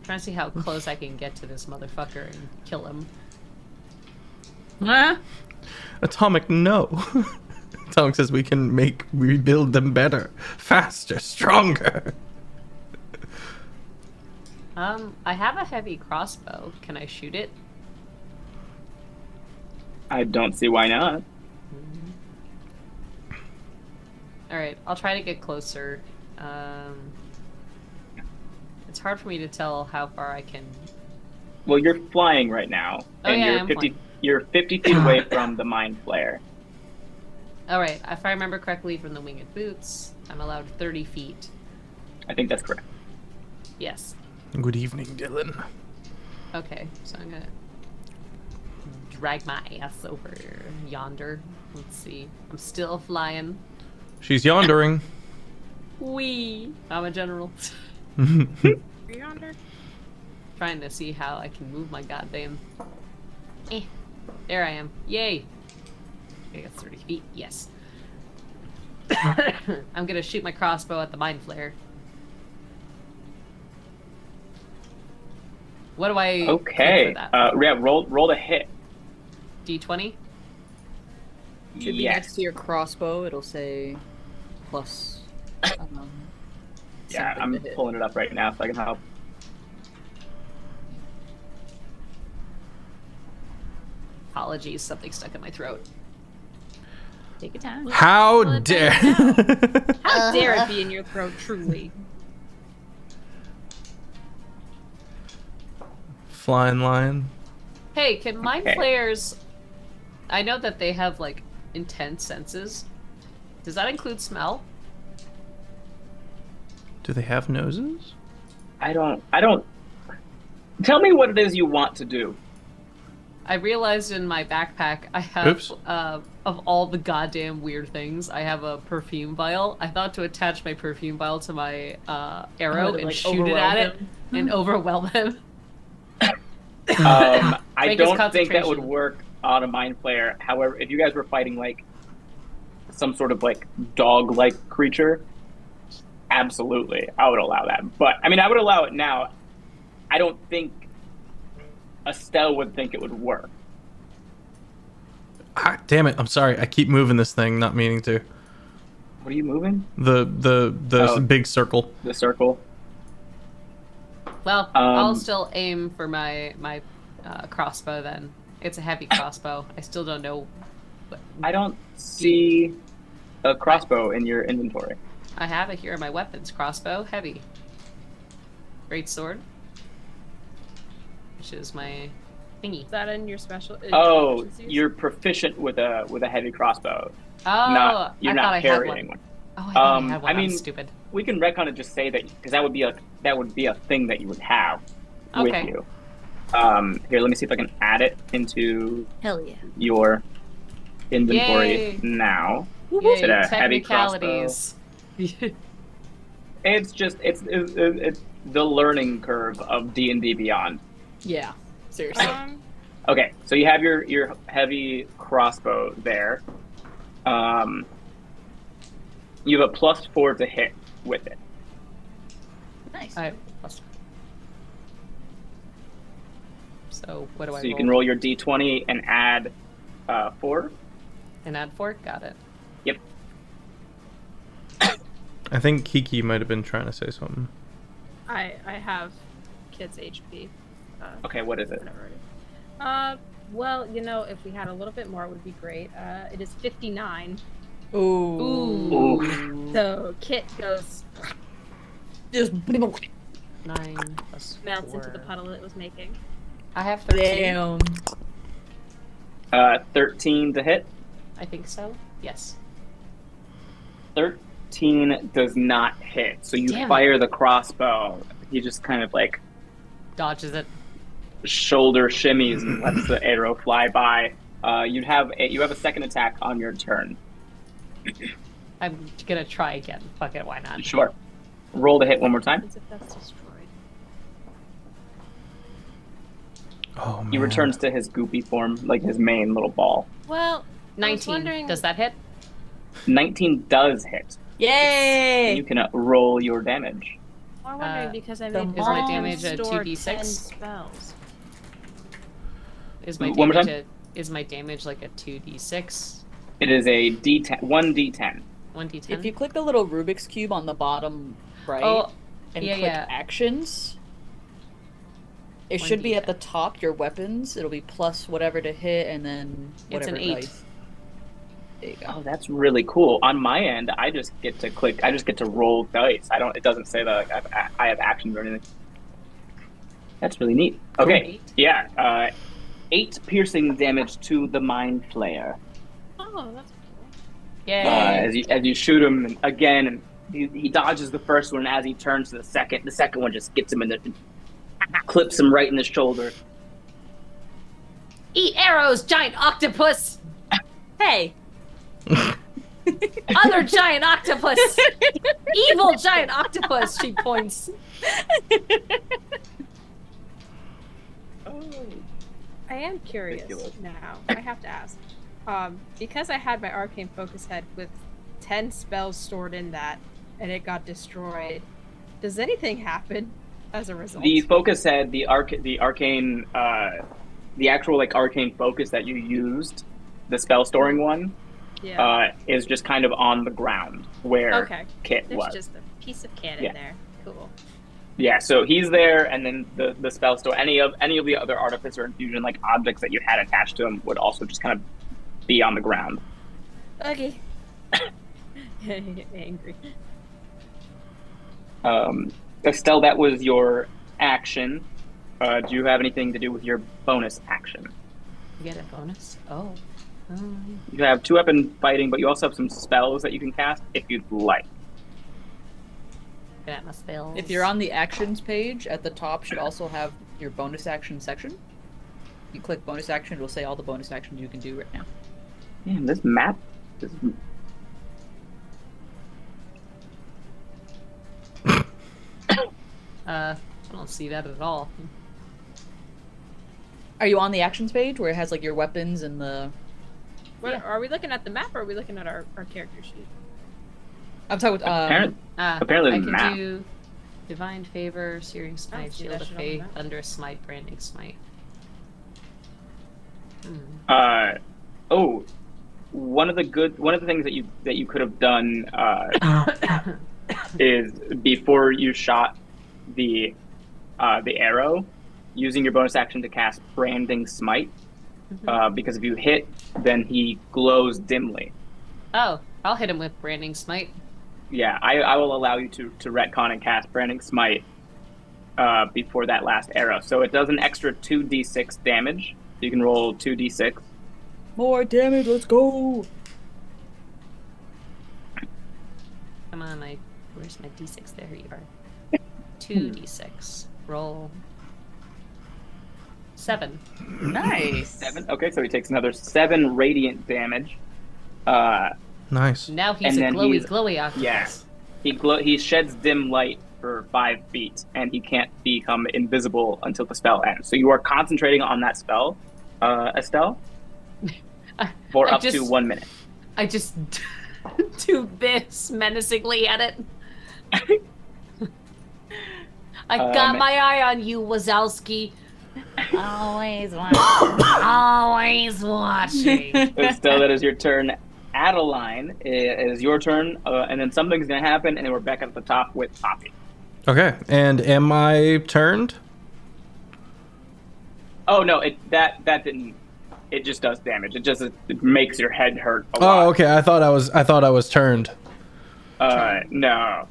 Trying to see how close I can get to this motherfucker and kill him. Huh? Atomic, no. Atomic says we can rebuild them better, faster, stronger. I have a heavy crossbow. Can I shoot it? I don't see why not. Alright, I'll try to get closer. It's hard for me to tell how far I can. Well, you're flying right now, Oh, and yeah, you're I'm 50. flying. You're 50 feet away from the Mind Flayer. Alright, if I remember correctly from the winged boots, I'm allowed 30 feet. I think that's correct. Yes. Good evening, Dylan. Okay, so I'm gonna drag my ass over yonder. Let's see. I'm still flying. She's yondering. Wee! I'm a general. Yonder. Trying to see how I can move my goddamn. There I am. Yay! Okay, that's 30 feet. Yes. I'm gonna shoot my crossbow at the mind flare. What do I Okay. click for that? Yeah. Roll the hit. D20? Should be Yes. next to your crossbow. It'll say plus. Yeah, something I'm to hit. pulling it up right now so I can help. Apologies, something stuck in my throat. Take your time. How dare? How dare it be in your throat, truly? Flying lion. Hey, can mind Okay. flayers... I know that they have, like, intense senses. Does that include smell? Do they have noses? I don't. Tell me what it is you want to do. I realized in my backpack I have, Oops. Of all the goddamn weird things, I have a perfume vial. I thought to attach my perfume vial to my arrow to, and like, shoot it at it overwhelm and overwhelm him. I Break his don't think that would concentration. work on a Mind Flayer. However, if you guys were fighting like some sort of like dog-like creature, absolutely, I would allow that. But I mean, I would allow it now. I don't think Estel would think it would work. Ah, damn it! I'm sorry. I keep moving this thing, not meaning to. What are you moving? The Oh. big circle. The circle. Well, I'll still aim for my crossbow then. It's a heavy crossbow. I still don't know. I don't see a crossbow in your inventory. I have it here in my weapons. Crossbow, heavy. Great sword. Which is my thingy. Is that in your special? Oh, proficiencies? you're proficient with a heavy crossbow. Oh, You're I not thought I had carrying one. one. Oh, I thought I had one. I mean, I'm stupid. We can retcon it, just say that because that would be a thing that you would have Okay. with you. Here, let me see if I can add it into Hell yeah. your inventory Yay. now. Yay, Is it a heavy technicalities. It's the learning curve of D&D Beyond. Yeah, seriously. Okay, so you have your heavy crossbow there. You have a +4 to hit with it. Nice. Alright, plus. So what do I So you can roll your D20 and add 4. And add 4? Got it. Yep. I think Kiki might have been trying to say something. I have kids HP. Okay, what is it? Whatever it is. Well, if we had a little bit more, it would be great. It is 59. Ooh. So Kit goes, Just 9 plus melts into the 4. puddle it was making. I have 13. damn. 13 to hit. I think so. Yes. 13 does not hit. So you Damn it. fire the crossbow. He just kind of like Dodges it. shoulder shimmies and lets the arrow fly by. You have a second attack on your turn. I'm gonna try again. Fuck it, why not? Sure. Roll to hit one more time. As if that's destroyed. Oh man. He returns to his goopy form, like his main little ball. Well, I was 19. wondering... Does that hit? 19 does hit. Yay! You can roll your damage. I'm wondering because I the made Is my all damage a store 2d6? 10 spells. Is my One more damage is my damage like a 2d6? It is a D10, 1d10. 1d10? If you click the little Rubik's Cube on the bottom right Oh, and yeah, click yeah. actions, it should be at the top, your weapons. It'll be plus whatever to hit and then It's whatever an 8. dice. There you go. Oh, that's really cool. On my end, I just get to click. I just get to roll dice. It doesn't say that I have actions or anything. That's really neat. Okay, yeah. 8 piercing damage to the Mind Flayer. Oh, that's cool. Yay. As you shoot him again, and he dodges the first one. As he turns to the second one just gets him in the clips him right in the shoulder. Eat arrows, giant octopus! Hey! Other giant octopus! Evil giant octopus, she points. I am curious Ridiculous. now. I have to ask. Because I had my arcane focus head with 10 spells stored in that, and it got destroyed, does anything happen as a result? The focus head, the arcane, the actual like arcane focus that you used, the spell storing one, yeah. is just kind of on the ground where Okay. Kit There's was. just a piece of cannon Yeah. there. Cool. Yeah, so he's there, and then the spell store, any of the other artificer infusion like objects that you had attached to him would also just kind of be on the ground. Okay. Angry. Estelle, that was your action. Do you have anything to do with your bonus action? You get a bonus? Oh. You have 2-weapon fighting, but you also have some spells that you can cast if you'd like. Get at my spells. If you're on the actions page, at the top should also have your bonus action section. You click bonus action, it'll say all the bonus actions you can do right now. Man, this map is... I don't see that at all. Are you on the actions page where it has like your weapons and the... What, Are we looking at the map or are we looking at our character sheet? I'm talking with... Apparently I the can map. do Divine Favor, Searing Smite, see Shield that of shit on the Faith, map. Under Smite, Branding Smite. One of the things that you could have done is before you shot the arrow, using your bonus action to cast Branding Smite, because if you hit, then he glows dimly. Oh, I'll hit him with Branding Smite. Yeah, I will allow you to retcon and cast Branding Smite before that last arrow. So it does an extra 2d6 damage. You can roll 2d6. More damage, let's go! Come on, where's my d6? There you are. 2d6. Roll 7. Nice! 7. Okay, so he takes another 7 radiant damage. Nice. Now he's And a then glowy octopus. Yeah. He sheds dim light for 5 feet, and he can't become invisible until the spell ends. So you are concentrating on that spell, Estelle, for I up just- to 1 minute. I just do this menacingly at it. I got my eye on you, Wazowski. Always watching. Always watching. Estelle, that is your turn. Adaline, it is your turn, and then something's going to happen, and then we're back at the top with Poppy. Okay, and am I turned? Oh no, that didn't. It just does damage. It makes your head hurt a lot. Oh, okay. I thought I was turned. No.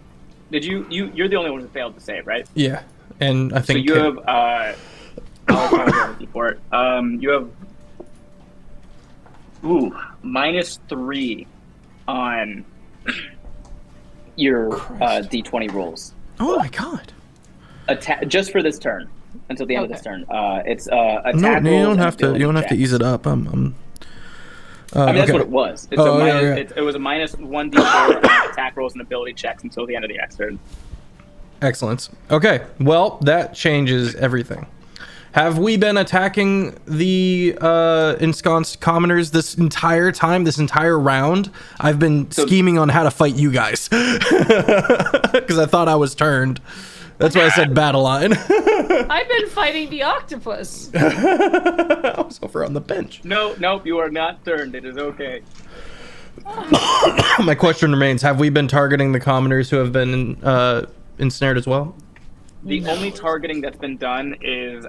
Did you're the only one who failed to save, right? Yeah, and I think so. You have I'll for it. You have -3 on your D20 rolls. Oh my god. Attack just for this turn until the end of this turn. It's attack. No, you rolls don't and have to. You don't have to ability ease it checks. up. I mean, that's okay. what it was. It's it was a -1d4 on attack rolls and ability checks until the end of the next turn. Excellent. Okay, well, that changes everything. Have we been attacking the ensconced commoners this entire time, this entire round? I've been scheming on how to fight you guys. Because I thought I was turned. That's why I said battle line. I've been fighting the octopus. I was over on the bench. Nope, you are not turned. It is okay. My question remains, have we been targeting the commoners who have been ensnared as well? The only targeting that's been done is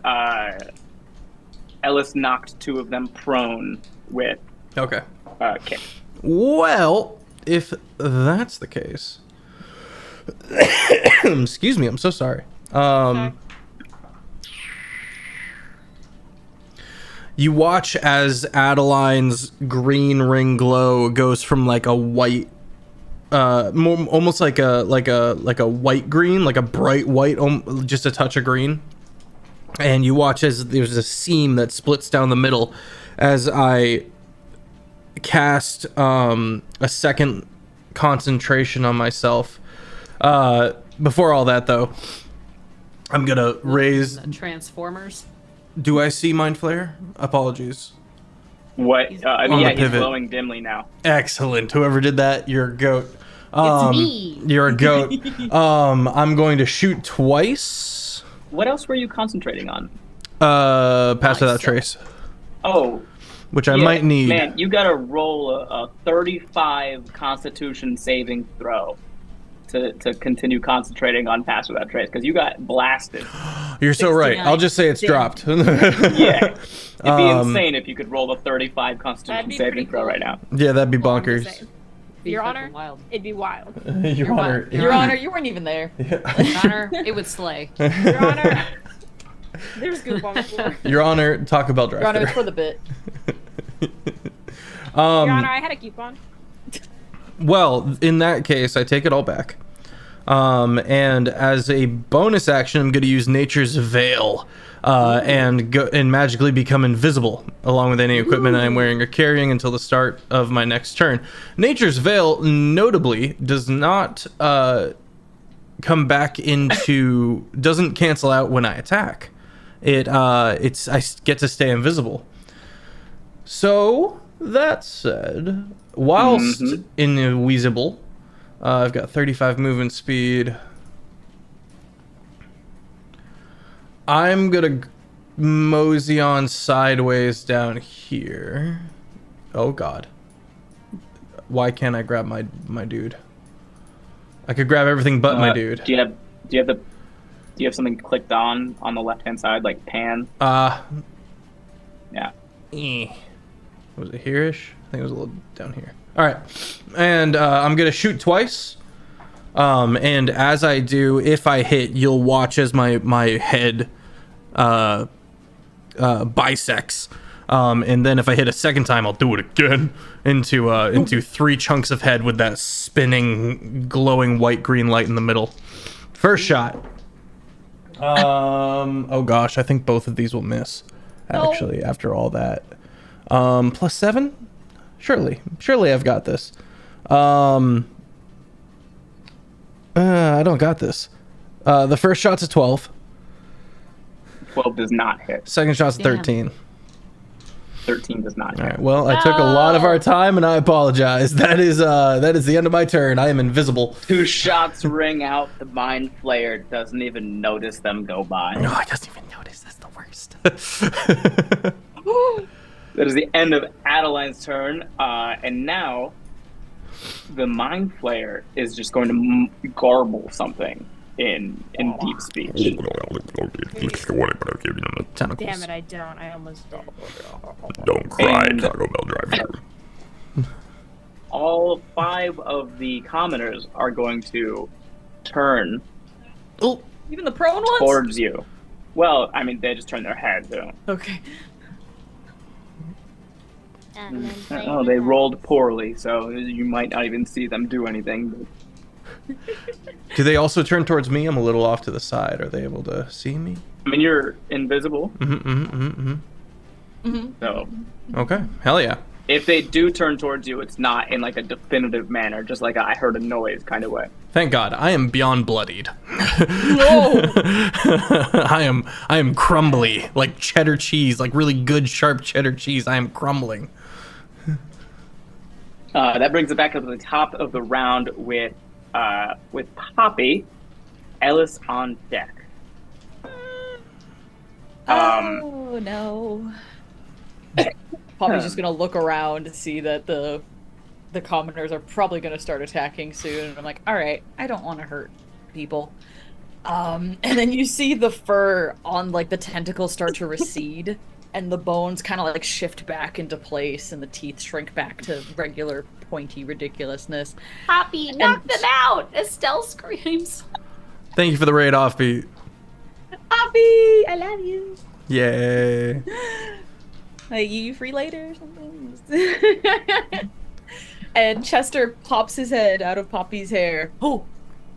Elis knocked 2 of them prone with kick. Well, if that's the case, excuse me, I'm so sorry. You watch as Adaline's green ring glow goes from like a white, almost like a white green, like a bright white, just a touch of green. And you watch as there's a seam that splits down the middle as I cast a second concentration on myself. Before all that, though, I'm gonna raise. Transformers. Do I see Mind Flayer? Apologies. What? He's glowing dimly now. Excellent. Whoever did that, you're a goat. It's me. You're a goat. I'm going to shoot twice. What else were you concentrating on? Pass Without Trace. Oh. Which I might need. Man, you gotta roll a 35 Constitution saving throw to continue concentrating on Pass Without Trace, because you got blasted. You're so right. I'll just say it's dropped. Yeah. It'd be insane if you could roll a 35 Constitution saving throw right now. Yeah, that'd be bonkers. Your Honor, it'd be wild. Your Honor. Your Honor, you weren't even there. Your Honor, it would slay. Your Honor, there's goop on the floor. Your Honor, Taco Bell drive. Your Honor, it's for the bit. Your Honor, I had a coupon. Well, in that case, I take it all back. And as a bonus action, I'm going to use Nature's Veil and magically become invisible, along with any equipment I'm wearing or carrying until the start of my next turn. Nature's Veil, notably, does not come back into... doesn't cancel out when I attack. I get to stay invisible. So, that said, whilst invisible, I've got 35 movement speed. I'm gonna mosey on sideways down here. Oh god. Why can't I grab my dude? I could grab everything but my dude. Do you have something clicked on the left hand side, like pan? Yeah. Was it here-ish? I think it was a little down here. All right, and I'm gonna shoot twice. And as I do, if I hit, you'll watch as my head bisects. And then if I hit a second time, I'll do it again into 3 chunks of head with that spinning, glowing white-green light in the middle. First shot. Oh gosh, I think both of these will miss. Actually, after all that, +7. Surely I've got this. I don't got this. The first shot's a 12. 12 does not hit. Second shot's a 13. 13 does not hit. All right. Well, I took a lot of our time, and I apologize. That is the end of my turn. I am invisible. 2 shots ring out. The Mind Flayer doesn't even notice them go by. No, I doesn't even notice. That's the worst. That is the end of Adaline's turn, and now the Mind Flayer is just going to garble something in deep speech. Tentacles. Damn it, I don't. I almost don't. Don't cry, And- Taco Bell driver. All 5 of the commoners are going to turn Oh, Even the prone ones? towards you. Well, I mean, they just turn their heads. Okay. And then play Oh, with they them. rolled poorly, so you might not even see them do anything. do they also turn towards me? I'm a little off to the side. Are they able to see me? I mean, you're invisible, so Okay, hell yeah. if they do turn towards you, it's not in like a definitive manner, just like a, I heard a noise kind of way. Thank God, I am beyond bloodied. No! I am crumbly, like cheddar cheese, like really good sharp cheddar cheese. I am crumbling. That brings it back up to the top of the round with Poppy, Elis on deck. Oh no. Poppy's just gonna look around to see that the commoners are probably gonna start attacking soon. And I'm like, alright, I don't want to hurt people. And then you see the fur on like the tentacles start to recede, and the bones kind of like shift back into place, and the teeth shrink back to regular pointy ridiculousness. Poppy, knock them out! Estelle screams. Thank you for the raid offbeat. Poppy, I love you. Yay. Like, you free later or something? And Chester pops his head out of Poppy's hair. Oh!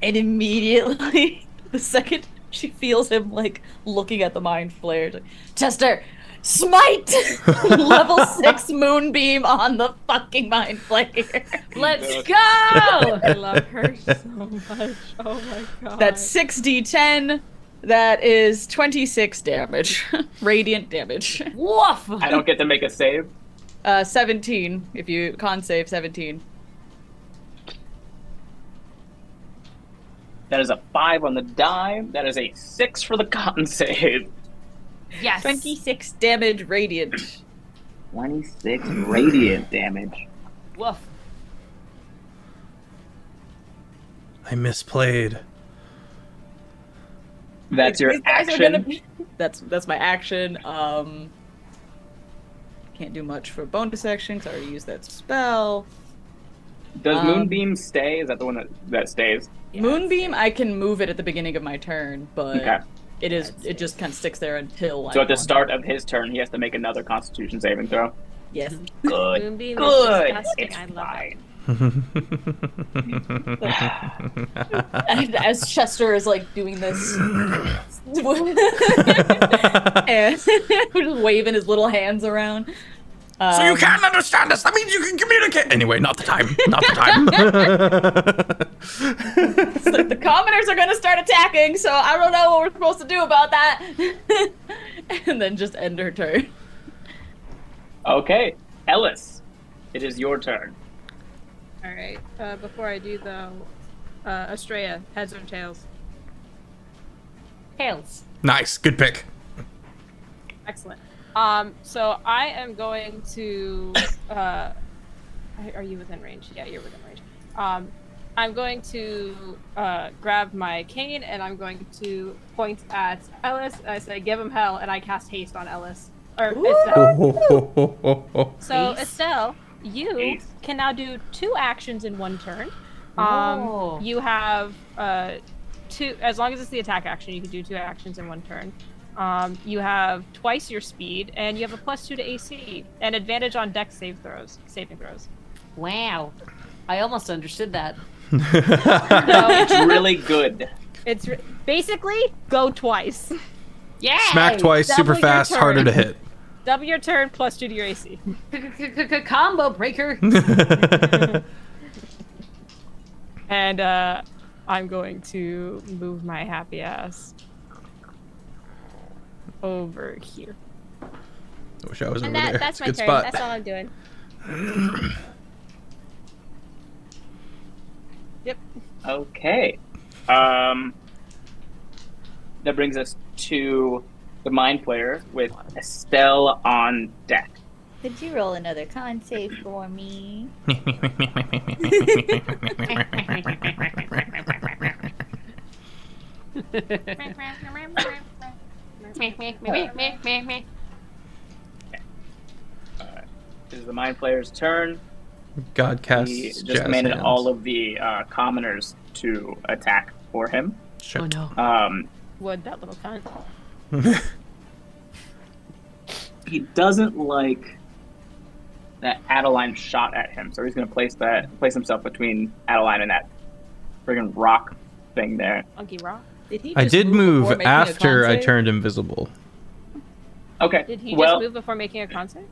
And immediately, the second she feels him, like, looking at the mind flare, like, Chester, smite! Level 6 moonbeam on the fucking mind flare. Let's go! I love her so much. Oh my god. That's 6d10. That is 26 damage. Radiant damage. Woof! I don't get to make a save. 17. If you con save, 17. That is a 5 on the die. That is a 6 for the con save. Yes. 26 damage radiant. 26 radiant damage. Woof. I misplayed. That's your These guys are action. gonna be- That's my action. Can't do much for bonus action because I already used that spell. Does Moonbeam stay? Is that the one that stays? Moonbeam, I can move it at the beginning of my turn, but Okay. it just kind of sticks there until So I at the want start of his turn, he has to make another Constitution saving throw. it. Yes. Good. Moonbeam Good. is disgusting. It's I love fine. And as Chester is like doing this, and just waving his little hands around. So you can understand us. That means you can communicate. Anyway, not the time. Not the time. So the commoners are gonna start attacking, so I don't know what we're supposed to do about that. And then just end her turn. Okay, Elis, it is your turn. Alright, before I do though, Astraea, heads or tails? Tails. Nice. Good pick. Excellent. So I am going to, are you within range? Yeah, you're within range. I'm going to, grab my cane and I'm going to point at Elis. I say, give him hell, and I cast haste on Elis. Or Estelle. So Estelle, you Haste. can now do 2 actions in 1 turn. Oh. You have 2, as long as it's the attack action, you can do 2 actions in 1 turn. You have twice your speed, and you have a +2 to AC, and advantage on dex saving throws. Wow. I almost understood that. It's really good. It's basically go twice. Yeah. Smack twice, Double super your fast, turn. harder to hit. Double your turn, +2 to your AC. Combo breaker. And I'm going to move my happy ass over here. I wish I was And over there. that's It's a my good turn. spot. That's all I'm doing. Yep. Okay. That brings us to the Mind Player with Estelle on deck. Could you roll another con save for me? This is the Mind Flayer's turn. God casts He just jazz commanded hands. all of the commoners to attack for him. Shit. Oh no. Would that little cunt. He doesn't like that Adaline shot at him, so he's going to place himself between Adaline and that friggin' rock thing there. Monkey rock. Did he I just did move before making a after con I save? turned invisible. Okay. Did he well, just move before making a concert?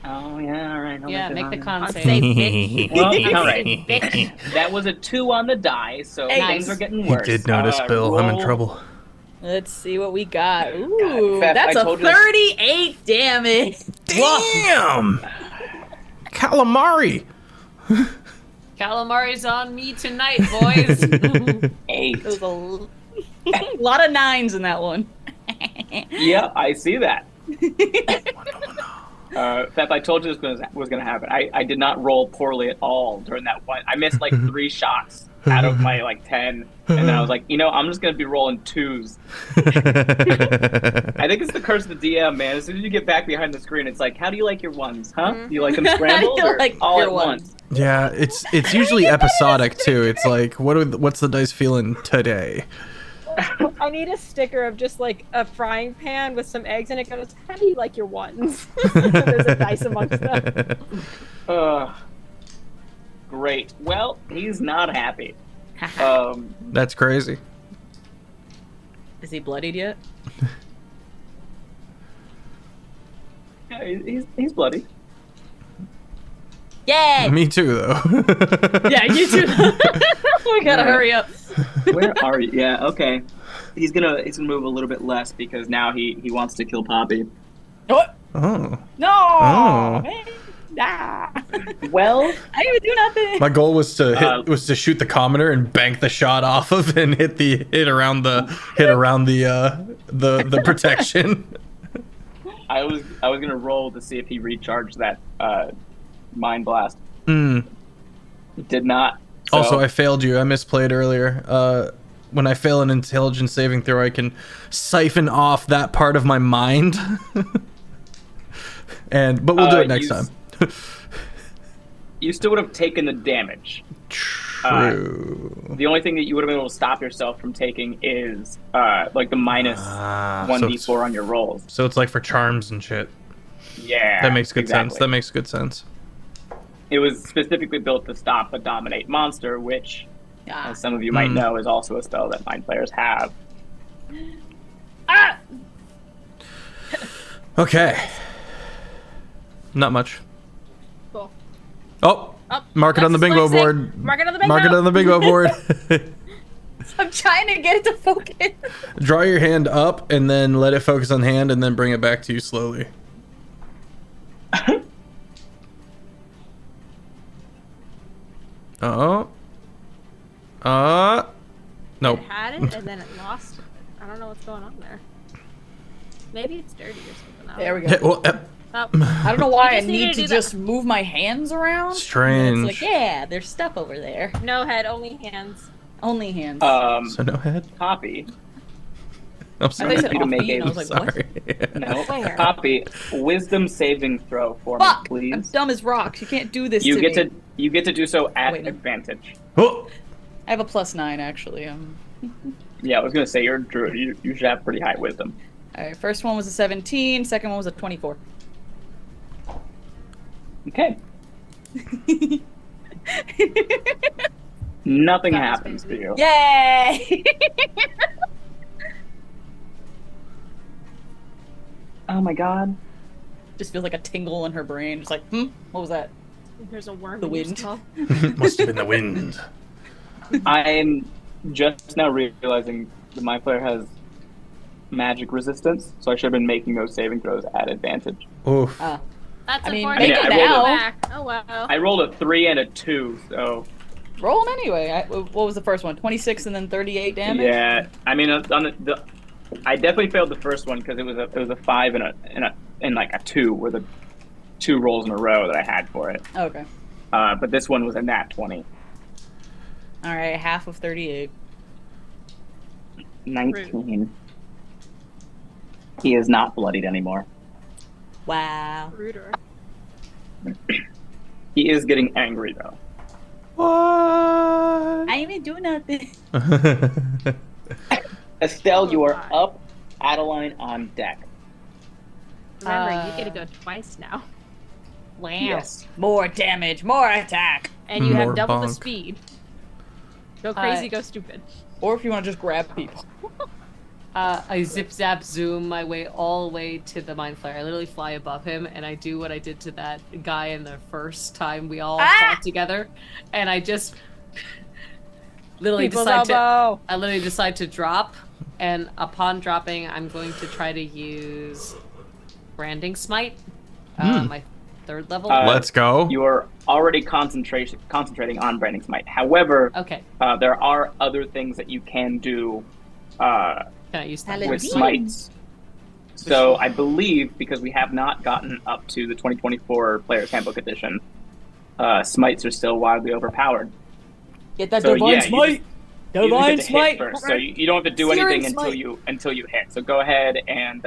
Oh yeah, all right. I'll Yeah, make the con Con save. save, bitch. Well, Con all save, right. bitch. That was a 2 on the die, so Hey, things nice. are getting He worse. did notice, Bill. I'm in roll- trouble. Let's see what we got. Ooh, Fef, that's I a told you- 38 damage. Damn! Calamari! Calamari's on me tonight, boys. 8. It was a lot of 9s in that one. Yeah, I see that. Fef, I told you this was going to happen. I did not roll poorly at all during that one. I missed like 3 shots out of my like 10, and then I was like, I'm just going to be rolling 2s. I think it's the curse of the DM, man. As soon as you get back behind the screen, it's like, how do you like your ones, huh? Do you like them scrambled How do you or like all your at ones? once? Yeah, it's usually episodic too. It's like, what's the dice feeling today? I need a sticker of just like a frying pan with some eggs in it. Goes, how do you like your ones? There's a dice amongst them. Great. Well, he's not happy. That's crazy. Is he bloodied yet? Yeah, he's bloody. Yay! Me too, though. Yeah, you too. We gotta hurry up. Where are you? Yeah, okay. He's gonna move a little bit less because now he wants to kill Poppy. What? Oh. No! Oh. Man, nah. Well, I didn't even do nothing. My goal was to shoot the commoner and bank the shot off of and hit around the protection. I was gonna roll to see if he recharged that mind blast. Mm. Did not. So, Also, I failed you. I misplayed earlier. When I fail an intelligence saving throw, I can siphon off that part of my mind. But we'll do it next time. You still would have taken the damage. True. The only thing that you would have been able to stop yourself from taking is like the minus 1d4 on your rolls. So it's like for charms and shit. Yeah, That makes good sense. exactly. That makes good sense. It was specifically built to stop a dominate monster, which, Ah. as some of you might know, is also a spell that mind players have. Ah! Okay. Not much. Cool. Oh, Oh, mark it on the bingo Lexi, board. Mark it on the bingo. Mark it on the bingo board. I'm trying to get it to focus. Draw your hand up and then let it focus on hand and then bring it back to you slowly. Nope. It had it and then it lost. I don't know what's going on there. Maybe it's dirty or something. There we go. Yeah, well, Oh, I don't know why You I just needed need to to do just that. move my hands around. Strange. It's like, yeah, there's stuff over there. no head, only hands. Only hands. So no head. Copy. I'm I thought you sorry. said you to off make beat, and I it- was like, what? Sorry. No, Where? copy. Wisdom saving throw for Fuck! me, I'm please. dumb as rocks. You can't do this You to get me. you get to do so at Wait, no. advantage. Oh, I have a +9 actually. Yeah, I was gonna say you're a druid. You should have pretty high wisdom. All right, first one was a 17. Second one was a 24. Okay. Nothing That was happens to crazy. you. Yay! Oh my god. Just feels like a tingle in her brain. Just like, what was that? There's a worm The in your wind. skull. must have been the wind. I'm just now realizing that my player has magic resistance, so I should have been making those saving throws at advantage. Oof. That's I mean, unfortunate. make it I rolled now. back. Oh wow. I rolled a 3 and a 2, so Rolling anyway. What was the first one? 26 and then 38 damage. yeah. I mean, on the I definitely failed the first one because it was a 5 and like a 2 were the 2 rolls in a row that I had for it. Okay. But this one was a nat 20. All right, half of 38. 19. He is not bloodied anymore. Wow. Ruder. He is getting angry though. What? I ain't even doing nothing. Estelle, you are my. up. Adaline on deck. Remember, you get to go twice now. Wow. Yes. More damage, more attack. And you More have double the bonk. speed. Go crazy, go stupid. Or if you want to just grab people. I zip zap zoom my way all the way to the mind flare. I literally fly above him, and I do what I did to that guy in the first time we all fought together, and I just literally People's decide elbow. I literally decide to drop, and upon dropping, I'm going to try to use branding smite, my 3rd level. Let's go. You are already concentrating on branding smite. However, Okay, there are other things that you can do can I use that? Paladin. with smites. So I believe, because we have not gotten up to the 2024 Player's Handbook Edition, smites are still wildly overpowered. Get that So, divine yeah, smite. You just Divine get to hit smite. first, so you don't have to do Searing anything smite. until you hit. So go ahead and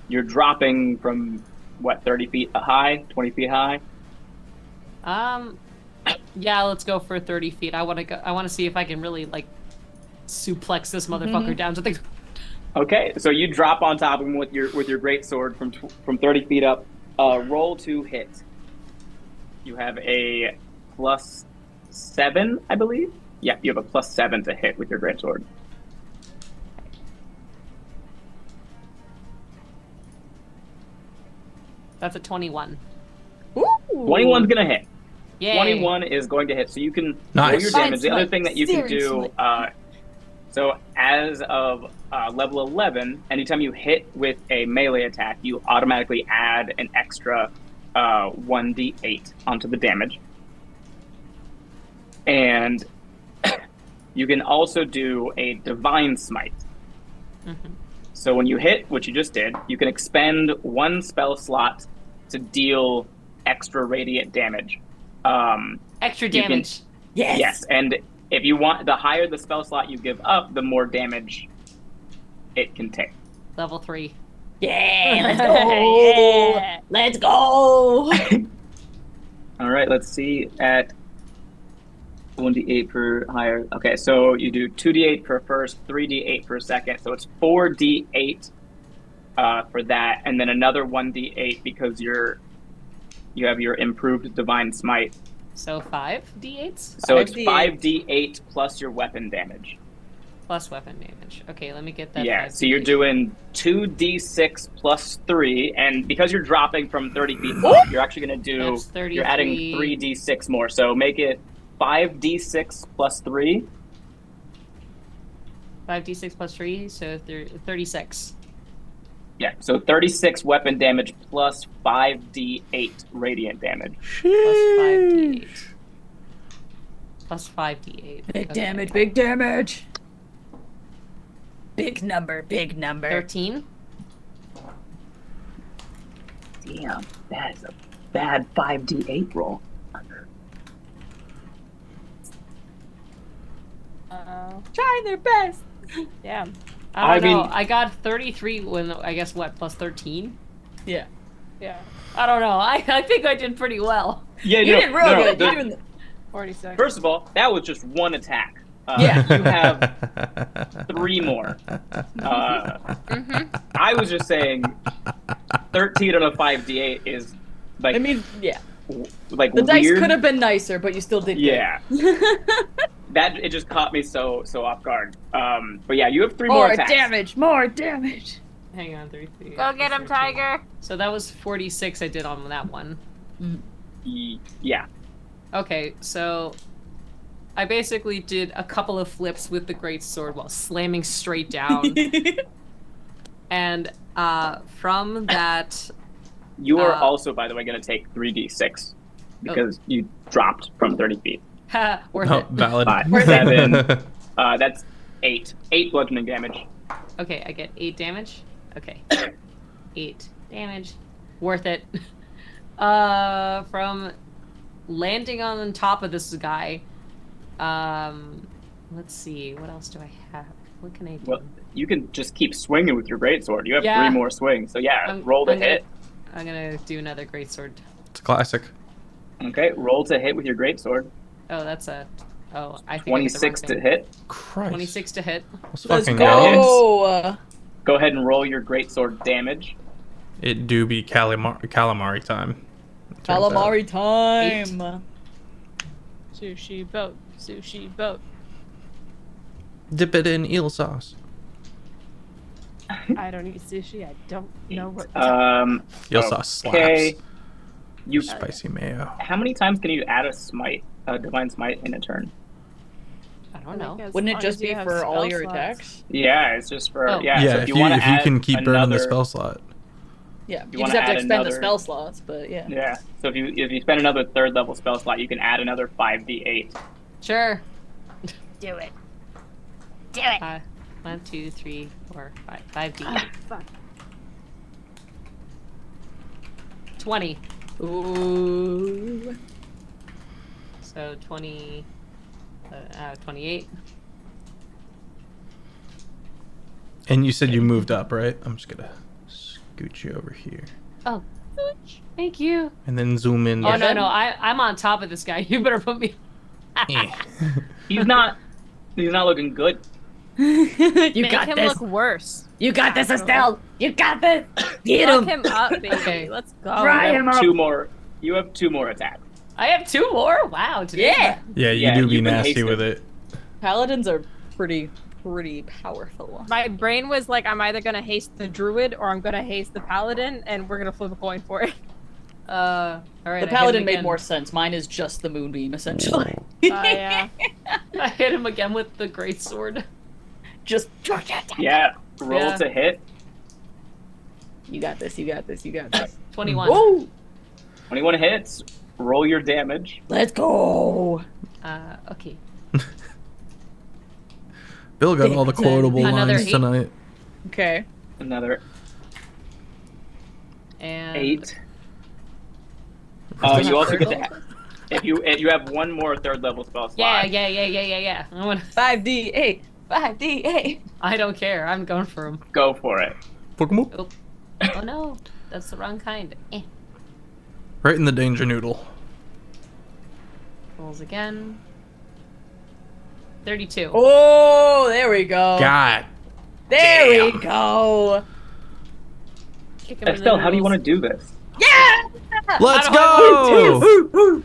you're dropping from what, 30 feet high, 20 feet high. Yeah, let's go for 30 feet. I want to see if I can really like suplex this motherfucker down to the. Okay, so you drop on top of him with your great sword from 30 feet up. Roll to hit. You have a +7, I believe. Yeah, you have a +7 to hit with your great sword. That's a 21. Ooh. 21's gonna hit. Yay. 21 is going to hit, so you can Nice. roll your damage. The other Smite. thing that you can Searing do, so as of level 11, anytime you hit with a melee attack, you automatically add an extra 1d8 onto the damage. And you can also do a divine smite. Mm-hmm. So when you hit, which you just did, you can expend 1 spell slot to deal extra radiant damage. Extra You can- damage. Yes, and if you want, the higher the spell slot you give up, the more damage it can take. Level 3. Yeah, let's go. Yeah. Let's go. All right, let's see at 1d8 per higher. Okay, so you do 2d8 per first, 3d8 per second, so it's 4d8 for that, and then another 1d8 because you have your improved divine smite. So 5 d8s So it's 5d8. 5d8 plus your weapon damage. plus weapon damage. Okay, let me get that. Yeah, 5 so you're d8. doing 2d6 plus 3, and because you're dropping from 30 feet up, you're actually going to do, That's 33. you're adding 3d6 more, so make it 5d6 plus 3. 5d6 plus 3, so 36. Yeah, so 36 weapon damage plus 5d8 radiant damage. Plus 5d8. Plus 5d8. Big damage, big damage. Big number, big number. 13. Damn, that is a bad 5d8 roll. Trying their best. Yeah. I don't know. mean- I got 33 when, I guess, what, plus 13? Yeah. Yeah. I don't know. I think I did pretty well. Yeah, You did real good. the- You're doing the... 46. First of all, that was just one attack. Yeah. You have 3 more. I was just saying 13 on a 5d8 is like, I mean, yeah. like The dice weird. could have been nicer, but you still did good. Yeah. That it just caught me so off guard. But yeah, you have 3 more More attacks. damage, more damage. Hang on, 33. Go get him, Tiger. So that was 46 I did on that one. Yeah. Okay, so I basically did a couple of flips with the great sword while slamming straight down. And from that, You are also, by the way, going to take 3d6 because you dropped from 30 feet. worth Oh, it. valid. 5, 7. That's 8. 8 bludgeoning damage. Okay, I get 8 damage. Okay. 8 damage. Worth it. From landing on top of this guy. Let's see, what else do I have? What can I do? Well, you can just keep swinging with your greatsword. You have Yeah. 3 more swings. So yeah, I'm- roll to I'm gonna- hit. I'm gonna do another greatsword. It's a classic. Okay, roll to hit with your greatsword. Oh, that's a. Oh, I think 26 I to hit the wrong hit. thing. Christ. 26 to hit. Let's Let's fucking go. Go ahead and roll your greatsword damage. It do be calamari time. it turns out. Calamari time. Sushi boat. Sushi boat. Dip it in eel sauce. I don't eat sushi. I don't know what. Eel sauce Okay. slaps. You. Spicy mayo. How many times can you add a smite, a divine smite, in a turn? I don't know. Wouldn't it long just as you be have for all spell your slots. attacks? Yeah, it's just for Oh. yeah. Yeah, so if if you you want to add can keep burning the another- spell slot. Yeah, You you just wanna have to add expend the another- spell slots, but yeah. Yeah. So if you spend another 3rd level spell slot, you can add another 5d8. Sure. Do it. Do it. 1, 2, 3, 4, 5. 5D. Fuck. 20. Ooh. So 20. 28. And you said you moved up, right? I'm just gonna scoot you over here. Oh. Thank you. And then zoom in. Oh, no. I'm on top of this guy. You better put me. Eh. He's not looking good. You Make got him this. look worse. You got this, Estelle. You got this. Get Fuck him. him up, baby. Okay. Let's go. Right. You him have up. 2 more. You have 2 more attacks. I have 2 more? Wow. Today's Yeah. Yeah, you Yeah, do be you've been nasty hasted. with it. Paladins are pretty powerful. My brain was like, I'm either gonna haste the druid or I'm gonna haste the paladin, and we're gonna flip a coin for it. All right. The paladin made more sense. Mine is just the moonbeam, essentially. Yeah. I hit him again with the greatsword. Just Yeah. Roll Yeah. to hit. you got this. You got this. You got this. 21. Woo! 21 hits. Roll your damage. Let's go. Okay. Bill got all the quotable Another lines 8. tonight. Okay. Another And 8. You also get to if you have 1 more 3rd level spell slot. Yeah. I wanna- 5d8. 5d8. I don't care. I'm going for him. Go for it. Pokemon. Oh. Oh no. That's the wrong kind. Right in the danger noodle. Rolls again. 32. Oh, there we go. God. There we go. Kick him in the Estelle, how do you noodles. want to do this? Yeah. Let's I go!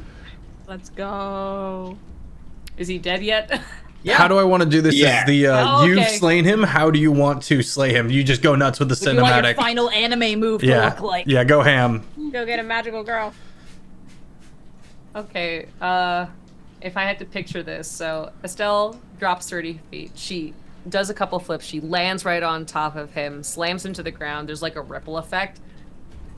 Let's go. Is he dead yet? How do I want to do this? Yeah. Is the Oh, you've okay. slain him? How do you want to slay him? You just go nuts with the What do you want your cinematic. final anime move to Yeah. look like? Yeah, go ham. Go get a magical girl. Okay, if I had to picture this, so Estelle drops 30 feet. She does a couple flips. She lands right on top of him, slams him to the ground. There's like a ripple effect.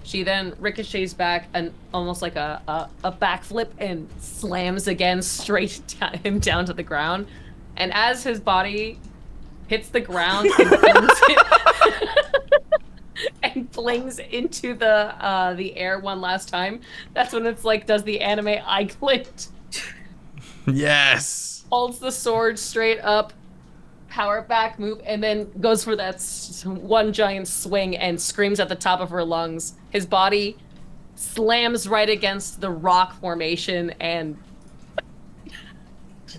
She then ricochets back and almost like a backflip and slams again straight him down to the ground. And as his body hits the ground and flings and flings into the air one last time, that's when it's like does the anime eye glint, Yes. holds the sword straight up, power back move, and then goes for that one giant swing and screams at the top of her lungs. His body slams right against the rock formation and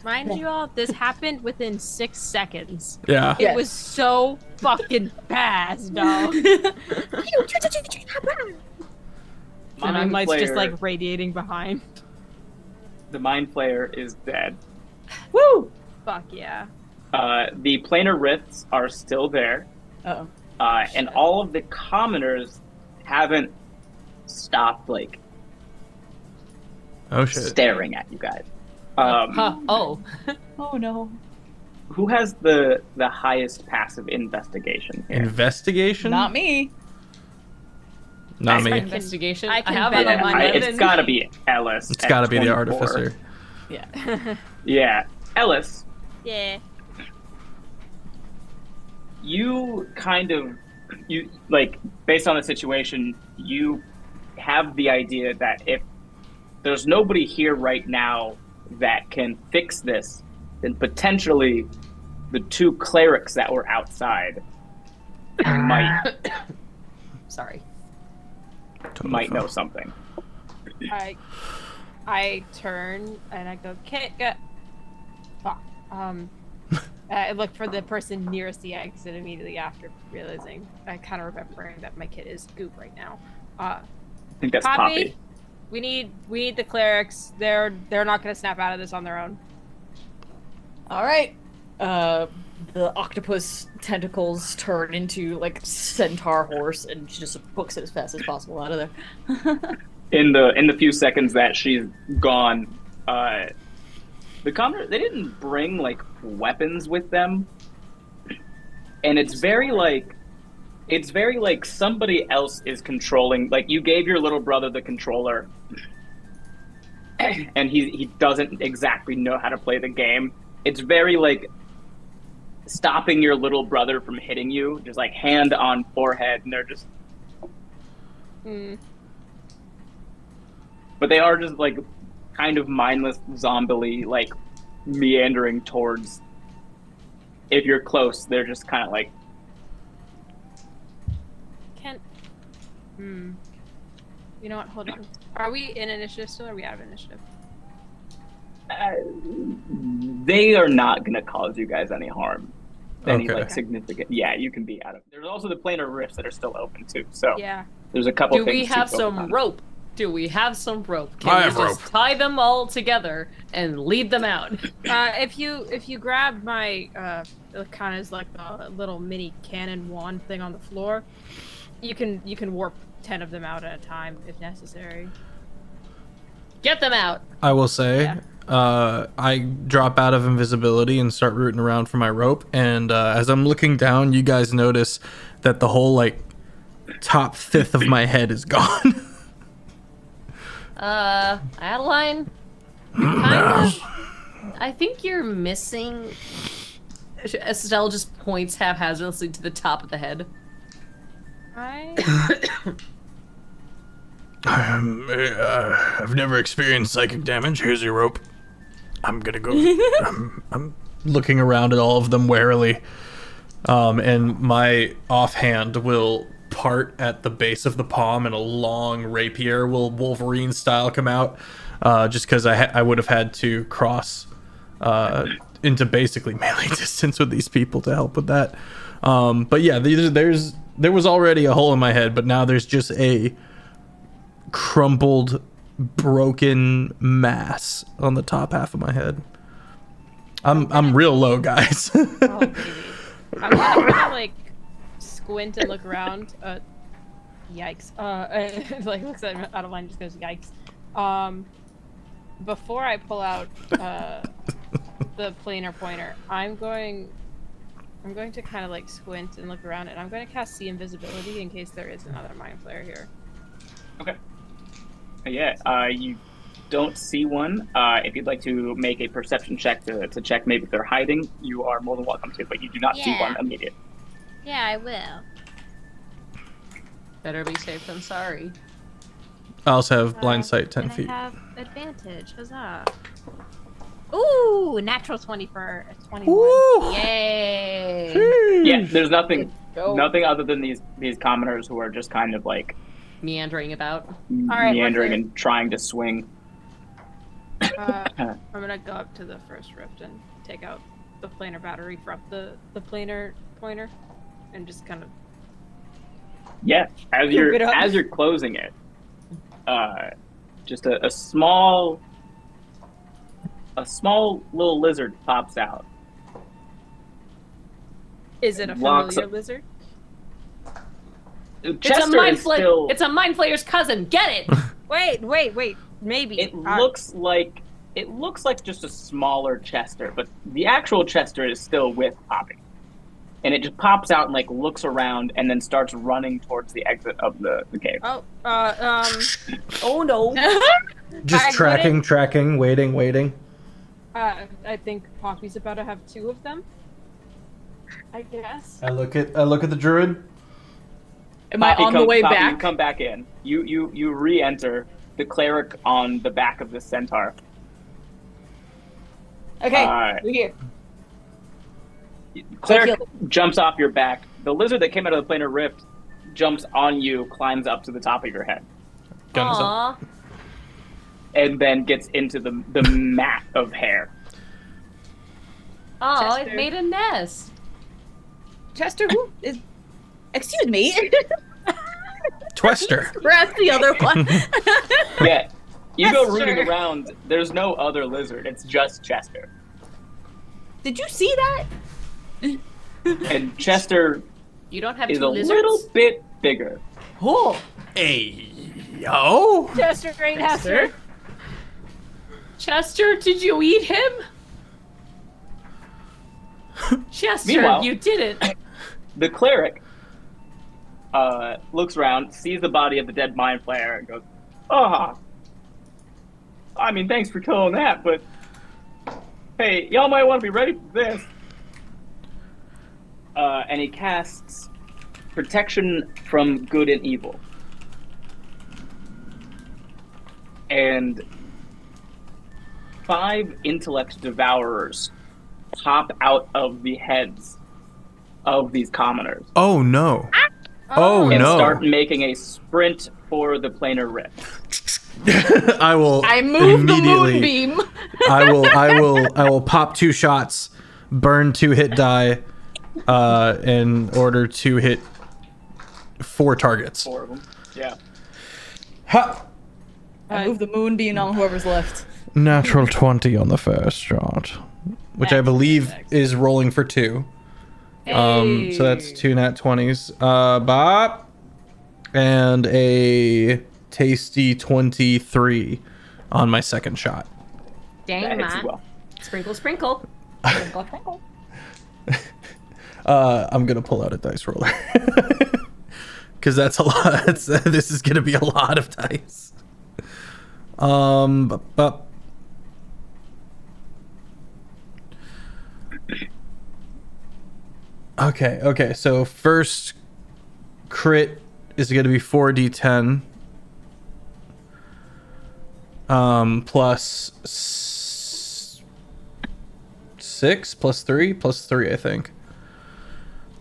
Mind you all, this happened within 6 seconds. Yeah. It was so fucking fast, dog. And I'm like just like radiating behind. The Mind Flayer is dead. Woo! Fuck yeah. The planar rifts are still there. Uh-oh. And all of the commoners haven't stopped like Oh shit. staring at you guys. oh. Oh no. Who has the highest passive investigation here? Investigation? Not me. Not I me. Investigation. I can have bet it on on my my it's weapon. gotta be Elis. It's at got to be the 24. artificer. Yeah. Yeah, Elis. Yeah. You kind of, you like based on the situation, you have the idea that if there's nobody here right now that can fix this, then potentially the two clerics that were outside might Sorry. might know something. I turn and I go, fuck. I look for the person nearest the exit immediately after realizing, I kind of remembering that my kid is goop right now. I think that's Poppy. We need the clerics. They're not gonna snap out of this on their own. All right. The octopus tentacles turn into like centaur horse, and she just books it as fast as possible out of there. In the few seconds that she's gone, the commoner, they didn't bring like weapons with them, and it's very like somebody else is controlling. Like, you gave your little brother the controller, and he doesn't exactly know how to play the game. It's very like stopping your little brother from hitting you, just like hand on forehead, and they're just. But they are just like kind of mindless, zombie like meandering towards. If you're close, they're just kind of like. You know what? Hold on. Are we in initiative still, or are we out of initiative? They are not going to cause you guys any harm. Any Okay. like significant. Yeah, you can be out of. There's also the planar rifts that are still open too. So Yeah. there's a couple. Do things we to have focus some on. rope? Do we have some rope? Can I we have just rope. tie them all together and lead them out? If you grab my kind of like a little mini cannon wand thing on the floor, you can warp 10 of them out at a time if necessary. Get them out. I will say, Yeah. I drop out of invisibility and start rooting around for my rope. And as I'm looking down, you guys notice that the whole like top fifth of my head is gone. Adaline, kind of. I think you're missing. Estel just points haphazardly to the top of the head. I've never experienced psychic damage. Here's your rope. I'm gonna go. I'm looking around at all of them warily, and my offhand will part at the base of the palm, and a long rapier will Wolverine style come out. Just because I would have had to cross into basically melee distance with these people to help with that. But yeah, there was already a hole in my head, but now there's just a crumpled, broken mass on the top half of my head. I'm real low, guys. Oh, baby. I'm gonna like squint and look around. Yikes. Like looks at Adaline, just goes yikes. Before I pull out the planar pointer, I'm going to kind of like squint and look around, and I'm going to cast See Invisibility in case there is another Mind Flayer here. Okay. Yeah, you don't see one. If you'd like to make a perception check to check maybe if they're hiding, you are more than welcome to, but you do not see Yeah. one immediate. Yeah, I will. Better be safe than sorry. I also have blind sight 10 and feet. I have advantage. Huzzah. Ooh, natural 20 for a 21. Woo! Yay! Yeah, there's nothing Go. other than these commoners who are just kind of like Meandering about. right, meandering we're and trying to swing. I'm gonna go up to the first rift and take out the planar battery from the planar pointer, and just kind of. Yeah, as Scoop it up. you're closing it, just a small little lizard pops out. Is it a Locks familiar up. lizard? Chester is still. It's a mind flayer's cousin. Get it? Wait. Maybe It looks like just a smaller Chester, but the actual Chester is still with Poppy, and it just pops out and like looks around and then starts running towards the exit of the cave. Oh, Oh no. Just I tracking, waiting. I think Poppy's about to have two of them. I guess. I look at the druid. Am I on the way Poppy, back? You come back in. You re-enter the cleric on the back of the centaur. Okay, Uh, we're here. Cleric jumps off your back. The lizard that came out of the planar rift jumps on you, climbs up to the top of your head, Gun is up. Aw. and then gets into the mat of hair. Oh, Chester. it made a nest. Chester, who is? Excuse me. Twester. That's the other one. Yeah, you go Chester. rooting around. There's no other lizard. It's just Chester. Did you see that? And Chester You don't have is two a lizards? little bit bigger. Oh, Hey, yo. Chester, great Hester. Chester, did you eat him? Chester, Meanwhile- you did it. The cleric looks around, sees the body of the dead mind flayer, and goes, "Ah, I mean, thanks for killing that, but hey, y'all might want to be ready for this." And he casts Protection from Good and Evil. And 5 intellect devourers pop out of the heads of these commoners Oh no. Oh and no. start making a sprint for the planar rift. I will I moved the immediately moonbeam. I will pop 2 shots, burn 2 hit die, in order to hit 4 targets. 4 of them. Yeah. Ha! I moved the moonbeam on whoever's left. Natural 20 on the first shot, which I believe is rolling for 2. So that's 2 nat 20s. Bop. And a tasty 23 on my second shot. Dang, That hits you man. well. Sprinkle, sprinkle. I'm gonna pull out a dice roller. Because that's a lot. This is gonna be a lot of dice. But okay. So first crit is gonna be 4d10. Plus 6 plus 3 plus 3, I think.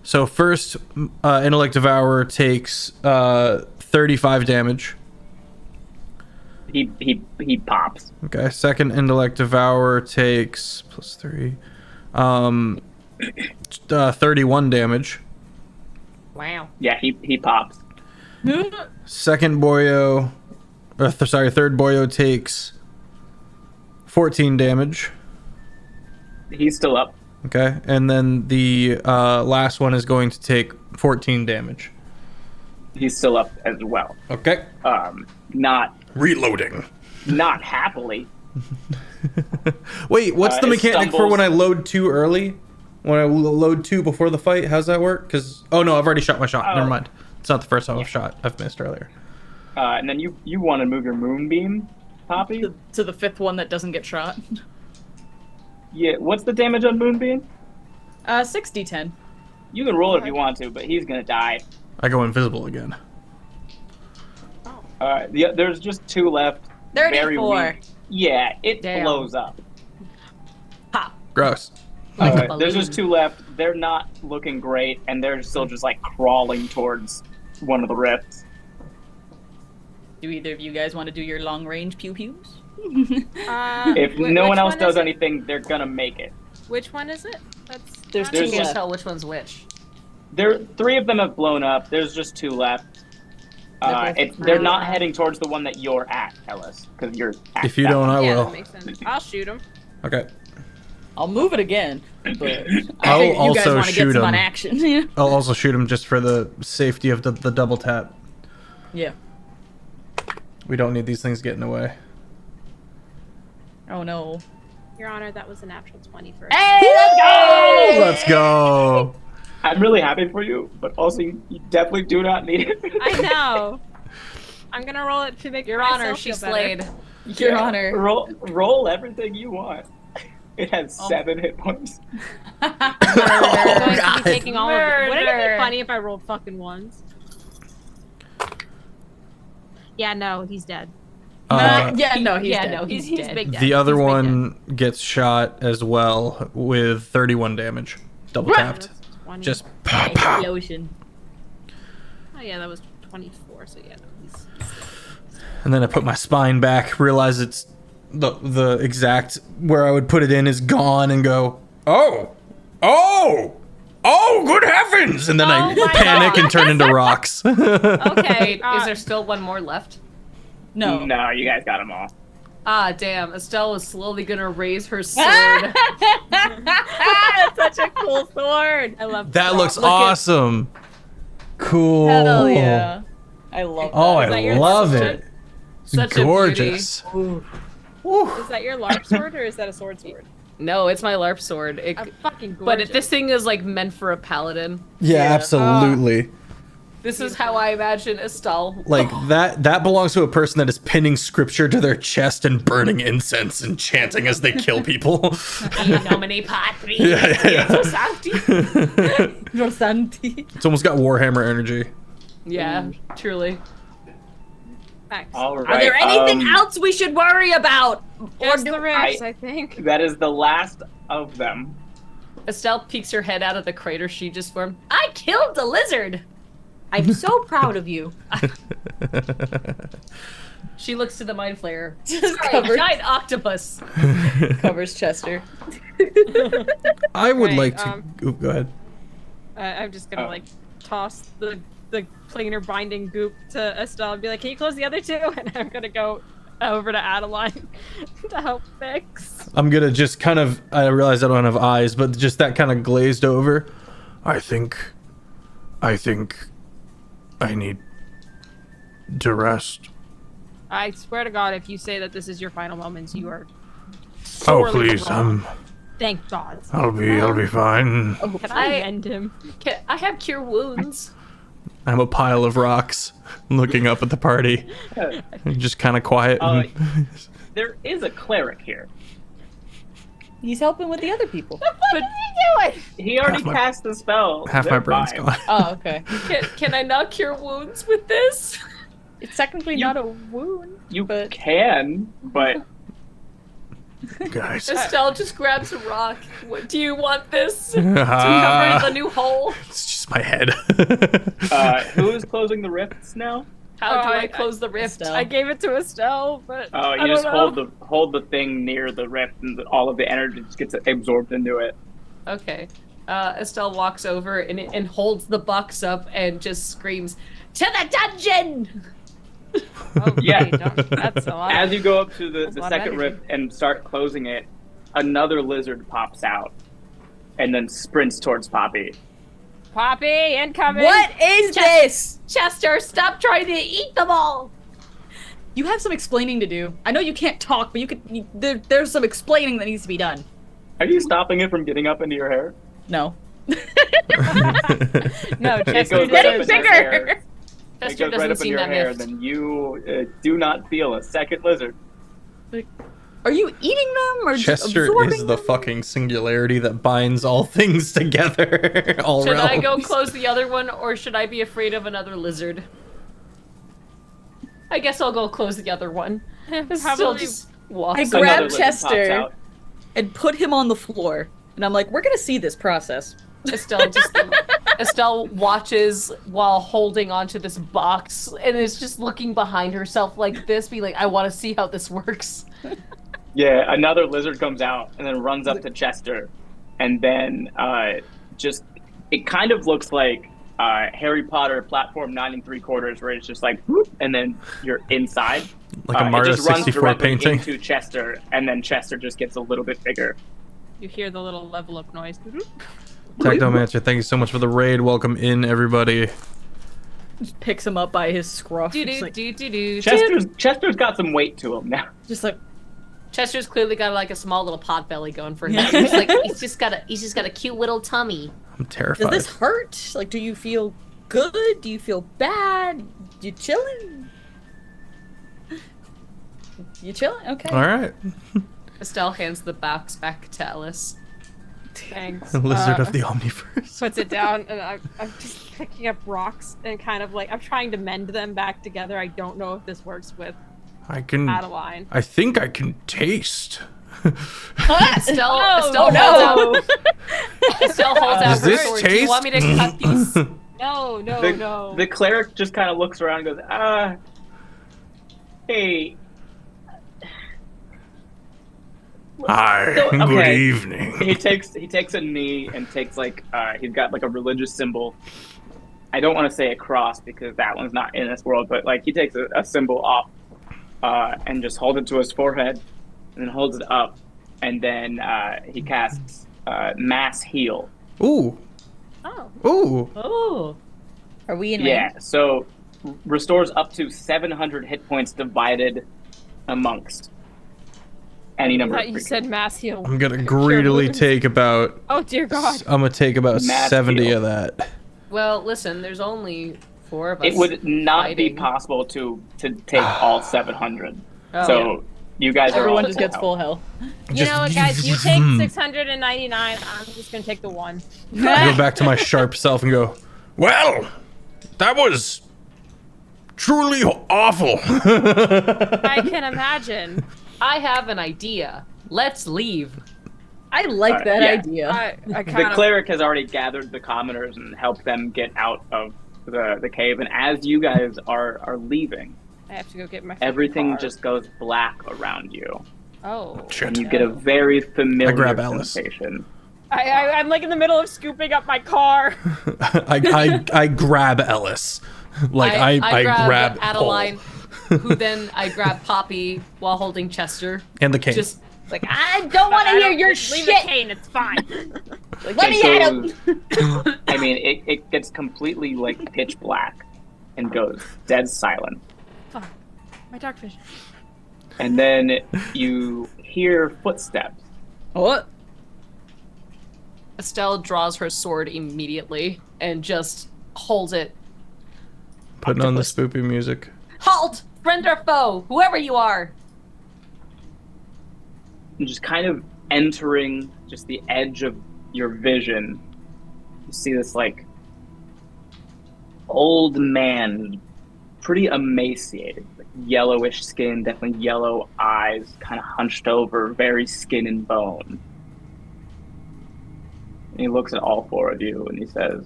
So first, Intellect Devourer takes 35 damage. He pops. Okay. Second Intellect Devourer takes plus 3, 31 damage. Wow. Yeah, he pops. Second Boyo, third Boyo takes 14 damage. He's still up. Okay, and then the last one is going to take 14 damage. He's still up as well. Okay. Not Reloading. happily. Wait, what's the it mechanic for stumbles. when I load 2 early? When I load 2 before the fight? How's that work? Because oh no, I've already shot my shot. Oh. Never mind. It's not the first time I've missed earlier. And then you want to move your moonbeam, Poppy? To the 5th one that doesn't get shot. Yeah. What's the damage on moonbeam? 6d10. You can roll it if you want to, but he's gonna die. I go invisible again. There's just 2 left. Very 34. weak. Yeah, it Damn. blows up. Pop. Gross. Like a There's balloon. just 2 left. They're not looking great, and they're still just like crawling towards one of the rifts. Do either of you guys want to do your long range pew pews? If Wh- no which one else is does it? anything, they're gonna make it. Which one is it? That's There's not two You it. can't left. tell which one's which. 3 of them have blown up. There's just 2 left. They're not heading towards the one that you're at, Elis, because you're at If you that don't, one. I Yeah, will. that makes sense. I'll shoot him. Okay. I'll move it again, but I'll I figured you guys also want to shoot get some 'em. on action. I'll also shoot him just for the safety of the double tap. Yeah. We don't need these things getting away. Oh no. Your Honor, that was a natural 20 for Hey, let's go! Let's go. I'm really happy for you, but also you definitely do not need it. I know. I'm gonna roll it to make Your myself Honor, she feel better. slayed. Your Honor. Roll everything you want. It has 7 hit points. I'm going to God. be taking all of it. Wouldn't it Murder. be funny if I rolled fucking ones? Yeah, no, he's dead. Yeah, no, he's Yeah, dead. no, he's dead. big dead. The other He's big one gets shot as well with 31 damage. double tapped. That's 20. Just pow, pow. Explosion. Oh yeah, that was 24. So yeah, no, he's And then I put my spine back, realize it's the exact where I would put it in is gone, and go, oh, good heavens! And then I Oh my panic God. and turn into rocks. okay. Wait, is there still one more left? No. No, you guys got them all. Ah, damn. Estelle is slowly gonna raise her sword. That's such a cool sword. I love That looks Look at- awesome. Cool. Hell yeah. I love Oh, Is that I your love sword? it. Such a beauty. Gorgeous. Ooh. Woo. Is that your LARP sword or is that a sword? No, it's my LARP sword. Fucking gorgeous. But this thing is like meant for a paladin. Yeah, Yeah. absolutely. This is how I imagine Estelle. Like that belongs to a person that is pinning scripture to their chest and burning incense and chanting as they kill people. In nomine Patri. Yeah. Rosanti. It's almost got Warhammer energy. Yeah, truly. Thanks. All right. Are there anything else we should worry about? Just the ribs, I think. That is the last of them. Estelle peeks her head out of the crater she just formed. I killed the lizard! I'm so proud of you. She looks to the mind flayer. Just Sorry, covers, giant octopus. covers Chester. I would Right, like to. Go ahead. I'm just gonna Oh. like toss the planar binding goop to Estelle and be like, "Can you close the other two?" And I'm gonna go over to Adaline to help fix. I'm gonna just kind of. I realize I don't have eyes, but just that kind of glazed over. I think I need to rest. I swear to God, if you say that this is your final moments, you are. Oh, sorely please, wrong. Thank God. I'll be fine. Can I end him? I have cure wounds. I'm a pile of rocks, looking up at the party, just kind of quiet. and- There is a cleric here. He's helping with the other people. But He already Half my- cast the spell. half my They're brain's fine. gone. Oh, okay. can I not cure wounds with this? It's technically not a wound. You But- can, but Guys, Estelle just grabs a rock. What, do you want this to cover the new hole? It's just my head. who is closing the rifts now? How do Oh, I I- close the rift? Estelle. I gave it to Estelle, but Oh, I you don't just know. hold the thing near the rift, and all of the energy just gets absorbed into it. Okay. Estelle walks over and holds the box up and just screams, "To the dungeon!" Oh, Yeah. wait, that's a lot. As you go up to That's a the lot of second energy. rift and start closing it, another lizard pops out, and then sprints towards Poppy. Poppy, incoming. What is this? Chester, stop trying to eat them all! You have some explaining to do. I know you can't talk, but there's some explaining that needs to be done. Are you stopping it from getting up into your hair? No. No, It Chester goes did right it. up in your hair. It Chester goes right doesn't up in seem your that hair, miffed. then you do not feel a second lizard. Are you eating them or just Chester absorbing is the them? fucking singularity that binds all things together. All Should I go realms. close the other one, or should I be afraid of another lizard? I guess I'll go close the other one. Still Probably. just walks I over. grab Another lizard pops Chester. out. And put him on the floor. And I'm like, we're gonna see this process. Estelle watches while holding onto this box and is just looking behind herself like this, be like, I want to see how this works. Yeah, another lizard comes out and then runs up to Chester, and then just it kind of looks like Harry Potter platform 9 3/4, where it's just like whoop, and then you're inside. Like a It Mario just runs 64 directly painting. into Chester, and then Chester just gets a little bit bigger. You hear the little level up noise. Tactomancer, thank you so much for the raid. Welcome in, everybody. Just picks him up by his scruff. Do Just do like, do do do. Chester's got some weight to him now. just like Chester's clearly got like a small little pot belly going for him. He's just got a cute little tummy. I'm does terrified. this hurt? Like, do you feel good? Do you feel bad? You chilling? You chilling? Okay. All right. Estelle hands the box back to Elis. Thanks. Lizard of the Omniverse. Puts it down, and I'm just picking up rocks and kind of like I'm trying to mend them back together. I don't know if this works with I can. Adaline. I think I can taste. Estelle Oh, holds no. out. Estelle holds out Does her this sword. Do you want me to cut these? No, no, The, no. the cleric just kind of looks around and goes, hey. Hi, So, good okay. evening. He takes a knee and takes like he's got like a religious symbol. I don't want to say a cross because that one's not in this world, but like he takes a symbol off and just holds it to his forehead and then holds it up, and then he casts mass heal. Ooh. Oh. Ooh. Oh. Are we in Yeah, range? so restores up to 700 hit points divided amongst any I number thought of you creatures. said mass heal. I'm gonna greedily wounds. take about. Oh dear God. I'm gonna take about Mass 70 heal. of that. Well, listen, there's only 4 of us. It would not be fighting. possible to take all 700. Oh, So you guys are Everyone all just gets full health. You know what, guys? You take 699. I'm just gonna take the 1. I go back to my sharp self and go, Well, that was truly awful. I can imagine. I have an idea. Let's leave. I like that yeah. idea. I The kind of. cleric has already gathered the commoners and helped them get out of the cave, and as you guys are leaving, I have to go get my. freaking everything car. just goes black around you, Oh. and you get a very familiar I grab Elis. sensation. I'm like in the middle of scooping up my car. I grab Elis. Like I grab Adaline, Paul. who then I grab Poppy while holding Chester. And the cane. Just Like, I don't want to hear your Leave shit. the cane. It's fine. Let me at him. I mean, it gets completely like pitch black and goes dead silent. Fuck. My dark vision. And then you hear footsteps. What? Estelle draws her sword immediately and just holds it. Putting on the spoopy music. Halt! Friend or foe, whoever you are. And just kind of entering just the edge of your vision, you see this like old man, pretty emaciated, like yellowish skin, definitely yellow eyes, kind of hunched over, very skin and bone. And he looks at all 4 of you and he says,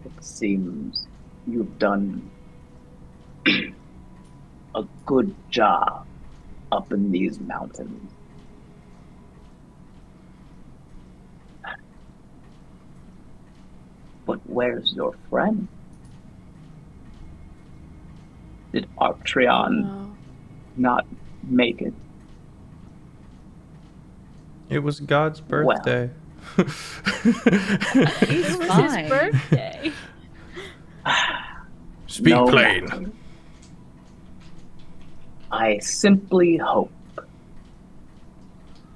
"It seems you've done a good job up in these mountains. But where's your friend? Did Arktreon not make it?" It was God's birthday. It was Fine. his birthday. Speak No plain. matter. I simply hope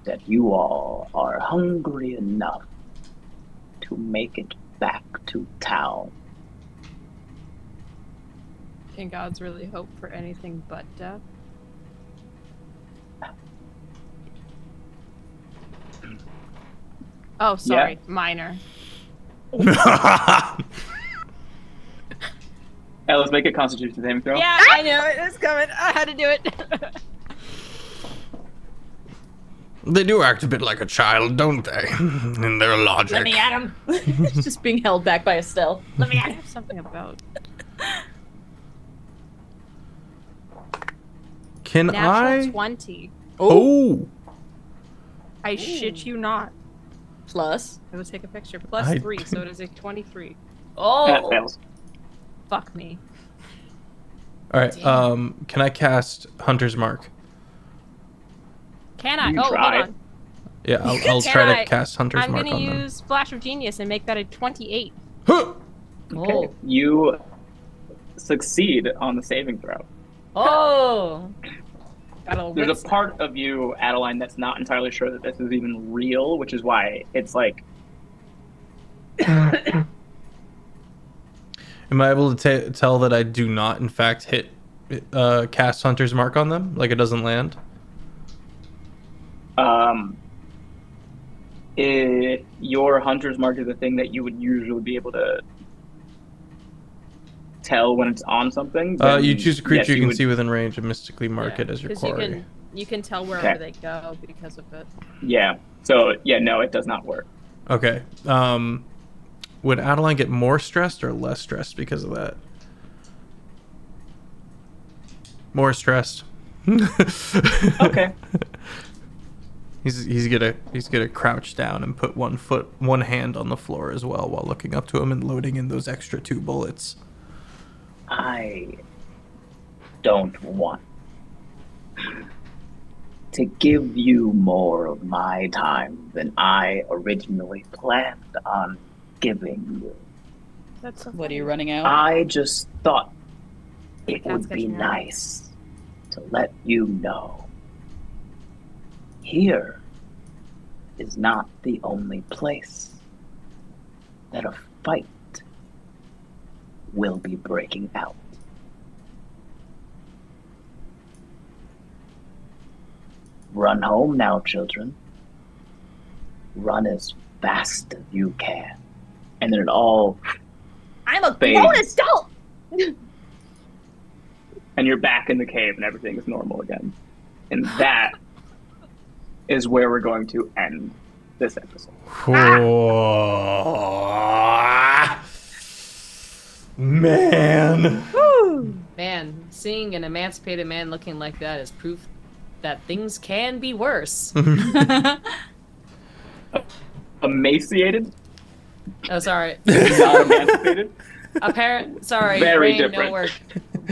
that you all are hungry enough to make it back to town. Can gods really hope for anything but death? Oh, sorry. Minor. Let's make a Constitution saving throw. Yeah, I knew it was coming. I had to do it. They do act a bit like a child, don't they? In their logic. Let me at him. It's just being held back by Estelle. Let me have something about Can natural I? 20. Oh, I shit you not. Plus. I will take a picture. Plus I- 3, so it is a 23. That Oh, fails. Fuck me. all right. Can I cast Hunter's Mark? Can I? You Oh, try. hold on. Yeah, I'll Can try I- to cast Hunter's I'm Mark gonna on them. use Flash of Genius and make that a 28. Huh! Okay. oh, You succeed on the saving throw. oh. Got a There's wits a part of you, Adaline, that's not entirely sure that this is even real, which is why it's like, Am I able to tell that I do not, in fact, cast Hunter's Mark on them? Like it doesn't land? your hunter's mark is a thing that you would usually be able to tell when it's on something. You then choose a creature yes, you can would- see within range and mystically mark it as your 'cause you quarry. can You can tell wherever they go because of it. Yeah. So yeah, no, it does not work. Okay. Would Adaline get more stressed or less stressed because of that? More stressed. Okay. He's gonna crouch down and put one hand on the floor as well while looking up to him and loading in those extra 2 bullets. I don't want to give you more of my time than I originally planned on giving you. That's so What are you running out? I just thought it Cat's would be catching nice to let you know here is not the only place that a fight will be breaking out. Run home now, children. Run as fast as you can. And then it all I'm a Fades. grown adult. and you're back in the cave and everything is normal again. And that is where we're going to end this episode. Man. Man, seeing an emancipated man looking like that is proof that things can be worse. Emaciated, Oh, sorry. not emancipated. Sorry, Very brain, different. no work.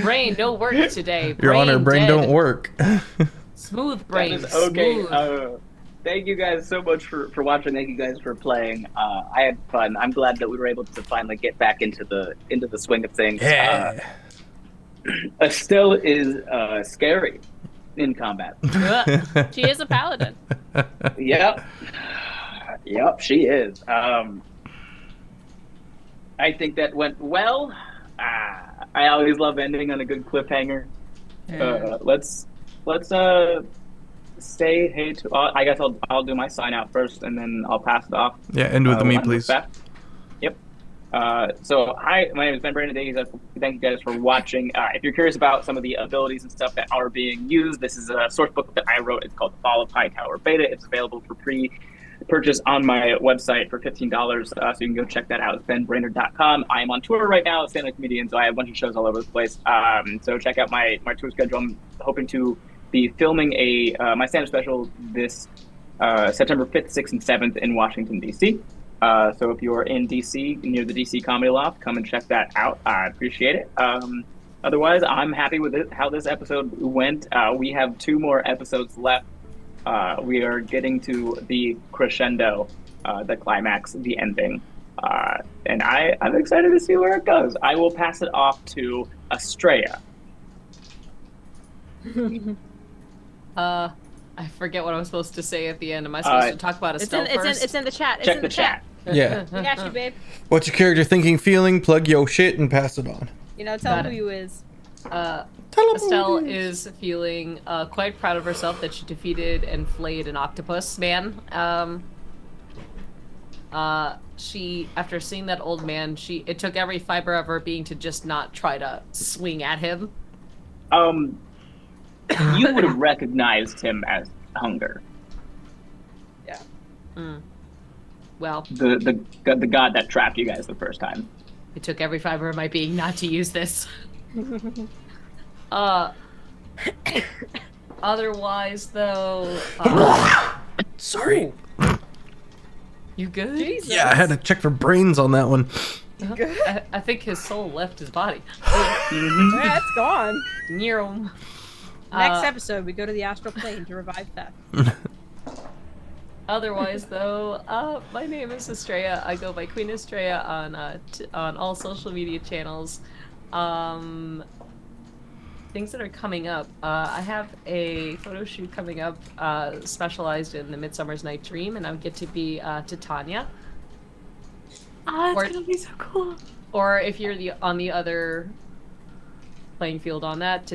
Brain, no work today. Your Honor, brain dead. don't work. Smooth That brain. is okay. Smooth. Thank you guys so much for watching. Thank you guys for playing. I had fun. I'm glad that we were able to finally get back into the swing of things. Yeah. Estelle is scary in combat. She is a paladin. Yep, she is. I think that went well. I always love ending on a good cliffhanger. Let's say hey to. I guess I'll do my sign out first, and then I'll pass it off. Yeah, end with me, please. Yep. So hi, my name is Ben Brainard. Thank you guys for watching. If you're curious about some of the abilities and stuff that are being used, this is a source book that I wrote. It's called Fall of Hightower Beta. It's available for pre-purchase on my website for $15. So you can go check that out. It's benbrainard.com. I am on tour right now, stand-up comedian, so I have a bunch of shows all over the place. So check out my tour schedule. I'm hoping to be filming my stand-up special this September 5th, 6th, and 7th in Washington, D.C. So if you're in D.C., near the D.C. Comedy Loft, come and check that out. I appreciate it. Otherwise, I'm happy with how this episode went. We have 2 more episodes left. We are getting to the crescendo, the climax, the ending. And I'm excited to see where it goes. I will pass it off to Astraea. I forget what I was supposed to say at the end. Am I supposed to talk about Estelle first? It's in the chat. It's Check in the chat. Yeah. We got you, babe. What's your character thinking, feeling? Plug your shit and pass it on. You know, tell Got him it. who you is. Estelle is feeling quite proud of herself that she defeated and flayed an octopus man. She, after seeing that old man, it took every fiber of her being to just not try to swing at him. You would have recognized him as Hunger, Yeah. Well, the god that trapped you guys the first time. it took every fiber of my being not to use this. Otherwise, though, Sorry. you good? Jesus. Yeah, I had to check for brains on that one. Good. I think his soul left his body. Yeah, it's gone. Near Next episode, we go to the astral plane to revive Theft. Otherwise, though, my name is Astraea. I go by QueenAstraea on all social media channels. Things that are coming up. I have a photo shoot coming up, specialized in the Midsummer's Night Dream, and I get to be Titania. Oh, Or- that's gonna be so cool. Or if you're on the other playing field on that,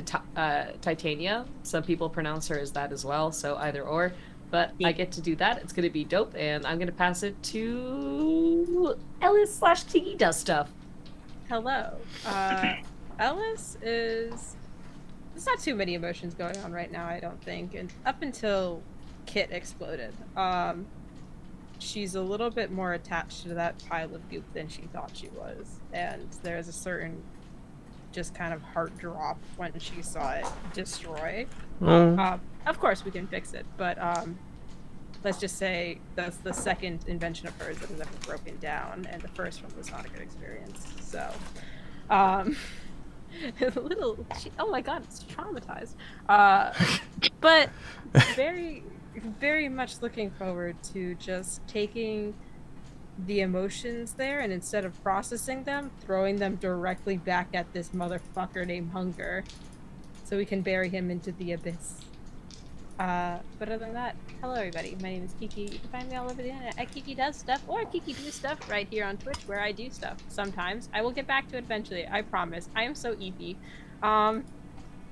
Titania. Some people pronounce her as that as well, so either or. But I get to do that. It's gonna be dope, and I'm gonna pass it to Elis/KikiDoesStuff. Hello. Ellis is there's not too many emotions going on right now, I don't think. And up until Kit exploded, she's a little bit more attached to that pile of goop than she thought she was. And there's a certain just kind of heart drop when she saw it destroy. Of course we can fix it, but let's just say that's the second invention of hers that has ever broken down, and the first one was not a good experience. So, oh my god, it's traumatized. But very, very much looking forward to just taking the emotions there, and instead of processing them, throwing them directly back at this motherfucker named Hunger, so we can bury him into the abyss. But other than that, hello everybody, my name is Kiki. You can find me all over the internet at KikiDoesStuff or KikiDoesStuff right here on Twitch, where I do stuff sometimes. I will get back to it eventually, I promise. I am so eepy. Other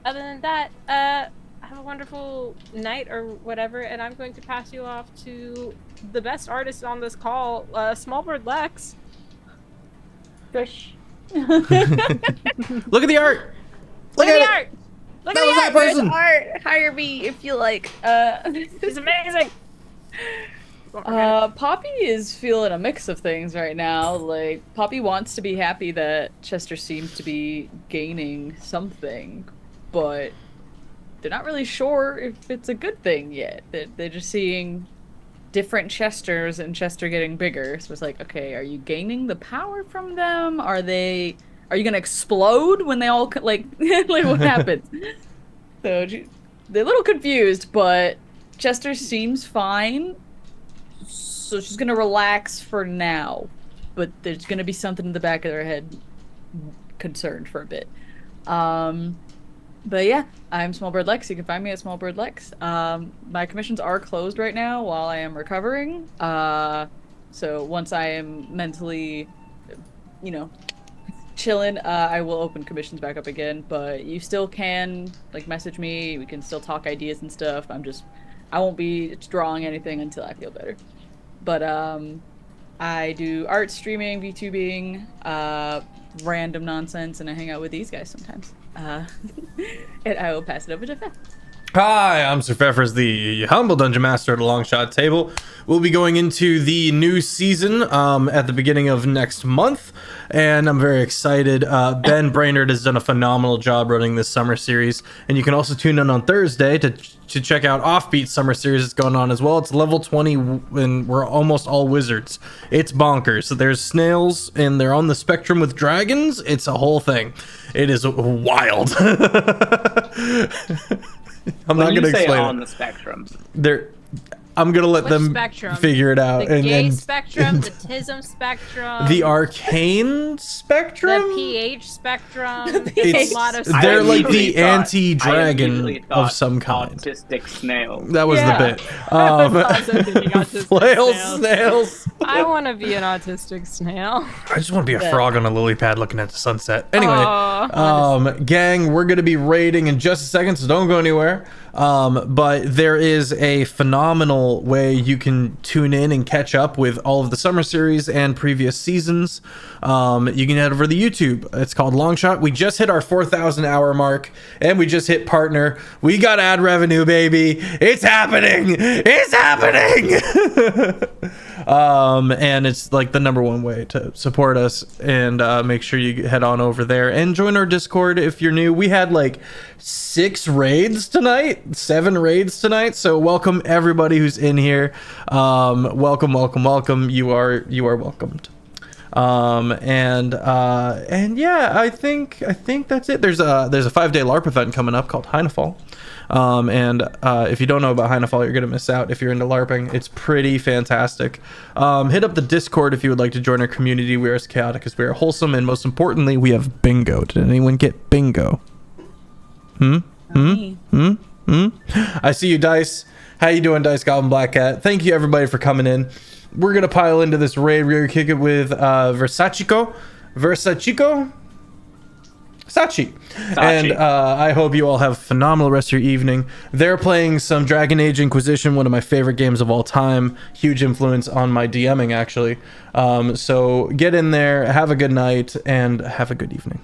than that, have a wonderful night or whatever, and I'm going to pass you off to the best artist on this call, SmolBirdLex. Gush. Look at the art. Look at the art. Look That at was the that art. person. Art. Hire me if you like. It's amazing. Poppy is feeling a mix of things right now. Like, Poppy wants to be happy that Chester seems to be gaining something, but they're not really sure if it's a good thing yet. They're just seeing different Chesters and Chester getting bigger. So it's like, okay, are you gaining the power from them? Are you gonna explode when they all like what happens? So they're a little confused, but Chester seems fine. So she's gonna relax for now, but there's gonna be something in the back of their head concerned for a bit. But yeah, I'm SmolBirdLex. You can find me at SmolBirdLex. My commissions are closed right now while I am recovering. So once I am mentally, chilling, I will open commissions back up again. But you still can message me. We can still talk ideas and stuff. I won't be drawing anything until I feel better. But I do art, streaming, VTubing, random nonsense, and I hang out with these guys sometimes. And I will pass it over to Feff. Hi, I'm Sir Feffers, the humble dungeon master at a long shot table. We'll be going into the new season at the beginning of next month, and I'm very excited. Ben Brainard has done a phenomenal job running this summer series, and you can also tune in on Thursday to check out Offbeat summer series that's going on as well. It's level 20, and we're almost all wizards. It's bonkers. So there's snails, and they're on the spectrum with dragons. It's a whole thing. It is wild. I'm not going to explain on it. the spectrum. I'm going to let Which them spectrum? figure it out. The gay and spectrum, the tism spectrum, the arcane spectrum? the pH spectrum. It's, a lot of they're like immediately the anti-dragon thought of some kind. Autistic snail. That was Yeah. the bit. Flail snails. I want to be an autistic snail. I just want to be a frog on a lily pad looking at the sunset. Anyway, Aw, gang, we're going to be raiding in just a second, so don't go anywhere. But there is a phenomenal way you can tune in and catch up with all of the summer series and previous seasons. You can head over to YouTube. It's called Longshot. We just hit our 4,000 hour mark, and we just hit partner. We got ad revenue, baby. It's happening. It's happening. And it's like the #1 way to support us, and make sure you head on over there and join our Discord if you're new. We had like 7 raids tonight, so welcome everybody who's in here. Welcome. You are welcomed. And yeah, I think that's it. There's a 5-day LARP event coming up called Heinefall. And if you don't know about Heinefall, you're gonna miss out if you're into LARPing. It's pretty fantastic. Hit up the Discord if you would like to join our community. We are as chaotic as we are wholesome, and most importantly, we have bingo. Did anyone get bingo? I see you, Dice. How you doing, Dice Goblin Black Cat? Thank you everybody for coming in. We're gonna pile into this raid. We're gonna kick it with Versachico. Sachi. And I hope you all have a phenomenal rest of your evening. They're playing some Dragon Age Inquisition, one of my favorite games of all time. Huge influence on my DMing, actually. So get in there, have a good night, and have a good evening.